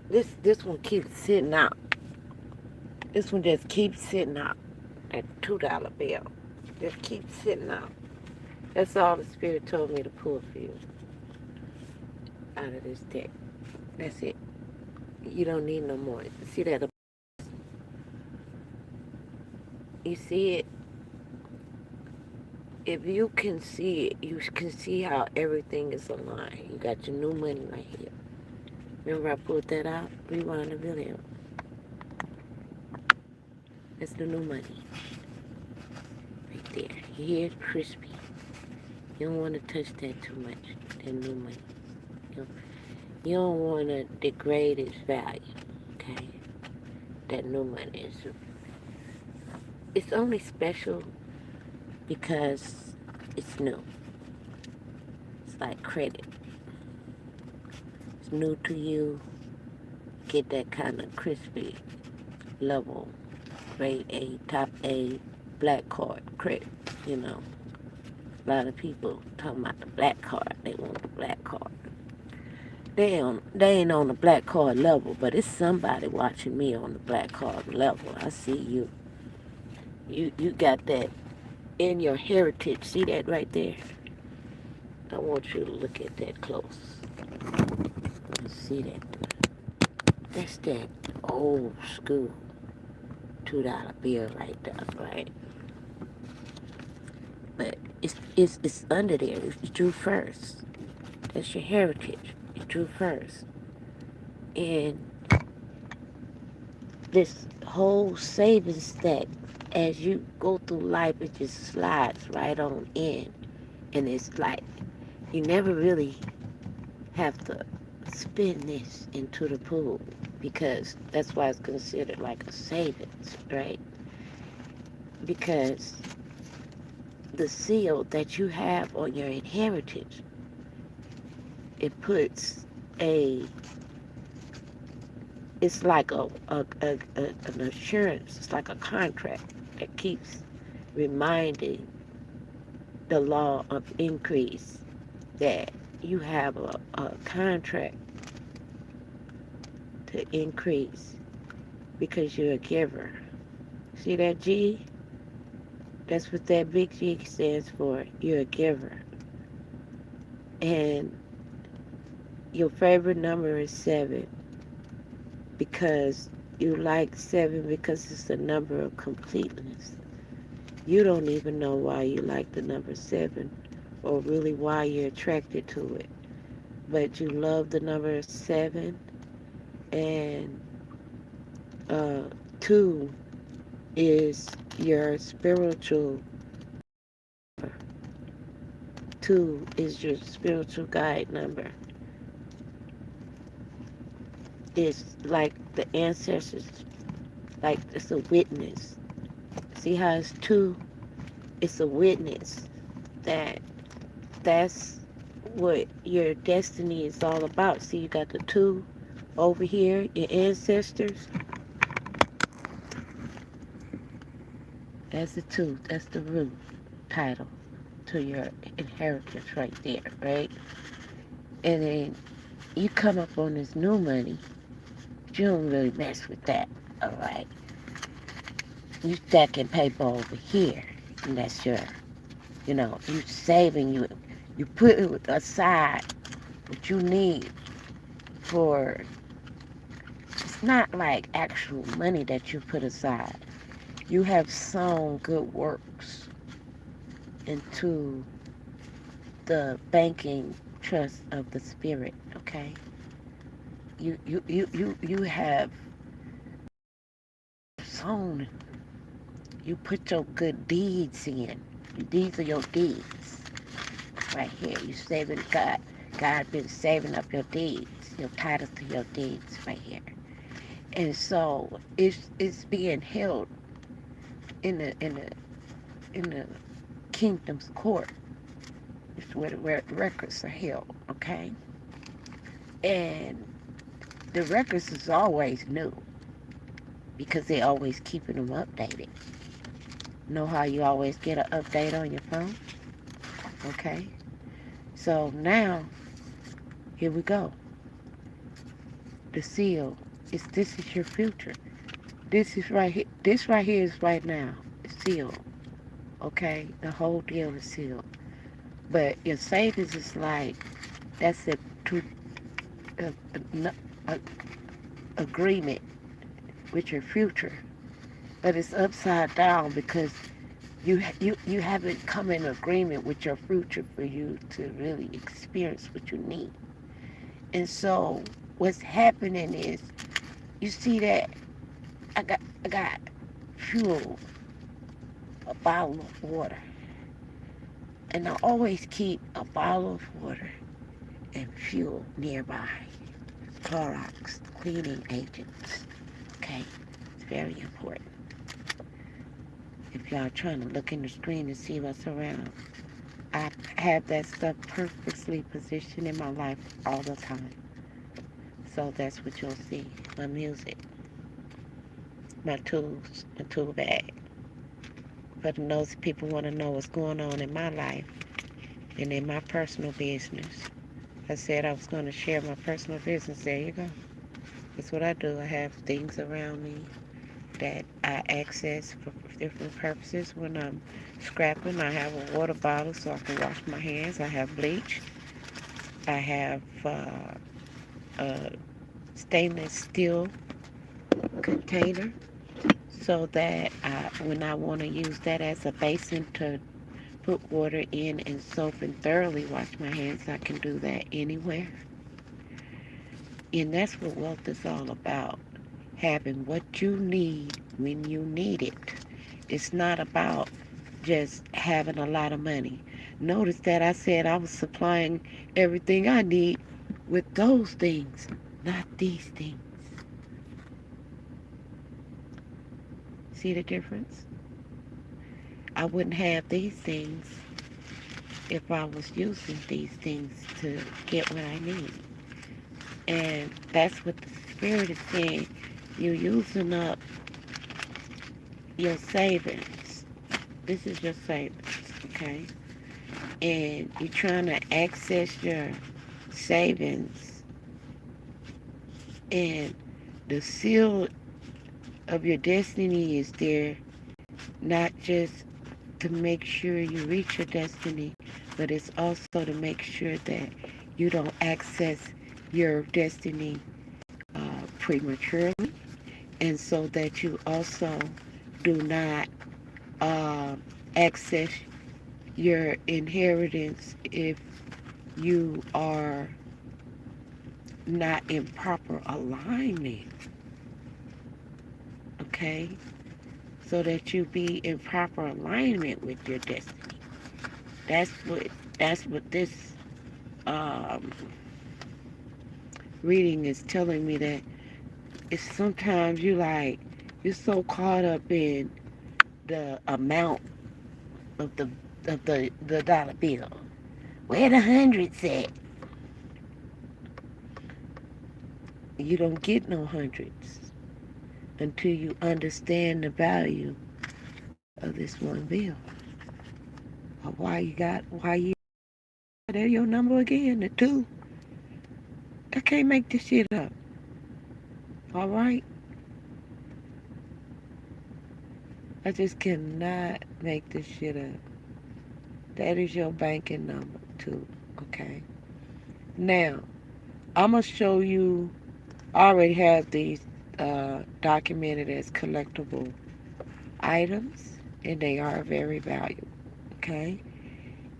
This one keeps sitting out. This one just keeps sitting out. That $2 bill just keeps sitting out. That's all the Spirit told me to pull for you out of this deck. That's it. You don't need no more. See that? You see it? If you can see it, you can see how everything is aligned. You got your new money right here. Remember I pulled that out? Rewind the video. That's the new money. Right there. You hear it? Crispy. You don't want to touch that too much. That new money. You don't want to degrade its value. Okay? That new money is... It's only special because it's new. It's like credit. It's new to you. Get that kind of crispy level, grade A, top A, black card credit, you know. A lot of people talking about the black card. They want the black card. They ain't on the black card level, but it's somebody watching me on the black card level. I see you. You got that in your heritage. See that right there? I want you to look at that close. See that? That's that old school $2 bill right there, right? But it's under there. It drew first. That's your heritage. It drew first. And this whole savings stack, as you go through life, it just slides right on in. And it's like, you never really have to spend this into the pool, because that's why it's considered like a savings, right? Because the seal that you have on your inheritance, it puts it's like an assurance. It's like a contract that keeps reminding the law of increase that you have a contract to increase because you're a giver. See that G? That's what that big G stands for. You're a giver. And your favorite number is 7 because you like 7 because it's the number of completeness. You don't even know why you like the number 7 or really why you're attracted to it. But you love the number 7, and 2 is your spiritual. 2 is your spiritual guide number. It's like the ancestors, like it's a witness. See how it's 2? It's a witness that's what your destiny is all about. See, you got the 2, over here, your ancestors, that's the tooth, that's the root title to your inheritance right there, right? And then you come up on this new money, but you don't really mess with that, all right? You stacking paper over here, and that's your, you saving, you put it aside what you need for, it's not like actual money that you put aside. You have sown good works into the banking trust of the spirit, okay? You have sown, you put your good deeds in. These are your deeds right here. You saving God. God been saving up your deeds, your titles to your deeds right here. And so it's being held in the kingdom's court. It's where the records are held, okay? And the records is always new because they're always keeping them updated. Know how you always get an update on your phone? Okay? So now, here we go. The seal this is your future. This is right here. This right here is right now. It's sealed. Okay? The whole deal is sealed. But your savings is like, that's a agreement with your future. But it's upside down because you haven't come in agreement with your future for you to really experience what you need. And so what's happening is, you see that I got fuel, a bottle of water. And I always keep a bottle of water and fuel nearby. Clorox, cleaning agents. Okay? It's very important. If y'all are trying to look in the screen and see what's around, I have that stuff purposely positioned in my life all the time. So that's what you'll see. My music, my tools, my tool bag. But those people want to know what's going on in my life and in my personal business. I said I was going to share my personal business. There you go. That's what I do. I have things around me that I access for different purposes. When I'm scrapping, I have a water bottle so I can wash my hands. I have bleach. I have a stainless steel container so that when I want to use that as a basin to put water in and soap and thoroughly wash my hands, I can do that anywhere. And that's what wealth is all about. Having what you need when you need it. It's not about just having a lot of money. Notice that I said I was supplying everything I need with those things, not these things. See the difference? I wouldn't have these things if I was using these things to get what I need. And that's what the Spirit is saying. You're using up your savings. This is your savings, okay? And you're trying to access your savings, and the seal of your destiny is there, not just to make sure you reach your destiny, but it's also to make sure that you don't access your destiny prematurely, and so that you also do not access your inheritance if you are not in proper alignment. Okay? So that you be in proper alignment with your destiny. That's what this um, reading is telling me, that it's sometimes you're so caught up in the amount of the dollar bill. Where the hundreds at? You don't get no hundreds until you understand the value of this one bill. Or why you, there your number again, the two. I can't make this shit up. All right? I just cannot make this shit up. That is your banking number, too. Okay? Now, I'm going to show you, I already have these documented as collectible items, and they are very valuable. Okay?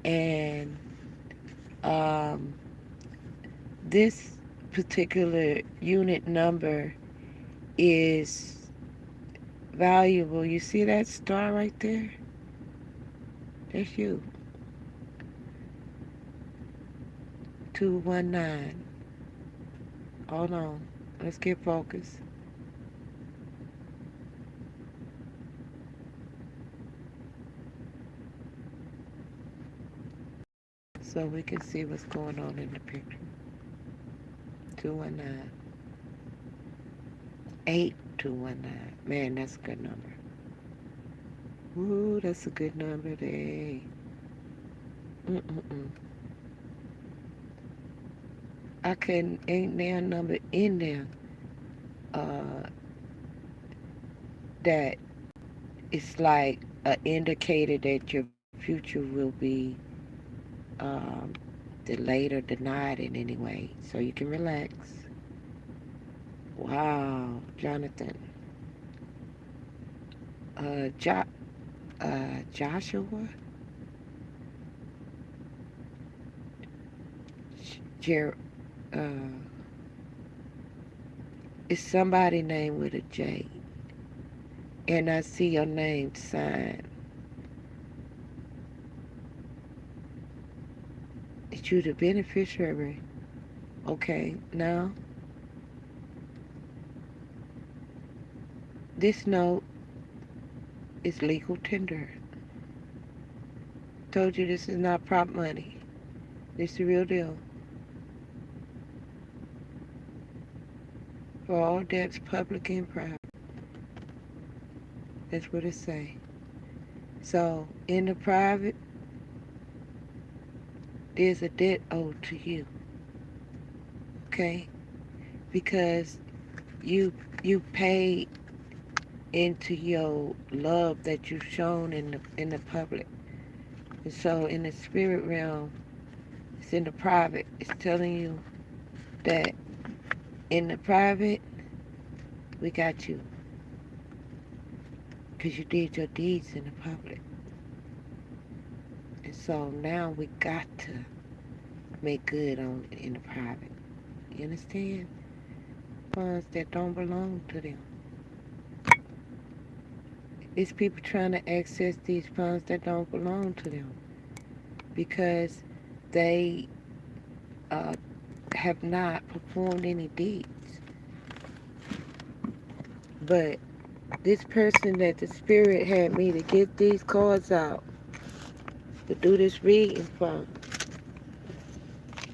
And um, this particular unit number is valuable. You see that star right there? That's you. 219. Hold on. Let's get focused. So we can see what's going on in the picture. 219. 8219. Man, that's a good number. Ooh, that's a good number there. Mm-mm-mm. I couldn't, ain't there a number in there uh, that it's like an indicator that your future will be um, delayed or denied in any way. So you can relax. Wow, Jonathan. Uh, jo- Joshua? Jer- uh, it's somebody named with a J. And I see your name signed. Is you the beneficiary? Okay, now this note is legal tender. Told you this is not prop money. This is the real deal. For all debts, public and private. That's what it say. So in the private, there's a debt owed to you. Okay? Because you you paid into your love that you've shown in the public. And so in the spirit realm, it's in the private. It's telling you that in the private, we got you. Because you did your deeds in the public. And so now we got to make good on it in the private. You understand? Funds that don't belong to them. It's people trying to access these funds that don't belong to them because they uh, have not performed any deeds. But this person that the Spirit had me to get these cards out to do this reading from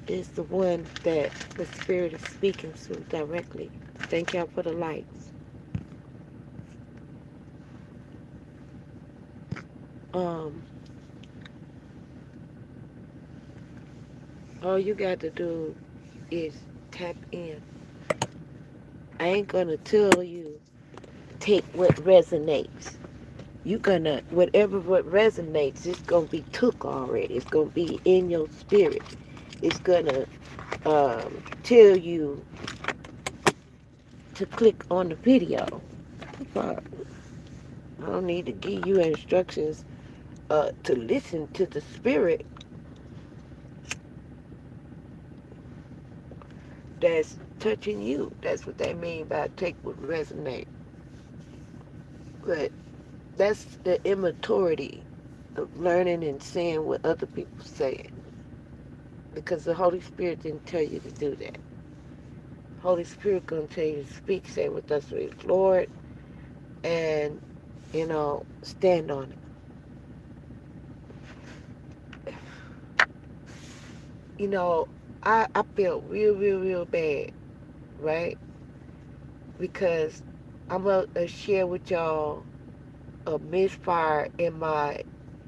is the one that the Spirit is speaking to directly. Thank y'all for the likes. Um, all you got to do is tap in. I ain't gonna tell you take what resonates. You gonna whatever what resonates, it's gonna be took already. It's gonna be in your spirit. It's gonna tell you to click on the video. But I don't need to give you instructions to listen to the spirit that's touching you. That's what they mean by take what resonate. But that's the immaturity of learning and saying what other people say. Because the Holy Spirit didn't tell you to do that. Holy Spirit gonna tell you to speak, say what thus says Lord, and stand on it. I felt real, real, real bad, right? because I'm going to share with y'all a misfire in my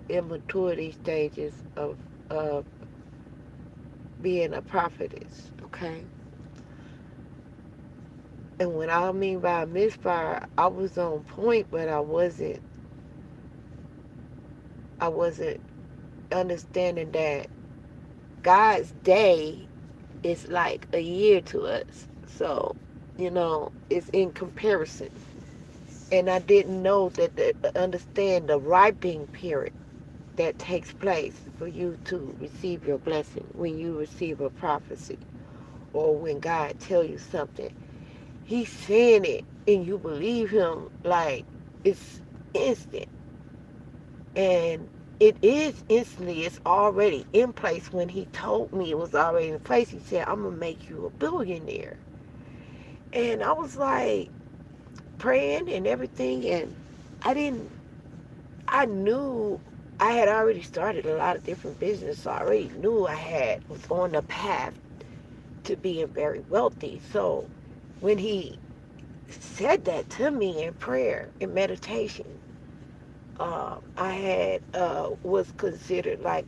immaturity stages of being a prophetess, okay? And what I mean by a misfire, I was on point, but I wasn't understanding that God's day is like a year to us. So, it's in comparison. And I didn't know that understand the ripening period that takes place for you to receive your blessing when you receive a prophecy or when God tell you something. He's saying it and you believe him like it's instant. And it is instantly, it's already in place. When he told me it was already in place, he said, I'm going to make you a billionaire. And I was like praying and everything. And I knew I had already started a lot of different business. So I already knew was on the path to being very wealthy. So when he said that to me in prayer, in meditation, I had was considered like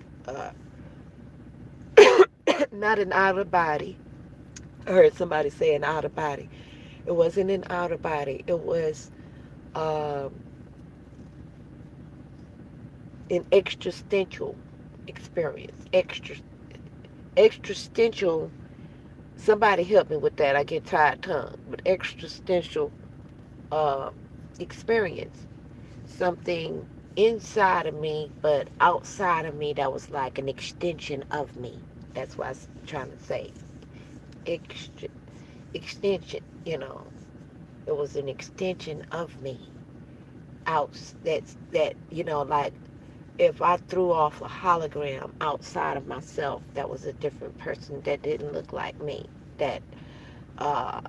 not an out of body. I heard somebody say an out of body. It wasn't an out of body. It was um, an existential experience. Existential. Somebody help me with that. I get tired tongue. But existential uh, experience. Something inside of me, but outside of me that was like an extension of me. That's what I was trying to say. Extension, it was an extension of me out. Like if I threw off a hologram outside of myself, that was a different person that didn't look like me. That uh,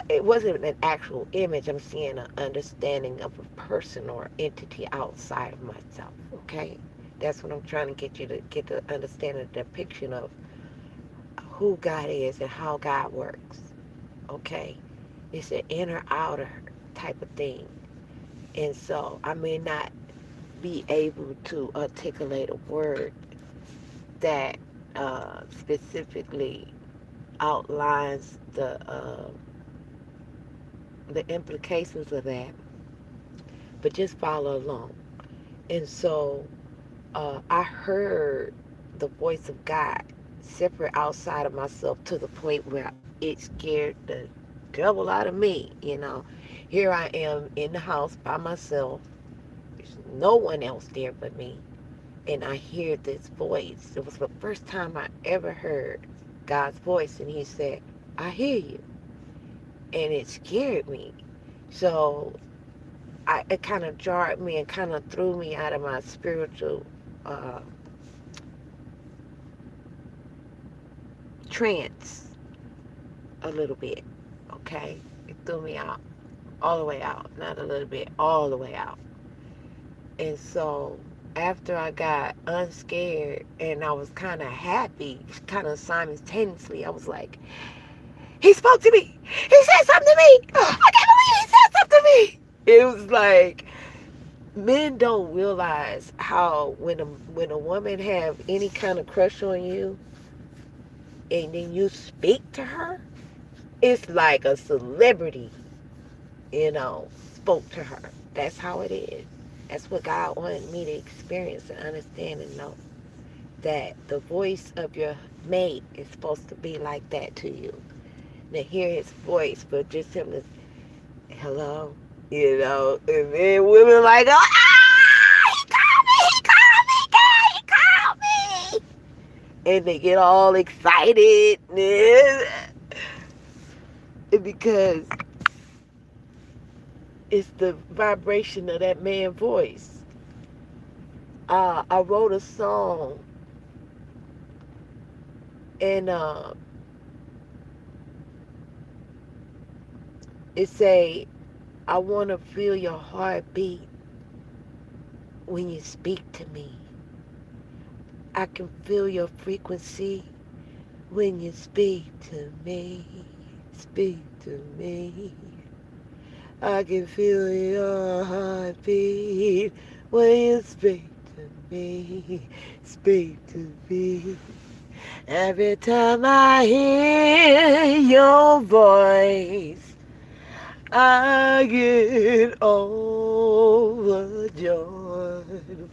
it wasn't an actual image. I'm seeing an understanding of a person or entity outside of myself. Okay, that's what I'm trying to get you to get the understanding, the depiction of who God is and how God works. Okay, it's an inner outer type of thing, and so I may not be able to articulate a word that specifically outlines the implications of that, but just follow along. And so I heard the voice of God separate outside of myself to the point where it scared the devil out of me. Here I am in the house by myself. There's no one else there but me. And I hear this voice. It was the first time I ever heard God's voice. And he said, I hear you. And it scared me. So it kind of jarred me and kind of threw me out of my spiritual uh, trance a little bit. Okay? It threw me out. All the way out. Not a little bit. All the way out. And so after I got unscared and I was kind of happy, kind of simultaneously, I was like, he spoke to me. He said something to me. I can't believe he said something to me. It was like, men don't realize how when a woman have any kind of crush on you and then you speak to her, it's like a celebrity, spoke to her. That's how it is. That's what God wanted me to experience and understand and know. That the voice of your mate is supposed to be like that to you. To hear his voice, but just him to, hello, and then women like, he called me, and they get all excited, because it's the vibration of that man's voice. I wrote a song, and it say, I want to feel your heartbeat when you speak to me. I can feel your frequency when you speak to me. Speak to me. I can feel your heartbeat when you speak to me, speak to me. Every time I hear your voice, I get overjoyed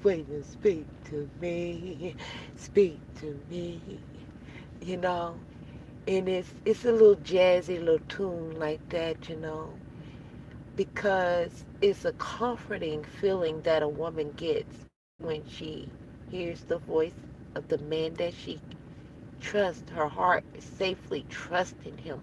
when you speak to me, speak to me. You know, and it's a little jazzy little tune like that, because it's a comforting feeling that a woman gets when she hears the voice of the man that she trusts, her heart is safely trusting him.